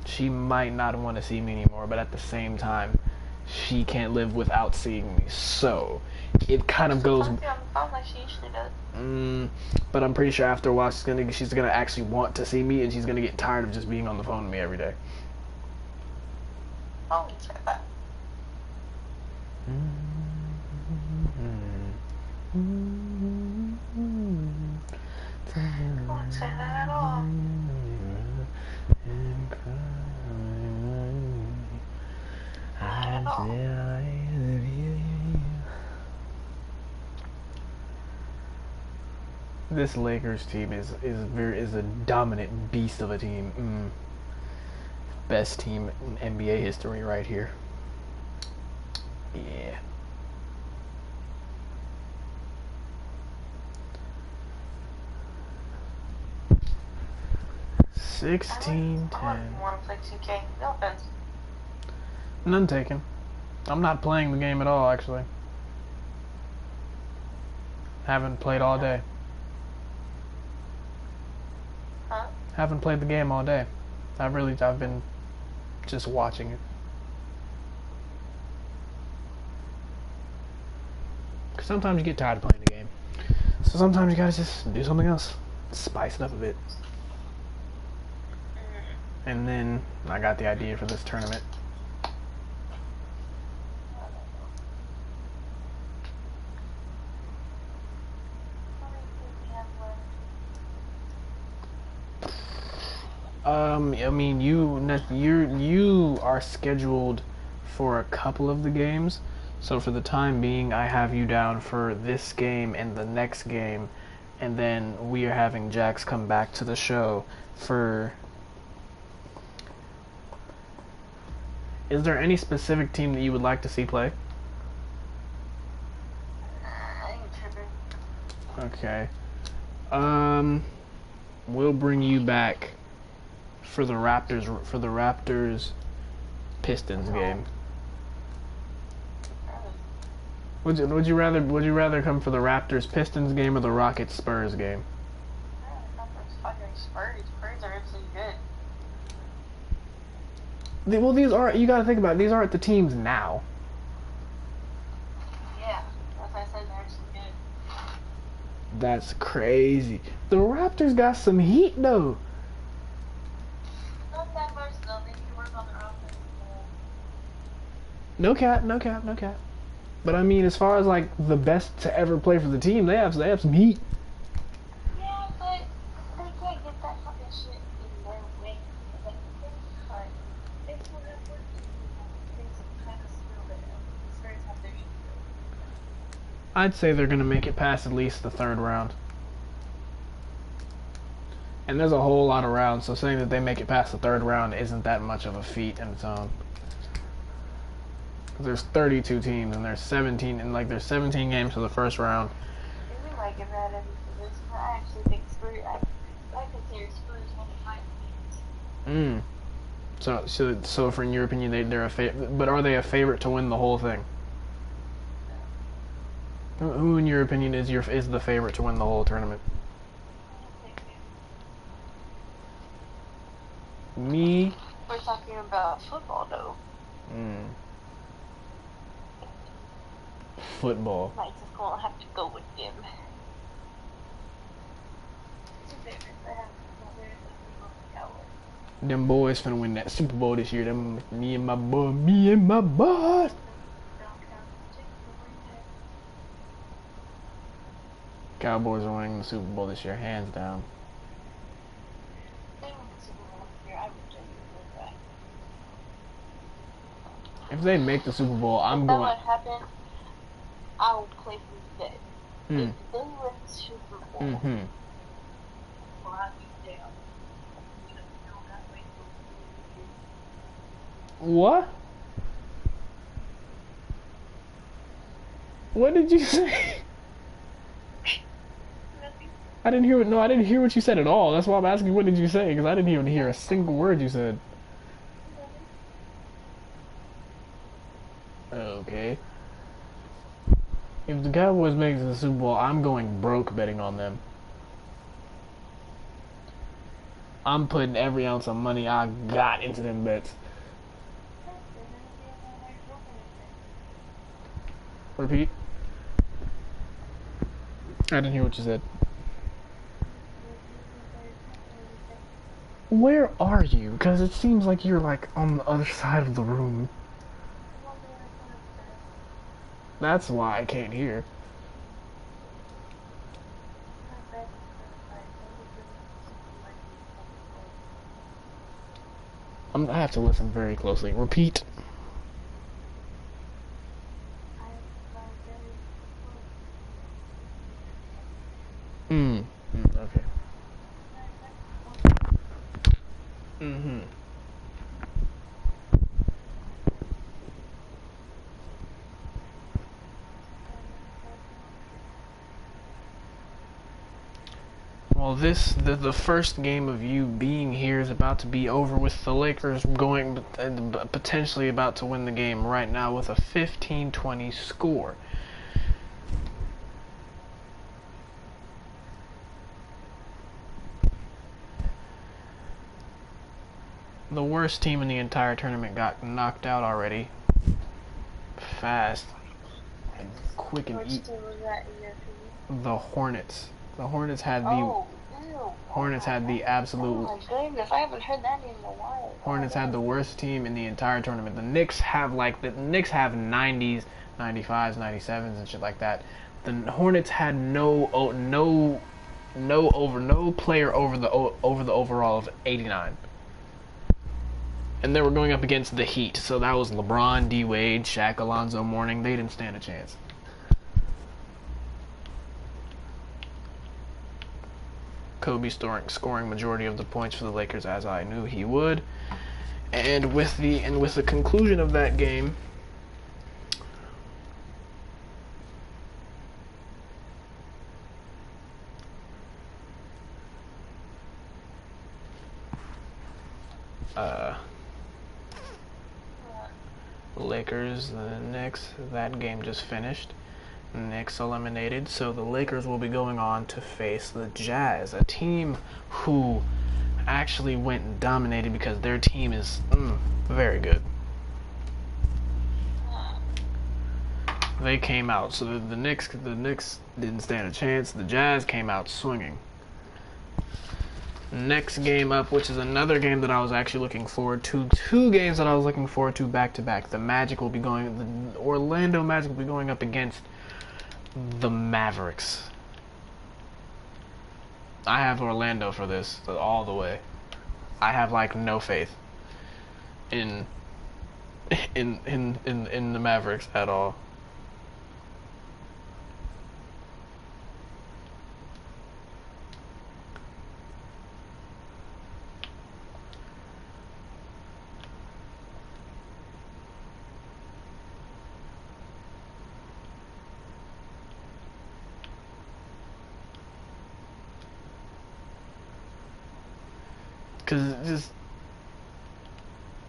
She might not want to see me anymore, but at the same time, she can't live without seeing me. So it kind of goes. On the phone like she usually does. But I'm pretty sure after a while she's gonna actually want to see me, and she's gonna get tired of just being on the phone with me every day. Oh, say that. I won't say that at all. This Lakers team is a dominant beast of a team. Best team in NBA history right here. Yeah. I 16-10. want to play 2K. No offense. None taken. I'm not playing the game at all, actually. Haven't played all day. Huh? Haven't played the game all day. I've been just watching it. Cause sometimes you get tired of playing the game. So sometimes you gotta just do something else. Spice it up a bit. And then I got the idea for this tournament. I mean, you are scheduled for a couple of the games, So for the time being, I have you down for this game and the next game, and then we are having Jax come back to the show for... Is there any specific team that you would like to see play? I ain't tripping. Okay. We'll bring you back for the Raptors Pistons game. Would you rather come for the Raptors Pistons game or the Rockets Spurs game? Spurs are absolutely good. Well, these are, you gotta think about it, these aren't the teams now. Yeah, that's why I said they're actually good. That's crazy. The Raptors got some heat though. Not that much though. They need to work on their offense. No cap, no cap, no cap. But I mean, as far as like the best to ever play for the team, they have some heat. Yeah, but they can't get that fucking shit in their way. Like, they still have work to do. Things kind of still there. The Spurs have their shit still. I'd say they're gonna make it past at least the third round. And there's a whole lot of rounds, so saying that they make it past the third round isn't that much of a feat in its own. There's 32 teams and there's 17 games for the first round. We might get mad at me for this, but I actually think Spurs. I consider Spurs one of my teams. So in your opinion, they're a favorite, but are they a favorite to win the whole thing? Who, in your opinion, is the favorite to win the whole tournament? Me. We're talking about football, though. Football. Might just gonna have to go with them. Them boys finna win that Super Bowl this year. Me and my boy. Cowboys are winning the Super Bowl this year, hands down. If they make the Super Bowl, I'm going. If that would happen, I will play for the dead. If they win the Super Bowl, well, I'll be down. What? What did you say? I didn't hear what you said at all. That's why I'm asking what did you say, because I didn't even hear a single word you said. Okay. If the Cowboys make it to the Super Bowl, I'm going broke betting on them. I'm putting every ounce of money I got into them bets. Repeat. I didn't hear what you said. Where are you? Because it seems like you're like on the other side of the room. That's why I can't hear. I have to listen very closely. Repeat. Okay. Well, the first game of you being here is about to be over with the Lakers going potentially about to win the game right now with a 15-20 score. The worst team in the entire tournament got knocked out already. Fast and quick and easy. The Hornets. The Hornets had the absolute. Oh my goodness, I haven't heard that name in a while. Hornets had the worst team in the entire tournament. The Knicks have 90s, 95s, 97s, and shit like that. The Hornets had no player over the overall of 89. And they were going up against the Heat, so that was LeBron, D Wade, Shaq, Alonzo Mourning. They didn't stand a chance. Kobe scoring majority of the points for the Lakers, as I knew he would. And with the conclusion of that game, Lakers, the Knicks, that game just finished. Knicks eliminated, so the Lakers will be going on to face the Jazz, a team who actually went and dominated because their team is very good. They came out, so the Knicks didn't stand a chance. The Jazz came out swinging. Next game up, which is another game that I was actually looking forward to. Two games that I was looking forward to back to back. The Orlando Magic will be going up against the Mavericks. I have Orlando for this all the way. I have like no faith in the Mavericks at all. Because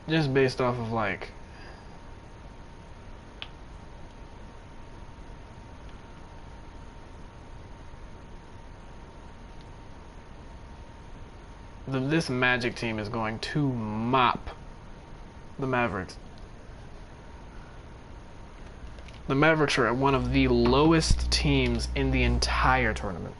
just based off of like this Magic team is going to mop the Mavericks. The Mavericks are at one of the lowest teams in the entire tournament.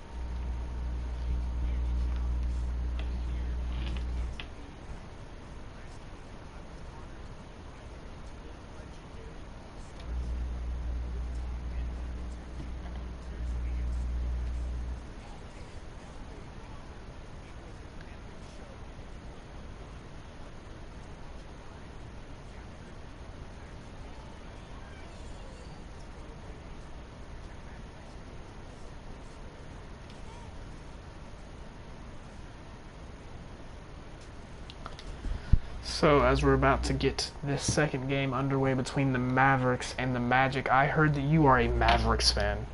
So, as we're about to get this second game underway between the Mavericks and the Magic, I heard that you are a Mavericks fan.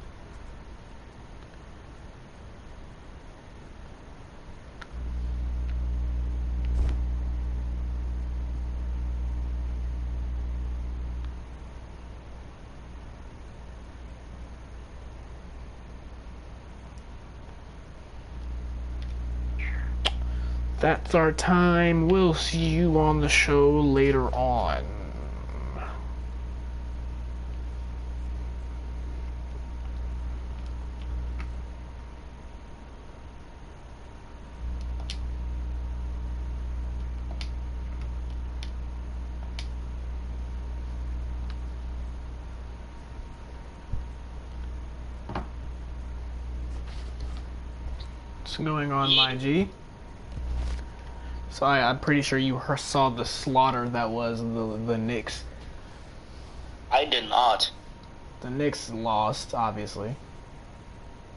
That's our time. We'll see you on the show later on. What's going on, my G? So I'm pretty sure you saw the slaughter that was the Knicks. I did not. The Knicks lost, obviously.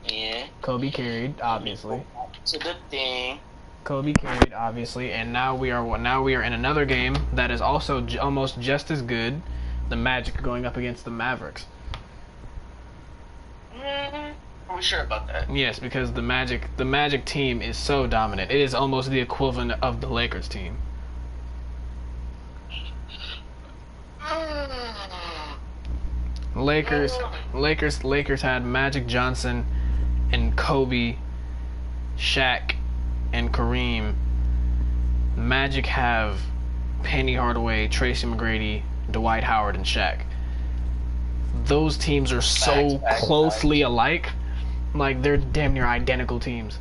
Yeah. Kobe carried, obviously. To the thing. Kobe carried, obviously, and now we are in another game that is also almost just as good. The Magic going up against the Mavericks. Are we sure about that? Yes, because the Magic team is so dominant. It is almost the equivalent of the Lakers team. Lakers had Magic Johnson and Kobe, Shaq, and Kareem. Magic have Penny Hardaway, Tracy McGrady, Dwight Howard, and Shaq. Those teams are so closely alike. Like, they're damn near identical teams.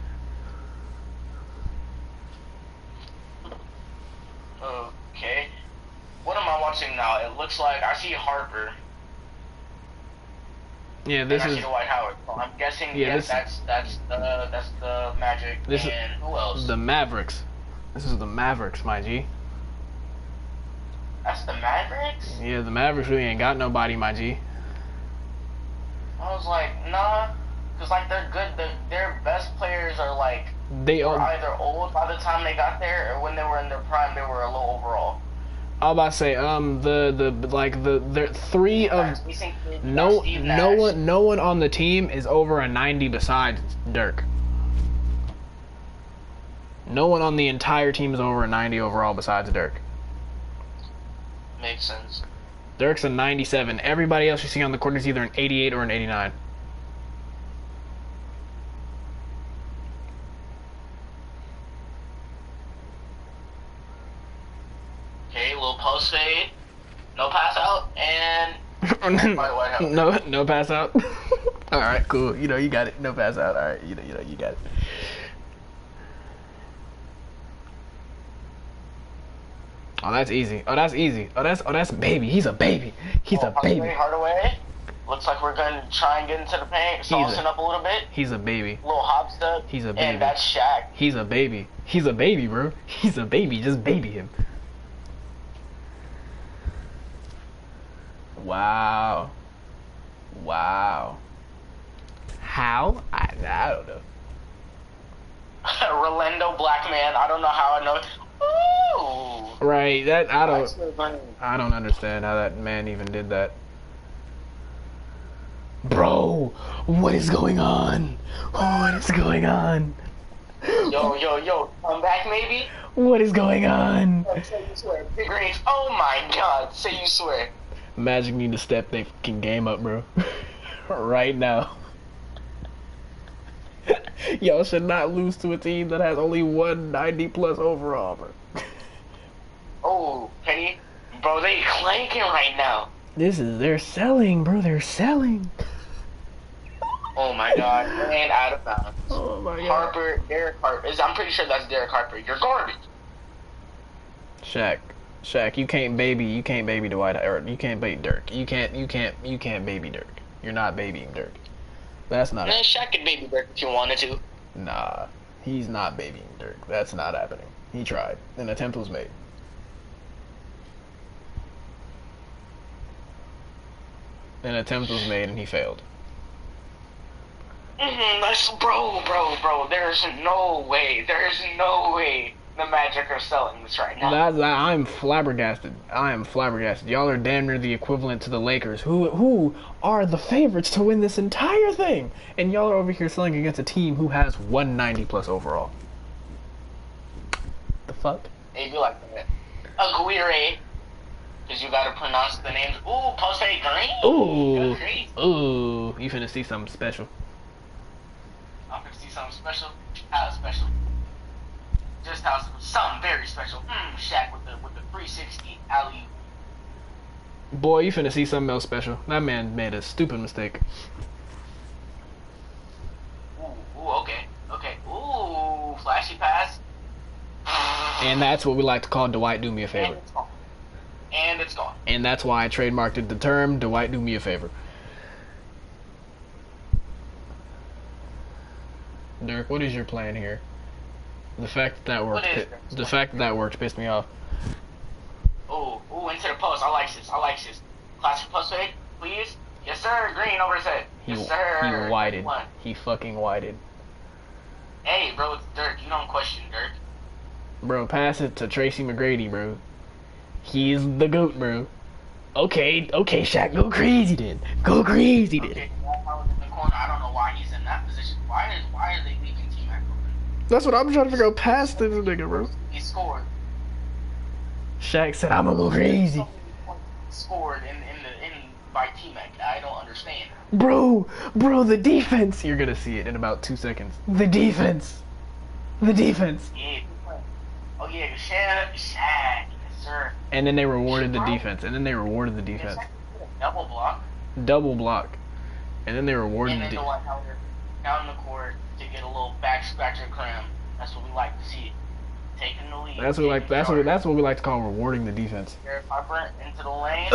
Okay. What am I watching now? It looks like I see Harper. Yeah, this and is I see Dwight Howard. So I'm guessing that's the Magic. This and who else? The Mavericks. This is the Mavericks, my G. That's the Mavericks? Yeah, the Mavericks really ain't got nobody, my G. I was like, nah. Because, like, they're good. Their best players are, like, They were are. either old by the time they got there, or when they were in their prime, they were a low overall. I was about to say, the three of no one on the team is over a 90 besides Dirk. No one on the entire team is over a 90 overall besides Dirk. Makes sense. Dirk's a 97. Everybody else you see on the court is either an 88 or an 89. Okay, little post fade. No pass out, and no pass out. All right, cool. You know you got it. No pass out. All right, you know you got it. Oh, that's easy. Oh, that's easy. Oh, that's baby. He's a baby. He's a baby. Hardaway. Looks like we're gonna try and get into the paint, saucing up a little bit. He's a baby. Little hop step. He's a baby. And that's Shaq. He's a baby. He's a baby, bro. He's a baby. Just baby him. Wow. Wow. How? I don't know. Rolando Black Man. I don't know how I know. Ooh. Right. That I don't understand how that man even did that. Bro, what is going on? What is going on? Yo, come back maybe? What is going on? Say you swear. Big Greens. Oh my God. Say you swear. Magic need to step their fucking game up, bro. Right now. Y'all should not lose to a team that has only 190 plus overall, bro. Oh, Penny. Bro, they clanking right now. They're selling, bro. They're selling. Oh my God. And out of bounds. Oh my God. Harper, Derek Harper. I'm pretty sure that's Derek Harper. You're garbage. Shaq, you can't baby Dwight, or you can't baby Dirk. You can't baby Dirk. You're not babying Dirk. That's not. Man, Shaq could baby Dirk if you wanted to. Nah, he's not babying Dirk. That's not happening. He tried. An attempt was made. An attempt was made and he failed. That's bro. There's no way the Magic are selling this right now. I'm flabbergasted. I am flabbergasted. Y'all are damn near the equivalent to the Lakers, who are the favorites to win this entire thing, and y'all are over here selling against a team who has 190 plus overall. The fuck? They do like that. Aguirre. Because you gotta pronounce the names. Ooh, Poste Green. Ooh, you finna see something special. I'm gonna see something special. How special? Just how something very special. Shaq with the 360 alley. Boy, you finna see something else special. That man made a stupid mistake. Ooh, okay. Ooh, flashy pass. And that's what we like to call Dwight do me a favor. And it's gone. And that's why I trademarked it the term Dwight do me a favor. Dirk, what is your plan here? The fact that that worked pissed me off. Ooh, into the post. I like this. Classic post fake, please. Yes, sir. Green over his head. Yes, sir. He whited. He fucking whited. Hey, bro, it's Dirk. You don't question Dirk. Bro, pass it to Tracy McGrady, bro. He's the GOAT, bro. Okay, Shaq, go crazy then. Go crazy then. Okay, in the corner. I don't know why he's in that position. Why are they leaving T-Mac open? That's what I'm trying to figure out past this nigga, bro. He scored. Shaq said, "I'm gonna go crazy." Scored by T-Mac. I don't understand. Bro, the defense. You're gonna see it in about 2 seconds. The defense. Yeah. Oh yeah, Shaq. Yes, sir. And then they rewarded the defense. Double block. And then they rewarded the defense. Down in the court to get a little back scratcher cram. That's what we like to see. Taking the lead. That's what we like to call rewarding the defense. Derek Harper into the lane.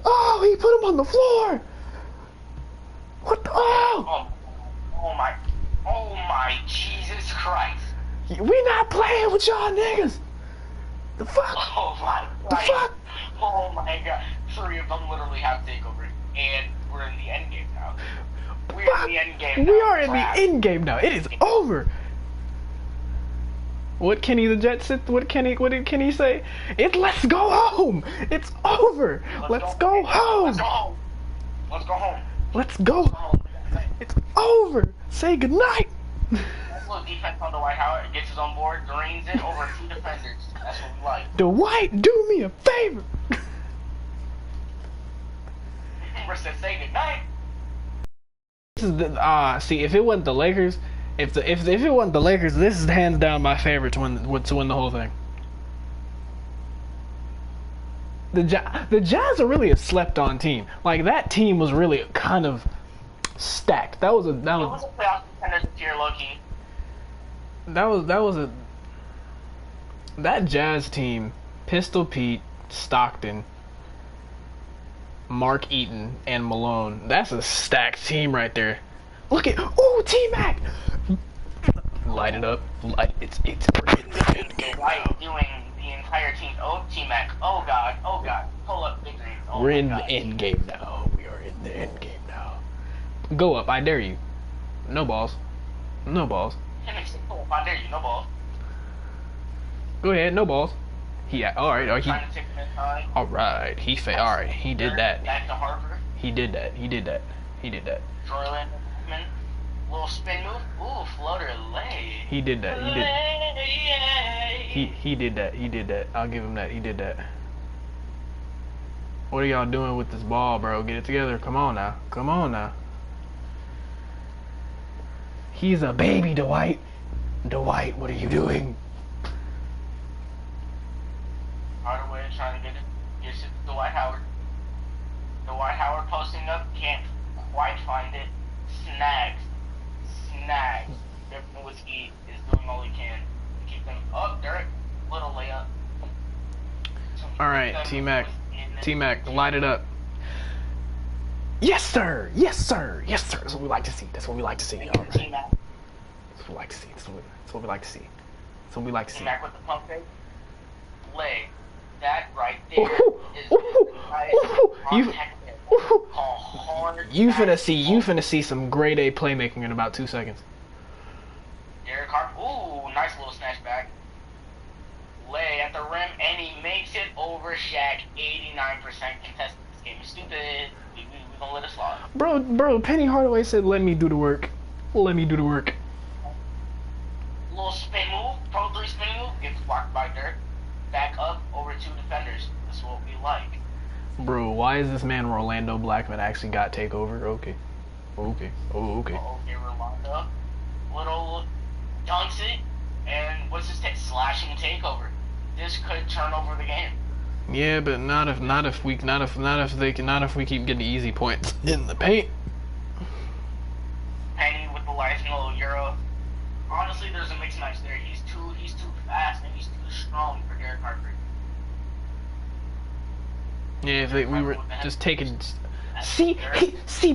Oh, he put him on the floor. What the? Oh my Jesus Christ. We not playing with y'all niggas. The fuck? Oh my The god. fuck? Oh my god. 3 of them literally have takeover. And we're in the end game now. We're Fuck. in the end game now. We are in Crap. the end game now. It is over. What Kenny the Jet sit? What did Kenny say? Let's go home. It's over. Let's go home. Let's go home. Let's go home. Let's go. Let's go home. It's over. Say goodnight. Nice little defense on Dwight Howard. Gets his own board. Drains it over 2 defenders. That's what we like. Dwight, do me a favor. Said say goodnight. This is the see, if it wasn't the Lakers, if it wasn't the Lakers, this is hands down my favorite to win the whole thing. The Jazz are really a slept-on team. Like, that team was really kind of stacked. That was a playoff contenders this year, low-key. That Jazz team, Pistol Pete, Stockton, Mark Eaton, and Malone. That's a stacked team right there. Look at T-Mac. Light it up. It's we're in the end game now. Doing the entire team. Oh, T-Mac. Oh god. Pull up victory. Oh, We're in the end game now. We are in the end game now. Go up, I dare you. No balls. No balls. Pull up, I dare you. No ball. Go ahead, no balls. Alright, Trying to take him inside. alright, alright, he did that. Back to Harper. He did that. Jordan. Little spin move. Ooh, floater lay. He did that. He He did that. I'll give him that. He did that. What are y'all doing with this ball, bro? Get it together. Come on now. He's a baby, Dwight. Dwight, what are you doing? Hardaway trying to get it to Dwight Howard. Dwight Howard posting up, can't quite find it. Snags. Woulkd is doing all he can to keep them up. Derek, little layup. Alright, T-Mac, light it up. Yes, sir. That's what we like to see. All right. T-Mac. That's what we like to see. T-Mac with the pump fake. Lay. That right there is You finna see some grade A playmaking in about 2 seconds. Derek Harper. Ooh, nice little snatch back. Lay at the rim, and he makes it over Shaq. 89% contested. This game is stupid. We gonna let it slide. Bro, Penny Hardaway said, let me do the work. Little spin move, pro 3 spin move, gets blocked by Dirk. Back up over 2 defenders. That's what we like. Bro, why is this man Rolando Blackman actually got takeover? Okay. Okay, Rolando. Little dunks it, and what's his slashing takeover. This could turn over the game. Yeah, but not if we keep getting easy points in the paint. Penny with the nice little euro. Honestly, there's a mix match there. He's too fast and he's too strong for Derek Harper. Yeah, if we were just taking. See,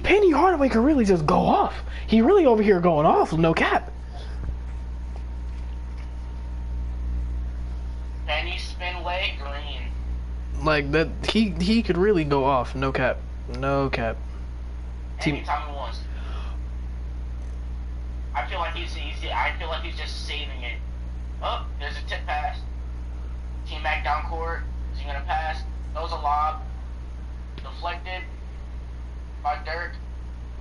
Penny Hardaway could really just go off. He really over here going off, no cap. Penny spin leg green. Like that, he could really go off, no cap. Anytime he wants. I feel like he's just saving it. Oh, there's a tip pass. T-Mac down court. Is he gonna pass? Throws a lob. Deflected by Dirk.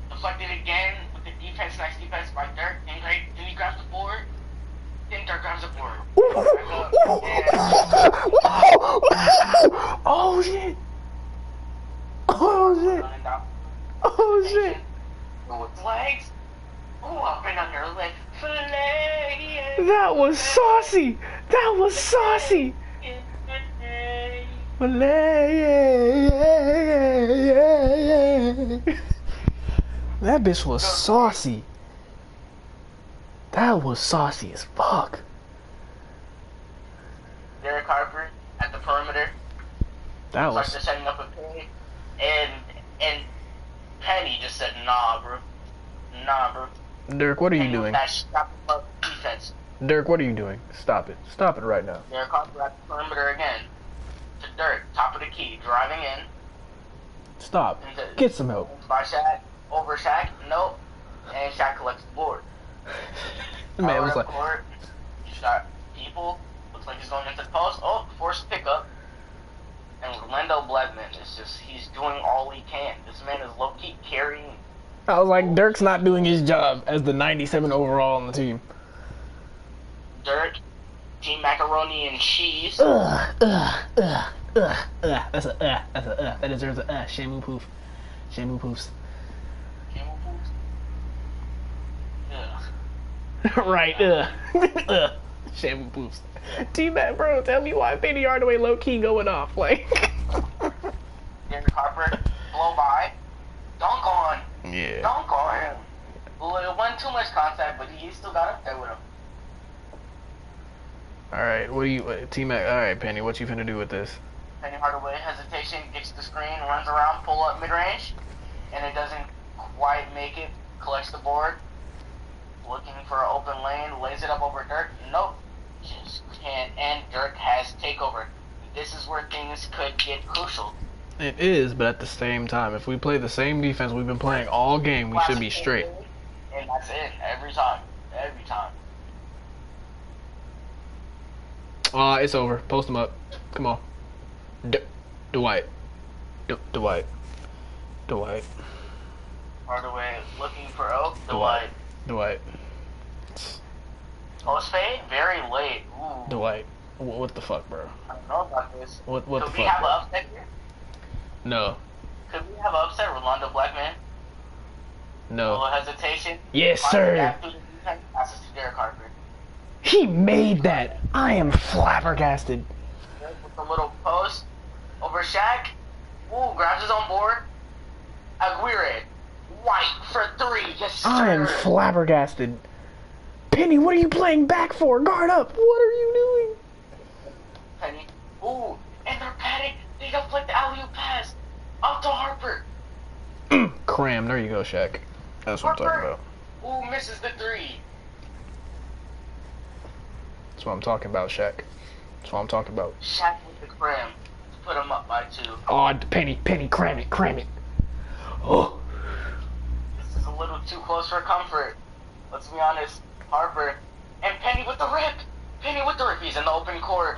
Deflected again with the defense. Nice defense by Dirk. And great. Then he grabs the board. Then Dirk grabs the board. Oh shit! With legs. Ooh, up and under leg. That was saucy! That bitch was saucy. That was saucy as fuck. Derek Harper at the perimeter. That was. Starts setting up a Penny, and Penny just said, nah, bro. Derek, what are you doing? That shot defense. Dirk, what are you doing? Stop it. Stop it right now. Derek Harper at the perimeter again. To Dirk, top of the key, driving in. Stop. Get some help. By Shaq, over Shaq, nope. And Shaq collects the board. The man was like, court, shot people. Looks like he's going into the post. Oh, forced pickup. And Orlando Blackman is just, he's doing all he can. This man is low-key carrying. I was like, Dirk's not doing his job as the 97 overall on the team. Dirk, Team Macaroni and Cheese. That's a that deserves a Shamu poof. Shamu poofs. Camel poops? Right, Shamu poofs. T-Mac, bro, tell me why Penny Hardaway low-key going off, like. Derek Harper, blow by. Dunk on. Yeah. Dunk on him. Well, it wasn't too much contact, but he still got up there with him. Alright, what do you, T-Mac, alright, Penny, what you finna do with this? Penny Hardaway, hesitation, gets the screen, runs around, pull up mid-range, and it doesn't quite make it, collects the board, looking for an open lane, lays it up over Dirk, nope, just can't, and Dirk has takeover. This is where things could get crucial. It is, but at the same time, if we play the same defense we've been playing all game, we should be straight. And that's it, every time, every time. It's over. Post him up. Come on. Dwight. Dwight. Hardaway looking for Oak. Dwight. Post fade? Very late. Ooh. Dwight. What the fuck, bro? I don't know about this. What the fuck? Could we have an upset here? No. Could we have an upset, Rolando Blackman? No. A little hesitation. Yes, sir. Passes to Derek Harper. He made that. I am flabbergasted. With the little post over Shaq. Ooh, grabs his own board. Aguirre. White for three. Yes, sir. I am flabbergasted. Penny, what are you playing back for? Guard up. What are you doing? Penny. Ooh, and they're padding. They deflect the alley-oop pass. Up to Harper. Cram. There you go, Shaq. That's what I'm talking about. Ooh, misses the three. That's what I'm talking about, Shaq. That's what I'm talking about. Shaq with the cram. Put him up by 2. Oh, Penny, cram it. Oh. This is a little too close for comfort. Let's be honest. Harper. And Penny with the rip. He's in the open court.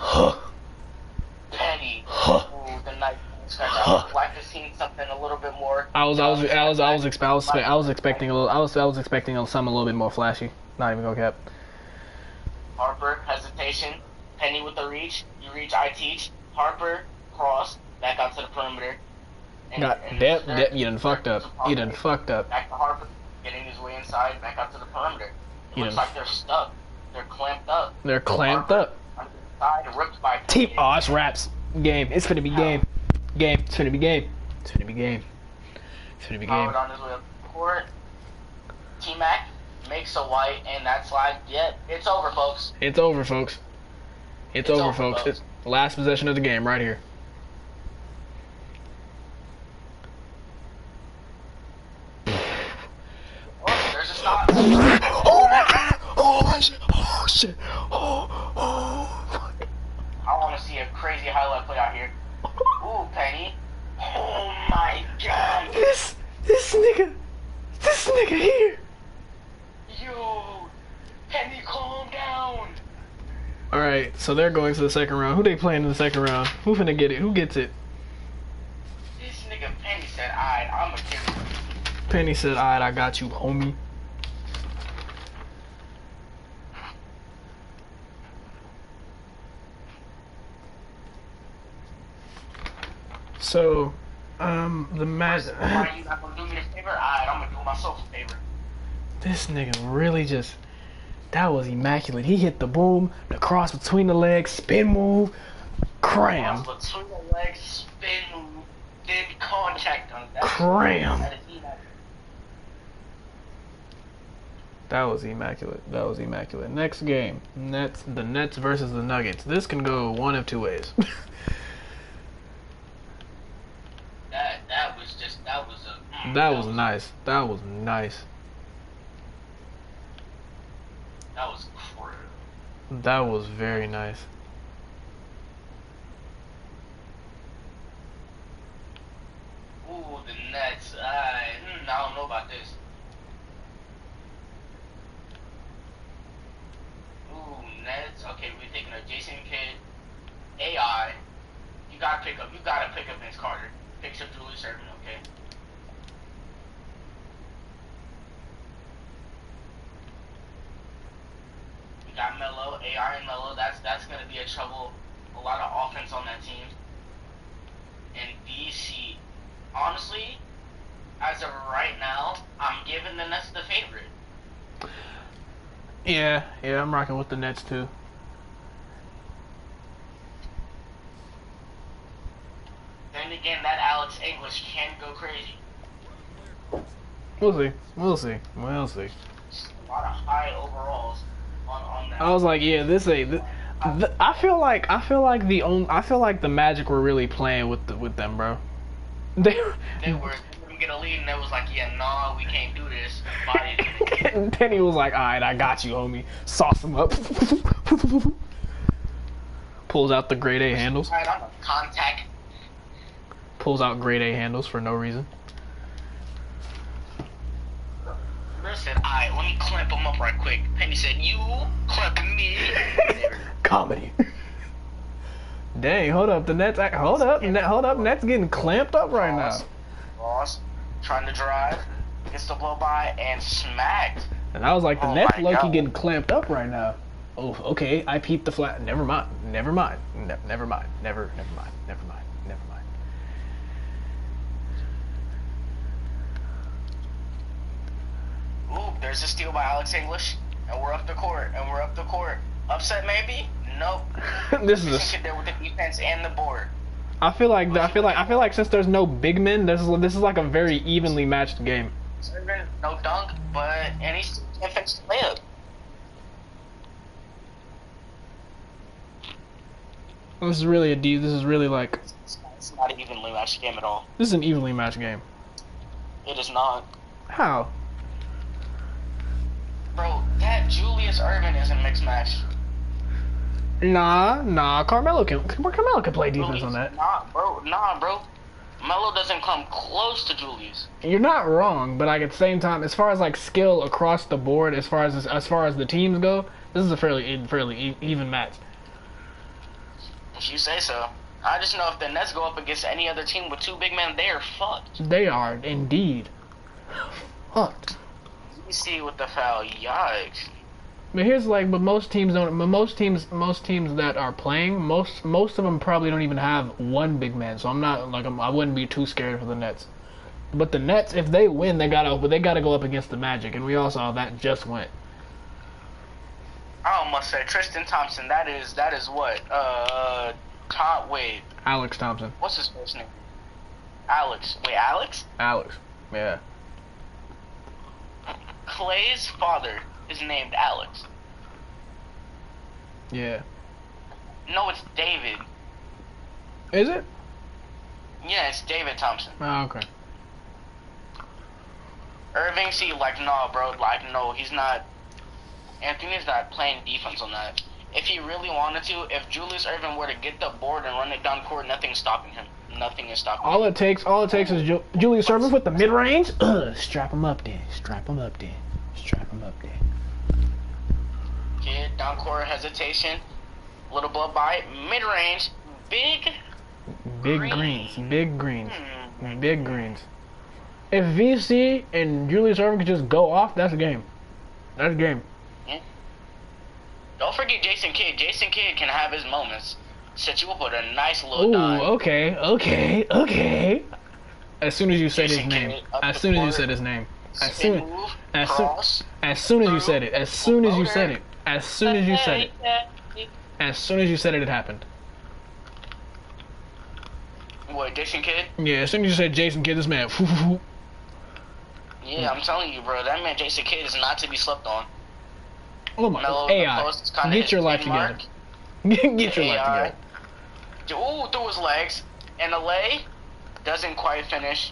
Penny. Ooh, the knife scratch. I would like to see something a little bit more. I was expecting something a little bit more flashy. Not even gonna cap. Harper, hesitation. Penny with the reach. You reach, I teach. Harper, cross, back out to the perimeter. You done fucked up. Back to Harper, getting his way inside, back out to the perimeter. It looks like they're stuck. They're clamped up. Harper, on the side, ripped by Penny. It's wraps. Game. It's finna be game. It's finna be game. Howard on his way up the court. T-Mac makes a white, and that slide, it's over, folks. It's over, folks. It's last possession of the game right here. Oh, there's a stop. Oh shit. Fuck. I want to see a crazy highlight play out here. Ooh, Penny. Oh my god. This nigga here. Yo, Penny, calm down. Alright, so they're going to the second round. Who they playing in the second round? Who finna get it? Who gets it? This nigga Penny said, alright, I'ma get it. Penny said, alright, I got you, homie. So, the match. Why you not gonna do me a favor? Alright, I'm gonna do myself a favor. This nigga really just. That was immaculate. He hit the boom, the cross between the legs, spin move, cram. Cross between the legs, spin move, then contact on that. Cram. That was immaculate. Next game, the Nets versus the Nuggets. This can go one of two ways. That was nice. That was crazy. That was very nice. Ooh, the Nets. I don't know about this. Ooh, Nets. Okay, we're taking a Jason Kidd. AI. You gotta pick up Vince Carter. Picks up Julius Erving, okay? We got Melo, AI and Melo. That's gonna be a lot of offense on that team. And BC, honestly, as of right now, I'm giving the Nets the favorite. Yeah, I'm rocking with the Nets too. Then again, that Alex English can go crazy. We'll see. A lot of high overalls on that. I was like, yeah, I feel like the Magic were really playing with them, bro. They were get a lead and they was like, yeah, nah, we can't do this. And then he was like, alright, I got you, homie. Sauce him up. Pulls out the grade A handles. Alright, I'm a contact. Pulls out grade A handles for no reason. Bro said, alright, let me clamp him up right quick. Penny said, you clamping me. Comedy. Dang, hold up, the Nets. Hold up, Nets getting clamped up right now. Ross, trying to drive, gets the blow by and smacked. And I was like, the Nets low-key getting clamped up right now. Oh, okay, I peeped the flat. Never mind. Never mind. Ooh, there's a steal by Alex English, and we're up the court. Upset maybe? Nope. This is there with the defense and the board. I feel like since there's no big men, this is like a very evenly matched game. No dunk, and he still can't finish the layup. This is really like. It's not an evenly matched game at all. This is an evenly matched game. It is not. How? Bro, that Julius Erving is a mixed match. Nah. Carmelo can play defense on that. Nah, bro. Melo doesn't come close to Julius. You're not wrong, but like at the same time, as far as like skill across the board, as far as the teams go, this is a fairly even match. If you say so. I just know if the Nets go up against any other team with two big men, they are fucked. They are indeed fucked. You see with the foul, yikes. But here's like, most teams that are playing, most of them probably don't even have one big man. So I wouldn't be too scared for the Nets. But the Nets, if they win, they gotta go up against the Magic, and we all saw that just went. I almost said Tristan Thompson. That is what? Alex Thompson. What's his first name? Alex. Wait, Alex? Alex. Yeah. Clay's father is named Alex. Yeah. No, it's David. Is it? Yeah, it's David Thompson. Oh, okay. Irving, see, like, no, bro. Like, no, he's not. Anthony's not playing defense on that. If he really wanted to, if Julius Erving were to get the board and run it down court, nothing's stopping him. Nothing is stopping him. All it takes is Julius Erving with the mid-range. Strap him up then. Kid, down court hesitation. Little blow by. Mid-range. Big greens. Big greens. If VC and Julius Erving could just go off, that's a game. That's a game. Yeah. Don't forget Jason Kidd. Jason Kidd can have his moments. Set you up with a nice little dime. Okay. As soon as you said his name. As soon as you said it, it happened. What, Jason Kidd? Yeah, as soon as you said Jason Kidd, this man. Yeah, I'm telling you, bro. That man Jason Kidd is not to be slept on. Oh my God. AI, get your life together. Get your life together. Ooh, through his legs. And the lay doesn't quite finish.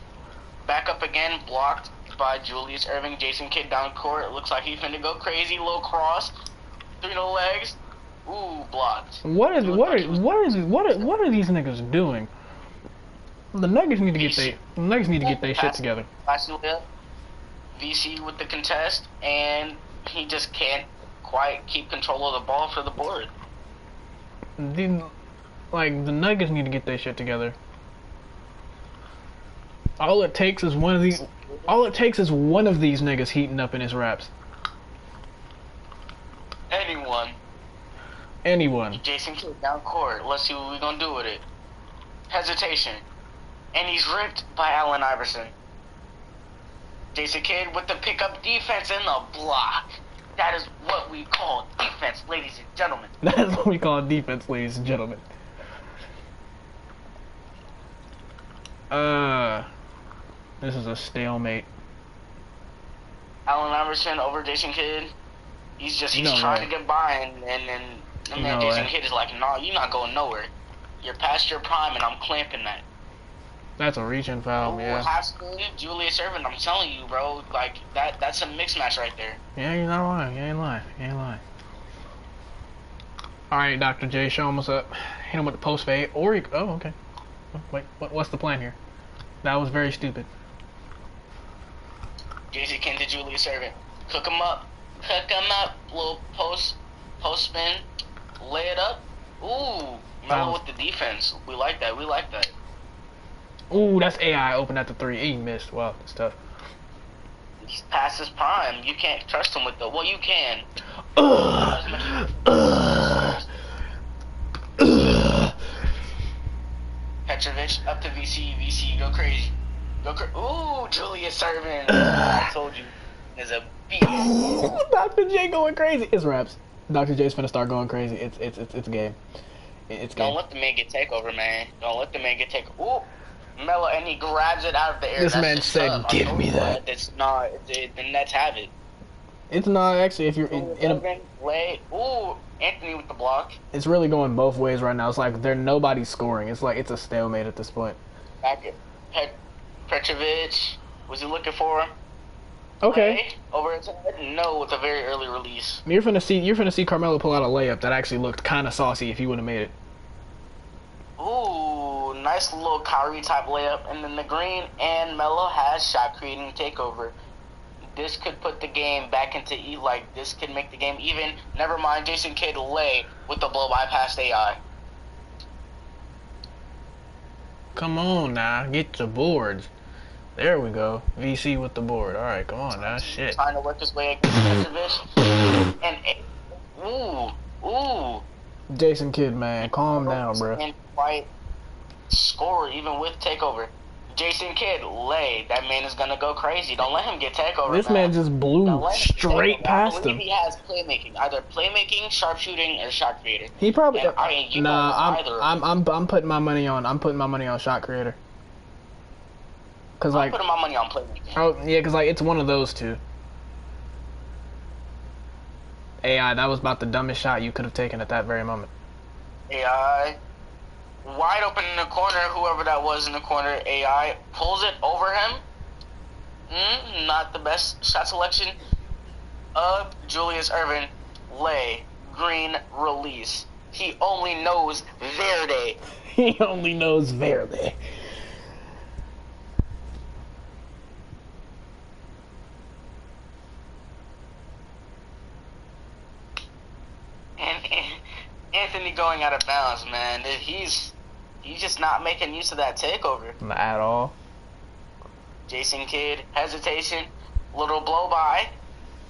Back up again, blocked by Julius Erving. Jason Kidd down court. It looks like he finna go crazy. Little cross through the legs. Ooh, blocked. What are these niggas doing? The Nuggets need to get their shit Pass- together. pass it up. VC with the contest, and he just can't quite keep control of the ball for the board. The Nuggets need to get their shit together. All it takes is one of these niggas heating up in his raps. Anyone. Jason Kidd down court. Let's see what we're gonna do with it. Hesitation. And he's ripped by Allen Iverson. Jason Kidd with the pickup defense and the block. That is what we call defense, ladies and gentlemen. That is what we call defense, ladies and gentlemen. This is a stalemate. Allen Iverson over Jason Kidd. He's trying to get by, and Jason Kidd is like, nah, you're not going nowhere. You're past your prime, and I'm clamping that. That's a reaching foul, yeah. Half speed, Julius Erving, I'm telling you, bro, like, that's a mix match right there. Yeah, you're not lying. You ain't lying. Alright, Dr. J, show him what's up. Hit him with the post fade, or oh, okay. Wait, what's the plan here? That was very stupid. Jason Kidd to Julius Erving. Cook him up. Little post spin. Lay it up. Ooh, Melo with the defense. We like that. Ooh, that's AI open at the 3. He missed. Wow, that's tough. He's past his prime. You can't trust him with the... Well, you can. Petrovic up to VC. VC, go crazy. Ooh, Julius Erving. I told you. Is a beast. Dr. J going crazy. It's raps. Dr. J's finna start going crazy. It's game. It's game. Don't let the man get takeover, man. Ooh, Melo, and he grabs it out of the air. This man said, "Give me that." It's not. The Nets have it. It's not actually. If you're in a play, ooh, Anthony with the block. It's really going both ways right now. It's like nobody's scoring. It's like it's a stalemate at this point. Back at Petrovic. Was he looking for him? Okay. Over his head? No, with a very early release. You're finna see Carmelo pull out a layup that actually looked kind of saucy if he would have made it. Ooh, nice little Kyrie type layup, and then the Green and Melo has shot creating takeover. This could put the game back into this could make the game even. Never mind, Jason Kidd lay with the blow by past AI. Come on now, get your boards. There we go. VC with the board. All right, come on now, shit. Trying to work his way against Petrovic. And ooh. Jason Kidd, man, calm down, bro. And quite score even with takeover. Jason Kidd, lay. That man is gonna go crazy. Don't let him get takeover. This man just blew straight past him. He has playmaking, either playmaking, sharpshooting, or shot creator. He probably. And I'm putting my money on. I'm putting my money on shot creator. Cause I'm putting my money on playmaking. Oh yeah, cause it's one of those two. AI, that was about the dumbest shot you could have taken at that very moment. AI, wide open in the corner. Whoever that was in the corner, AI pulls it over him. Not the best shot selection. Julius Erving, lay, Green, release. He only knows Verde. He only knows Verde. And Anthony going out of bounds, man. He's just not making use of that takeover. Not at all. Jason Kidd, hesitation, little blow by,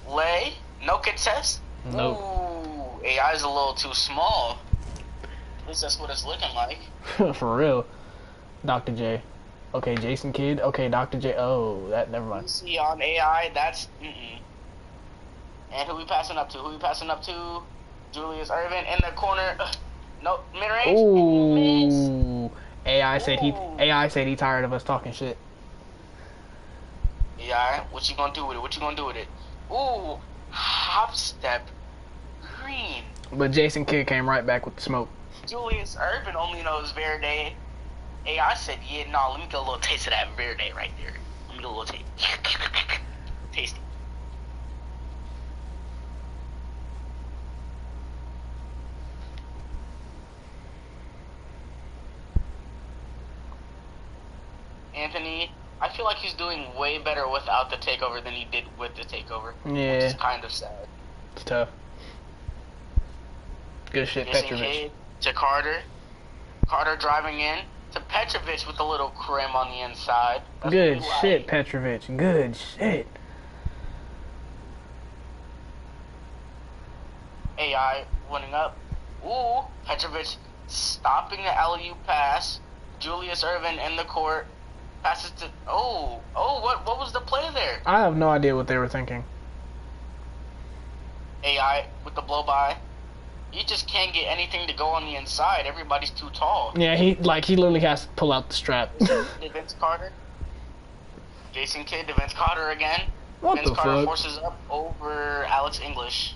lay, no contest. Nope. Ooh, AI's a little too small. At least that's what it's looking like. For real. Dr. J. Okay, Jason Kidd. Okay, Dr. J. Oh, never mind. You see on AI, that's And who we passing up to? Julius Erving in the corner. No, mid-range. Ooh. AI said he tired of us talking shit. Yeah, what you gonna do with it? Ooh, hop step, Green. But Jason Kidd came right back with the smoke. Julius Erving only knows Verde. AI said, yeah, no, let me get a little taste of that Verde right there. Let me get a little taste. Tasty. Anthony, I feel like he's doing way better without the takeover than he did with the takeover. Yeah. Which is kind of sad. It's tough. Good shit, Jason Petrovic. Kidd to Carter. Carter driving in to Petrovic with a little crim on the inside. That's Good what we shit, like. Petrovic. Good shit. AI winning up. Ooh, Petrovic stopping the LU pass. Julius Erving in the court. Passes to what was the play there? I have no idea what they were thinking. AI with the blow by. You just can't get anything to go on the inside. Everybody's too tall. Yeah, he literally has to pull out the strap. Vince Carter. Jason Kidd to Vince Carter again. What Vince the Carter fuck? forces up over Alex English.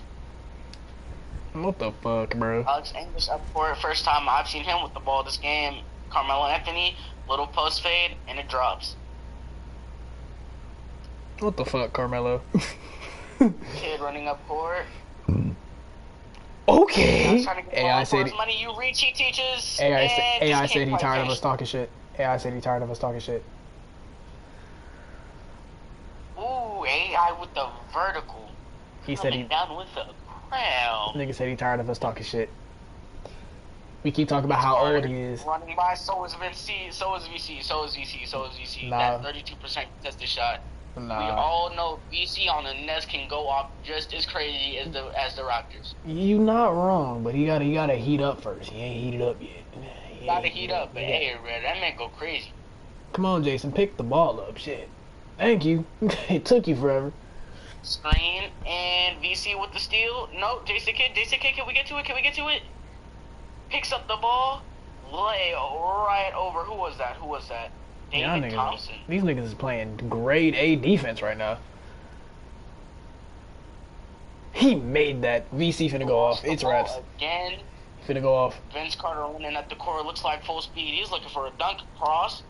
What the fuck, bro? Alex English up for it. First time I've seen him with the ball this game. Carmelo Anthony, little post fade, and it drops. What the fuck, Carmelo? Kid running up court. Okay. Trying to get AI ball for said his money. You reach, he teaches. AI and said just AI can't said he quite tired of finish. us talking shit. AI said he tired of us talking shit. Ooh, AI with the vertical. He said he Coming down with the crown. nigga said he tired of us talking shit. We keep talking about how old he is. Running by, so is VC, so is VC, so is VC, so is VC. Nah. That 32% contested shot. We Nah. all know VC on the Nets can go off just as crazy as the Raptors. You not wrong, but he gotta heat up first. He ain't heated up yet. He Gotta ain't heat up, but yet. hey, man, that man go crazy. Come on, Jason, pick the ball up. Shit. Thank you. It took you forever. Screen and VC with the steal. No, Jason Kidd, can we get to it? Can we get to it? Picks up the ball, lay right over. Who was that? Y'all David Thompson. These niggas is playing grade A defense right now. He made that. VC finna go off. It's wraps. Again, Finna go off. Vince Carter running at the court. Looks like full speed. He's looking for a dunk. Cross.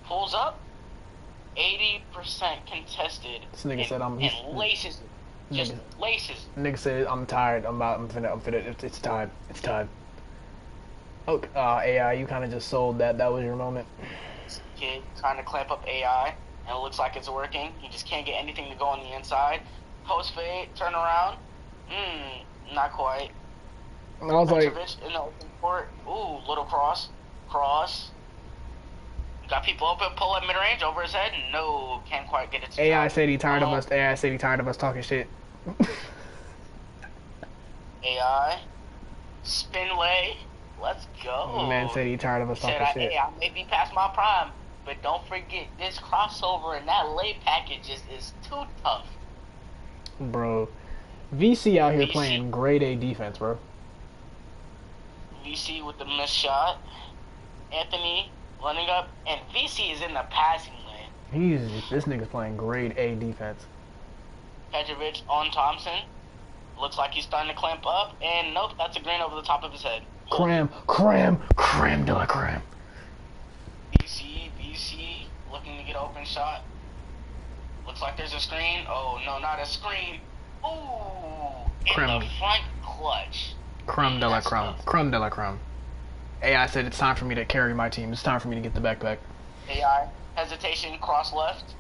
Pulls up. 80% contested. This nigga said and laces it. Just laces. Nigga said I'm tired. I'm finna. It's time. It's time. Okay. AI, you kind of just sold that. That was your moment. Kid trying to clamp up AI, and it looks like it's working. He just can't get anything to go on the inside. Post fade, turn around. Not quite. I was like, Petrovic in the open court. Ooh, little cross. Got people open, pull up mid range over his head. No, can't quite get it to AI drop. said he tired of us. AI said he tired of us talking shit. AI. Spin lay. Let's go. Man said he tired of us talking shit. Hey, I may be past my prime, but don't forget this crossover and that lay package is too tough. Bro, VC out here VC. playing grade A defense, bro. VC with the missed shot. Anthony running up, and VC is in the passing lane. This nigga's playing grade A defense. Petrovic on Thompson. Looks like he's starting to clamp up, and nope, that's a green over the top of his head. Cram de la creme. VC, looking to get an open shot. Looks like there's a screen. Oh, no, not a screen. Ooh, in Creme. the front clutch. Creme de la That's creme. tough. Creme de la creme. AI said it's time for me to carry my team. It's time for me to get the backpack. AI, hesitation, cross left.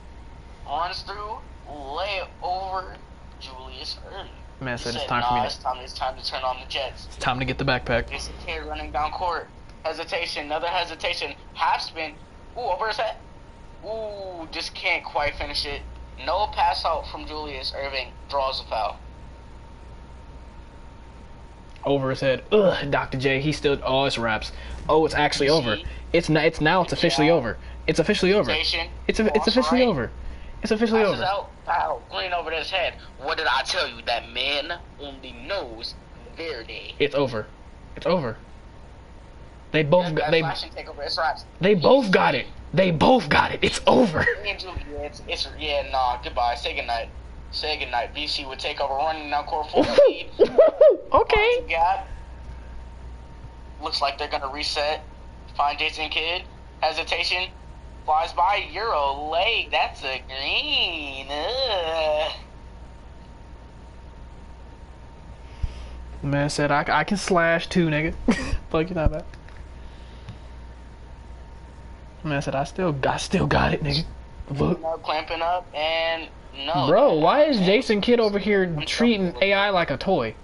Runs through, lay over Julius Erving. Man He said it's said, time for me "Nah, to. it's time to turn on the Jets." It's time to get the backpack. Jason Kidd running down court. Hesitation, another hesitation. Half spin. Ooh, over his head. Ooh, just can't quite finish it. No pass out from Julius Erving. Draws a foul. Over his head. Ugh, Dr. J. He's still. Oh, it's wraps. Oh, it's actually over. It's not. It's now. It's officially Yeah. over. It's officially over. Hesitation. It's Cross officially right. over. It's officially Passes over. out. Foul. Green over his head. What did I tell you? That man only knows Verde. It's over. It's over. They both got. They Take over. It's right. They both got it. They both got it. It's over. Yeah, nah, goodbye. Say goodnight. Say goodnight. VC would take over running down court full speed. Okay. Gap. Looks like they're gonna reset. Find Jason Kidd. Hesitation. Flies by. Euro leg. That's a green. Ugh. Man said I can slash too, nigga. Fuck you, not bad. Man, I said I still got it, nigga. Look. Clamping up, and no. Bro, why is Jason Kidd over here treating AI like a toy?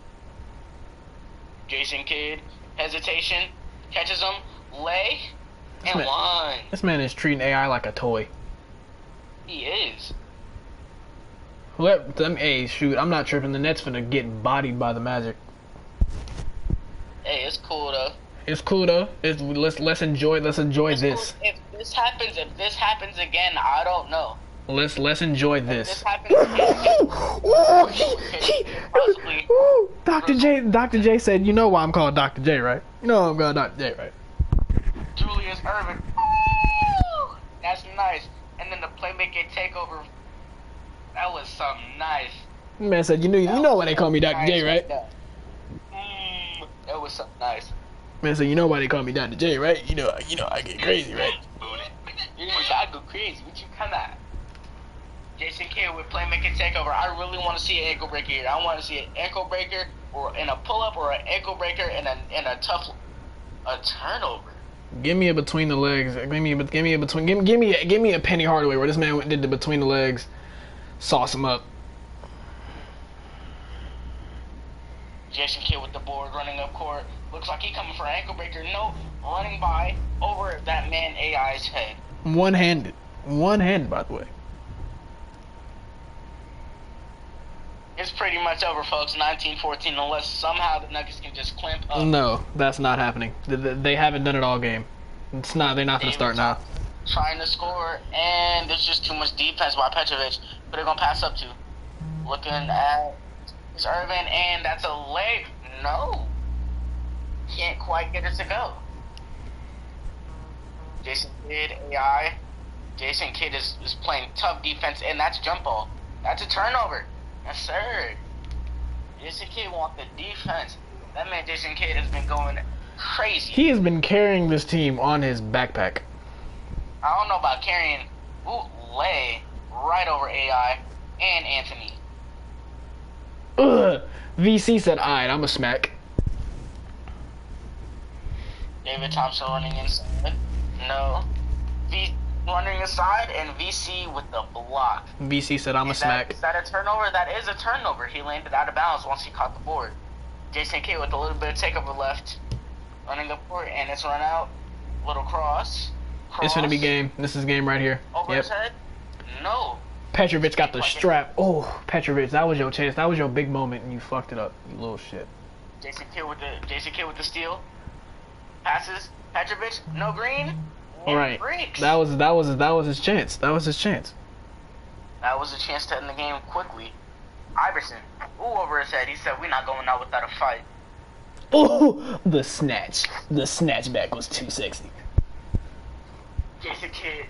Jason Kidd, hesitation, catches him, lay, and man- one. This man is treating AI like a toy. He is. Hey, shoot, I'm not tripping. The Nets finna get bodied by the Magic. Hey, it's cool though. It's cool though. Let's enjoy It's this. cool. If this happens again, I don't know. Let's enjoy If this this. happens again, possibly. Dr. J said, you know why I'm called Dr. J, right? You know I'm called Dr. J, right? Julius Erving. Woo! That's nice. And then the playmaking takeover. That was something nice. Man said, you know why they call me Dr. J, right? That was something nice. Man said, you know why they call me Dr. J, right? You know I get crazy, right? I go crazy. What you come at? Jason Kidd with playmaking takeover. I really want to see an ankle breaker here. I want to see an ankle breaker or in a pull up or an ankle breaker and a turnover. Give me a between the legs. Give me a Penny Hardaway where this man did the between the legs, sauce him up. Jason Kidd with the board running up court. Looks like he coming for an ankle breaker. No, running by over that man AI's head. One-handed, by the way. It's pretty much over, folks. 19-14, unless somehow the Nuggets can just clamp up. No, that's not happening. They haven't done it all game. It's not. They're not gonna start now. Trying to score, and there's just too much defense by Petrovic. But they're gonna pass up to. Looking at it's Irvin, and that's a leg. No, can't quite get it to go. Jason Kidd, AI. Jason Kidd is playing tough defense, and that's jump ball. That's a turnover. Yes, sir. Jason Kidd wants the defense. That man Jason Kidd has been going crazy. He has been carrying this team on his backpack. I don't know about carrying. Ooh, lay right over AI and Anthony. Ugh. VC said, alright, I'm a smack. David Thompson running inside. No. V running inside and VC with the block. VC said, I'm a smack. Is that a turnover? That is a turnover. He landed out of bounds once he caught the board. Jason Kidd with a little bit of takeover left. Running up court, and it's run out. Little cross. It's gonna be game. This is game right here. Over his head? No. Petrovic got the strap. Oh, Petrovic, that was your chance. That was your big moment, and you fucked it up. You little shit. Jason Kidd with the steal. Passes. Petrovic, no green. All right. Breaks. That was his chance. That was his chance. That was a chance to end the game quickly. Iverson, ooh, over his head. He said, "We're not going out without a fight." Oh, the snatch. The snatchback was too sexy. Jason Kidd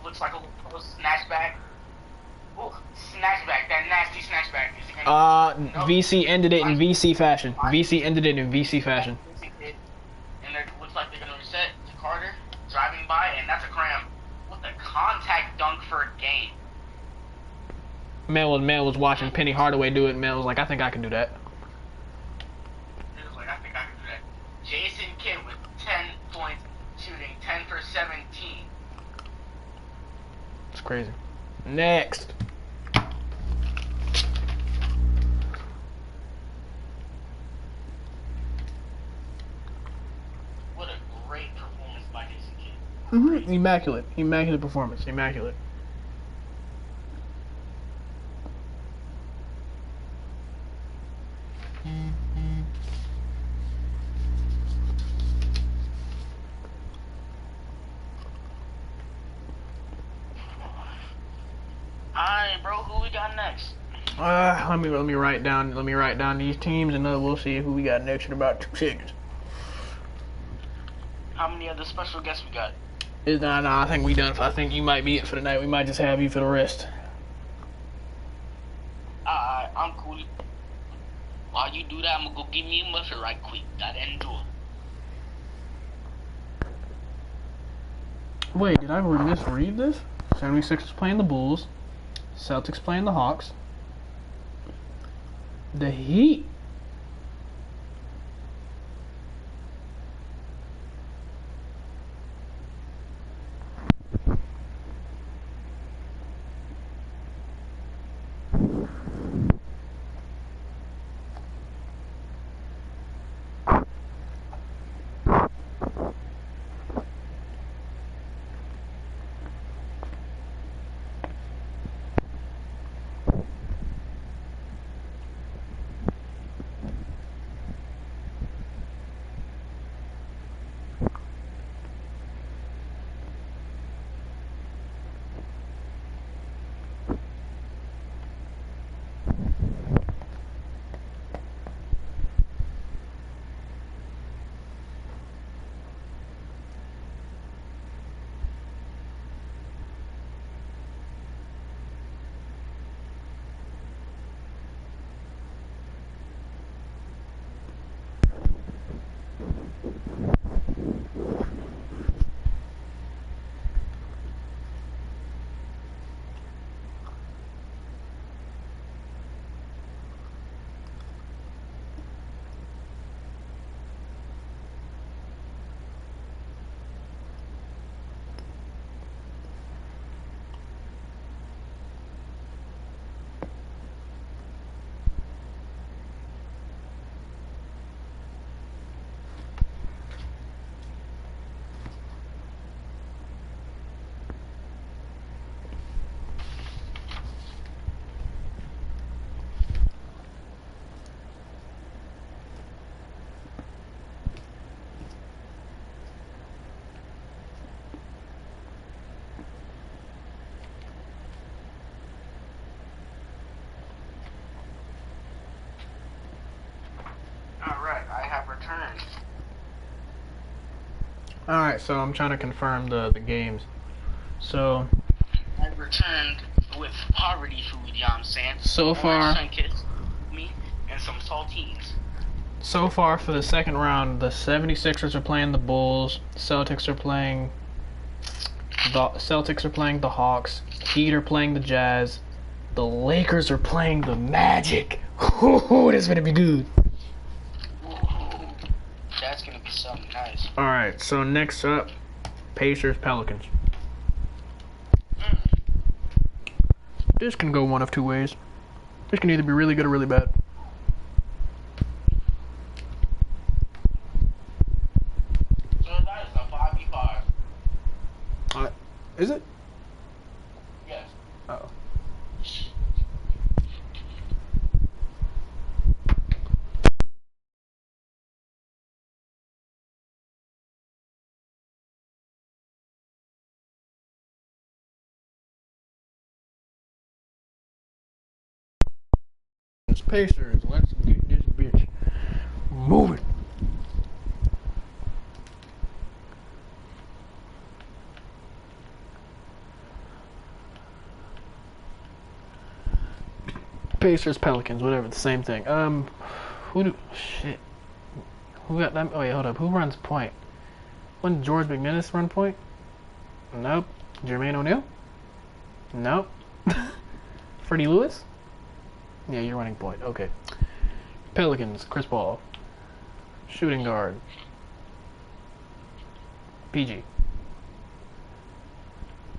looks like a little post snatchback. Ooh, snatchback. That nasty snatchback. Is he gonna? Nope. VC ended it in VC fashion. VC ended it in VC fashion. And it looks like they're gonna reset to Carter driving by, and that's a cram with a contact dunk for a game. Man was watching Penny Hardaway do it, and man was like, I think I can do that. He was like, I think I can do that. Jason Kidd with 10 points, shooting 10 for 17. It's crazy. Next. What a great performance by Jason Kidd. Immaculate performance. Immaculate. Alright, bro, who we got next? Let me write down these teams, and we'll see who we got next in about 2 seconds. How many other special guests we got? Nah, I think we done. I think you might be it for the night. We might just have you for the rest. I'm cool. While you do that, I'm gonna go get me a muffin right quick. Gotta endure. Wait, did I misread this? 76ers playing the Bulls. Celtics playing the Hawks. The Heat. Alright, so I'm trying to confirm the games. So I returned with poverty food, you know what I'm saying? So far- Sun-kissed me and some saltines. so far for the second round, the 76ers are playing the Bulls, Celtics are playing the Hawks, Heat are playing the Jazz, the Lakers are playing the Magic. Ooh, this is gonna be good. That's gonna be something nice. Alright, so next up, Pacers Pelicans. This can go one of two ways. This can either be really good or really bad. So that is a 5v5. Is it? Yes. Oh. Pacers, let's get this bitch moving. Pacers, Pelicans, whatever, the same thing. Who got that? Oh, yeah, hold up. Who runs point? Wouldn't George McMinnis run point? Nope. Jermaine O'Neal? Nope. Freddie Lewis? Yeah, you're running point. Okay. Pelicans, Chris Paul. Shooting guard. PG.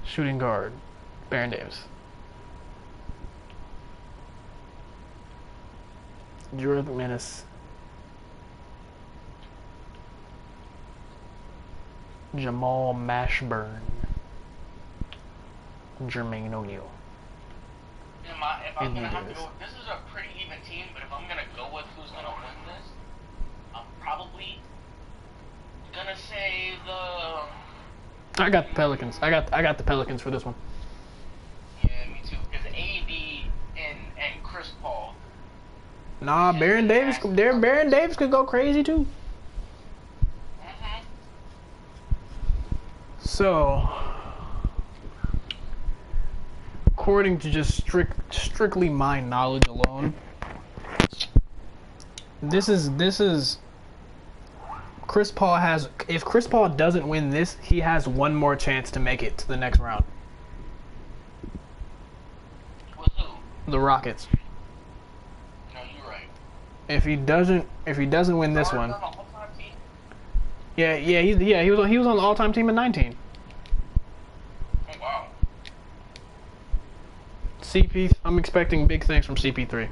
Shooting guard. Baron Davis. George McMinnis. Jamal Mashburn. Jermaine O'Neal. If I'm And gonna he have to is. go, this is a pretty even team, but if I'm gonna go with who's gonna win this, I'm probably gonna say the. I got the Pelicans. I got the Pelicans for this one. Yeah, me too. Because AD and Chris Paul. Nah, Baron Davis could go crazy too. Mm-hmm. So, according to just strictly my knowledge alone, this is Chris Paul has. If Chris Paul doesn't win this, he has one more chance to make it to the next round. With who? The Rockets. No, you're right. If he doesn't win this one, On the all-time team? he was on the all-time team in 19. Oh wow. CP, I'm expecting big things from CP3.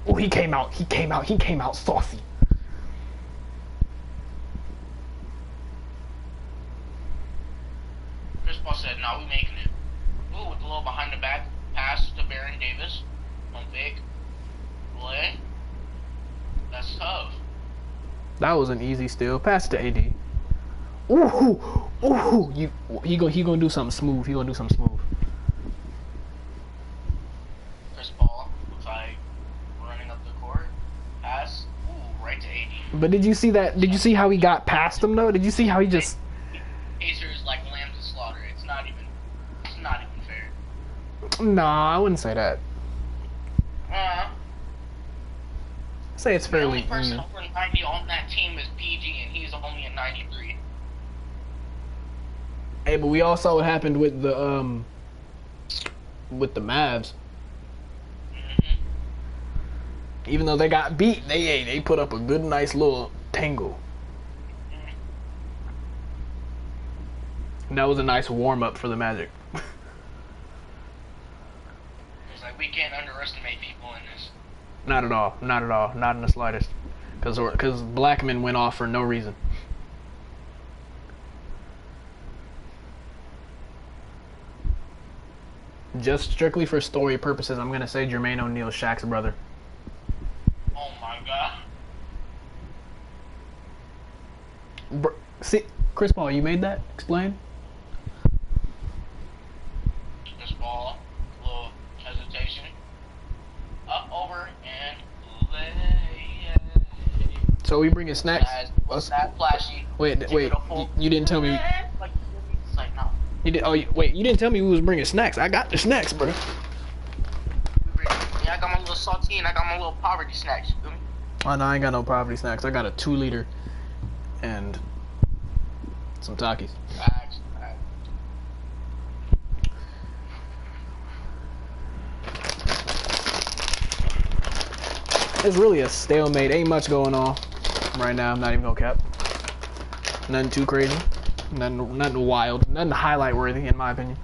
Oh, he came out saucy. Chris Paul said, "No, we making it." Ooh, with the little behind the back pass to Baron Davis on big play. That's tough. That was an easy steal. Pass it to AD. Ooh, he gonna do something smooth. Chris Paul looks like running up the court. Pass. Ooh, right to AD. But did you see that? Did you see how he got past him though? Did you see how he just? Pacers like lamb to slaughter. It's not even fair. Nah, I wouldn't say that. Uh, I'd say it's the fairly. only person over 90 on that team is PG, and he's only a 93. Hey, but we all saw what happened with the Mavs. Mm-hmm. Even though they got beat, they put up a good, nice little tangle. And that was a nice warm up for the Magic. It's like we can't underestimate people in this. Not at all. Not in the slightest. Because Blackman went off for no reason. Just strictly for story purposes, I'm gonna say Jermaine O'Neal, Shaq's brother. Oh my god. See, Chris Paul, you made that? Explain. This ball, a little hesitation. Up, over, and lay. So we bringing snacks? Guys, what's that flashy? Wait, Give wait. it a full- You didn't tell me. Like, it's like, no. You did. Oh, wait. You didn't tell me we was bringing snacks. I got the snacks, bro. Yeah, I got my little saltine. I got my little poverty snacks. You feel me? Oh no, I ain't got no poverty snacks. I got a 2-liter and some Takis. Facts. It's really a stalemate. Ain't much going on right now. I'm not even gonna cap. Nothing too crazy. Nothing wild. Nothing highlight worthy, in my opinion.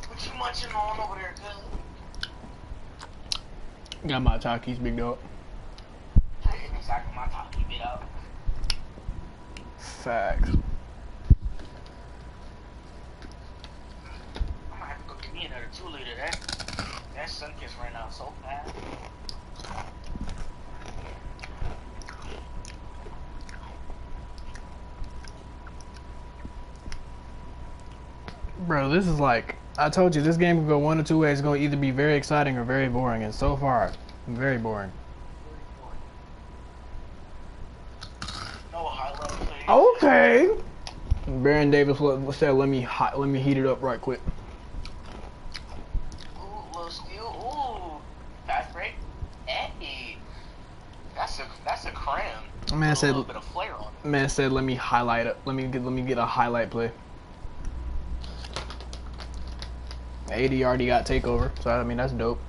What you munching on over there, cuz? Got my Takis, big dog. Exactly, my top keep it up. Facts. I might have to go get me another 2-liter. That Sunkist ran out so fast. Bro, this is like, I told you, this game could go one of two ways. It's going to either be very exciting or very boring, and so far, very boring. No highlight play. Okay. Baron Davis said, let me heat it up right quick. Ooh, little steal. Ooh, fast break. Hey, that's a cram. Man Put a said, little bit of flair on it. man said, let me highlight it. Let me get a highlight play. AD already got takeover, so I mean that's dope.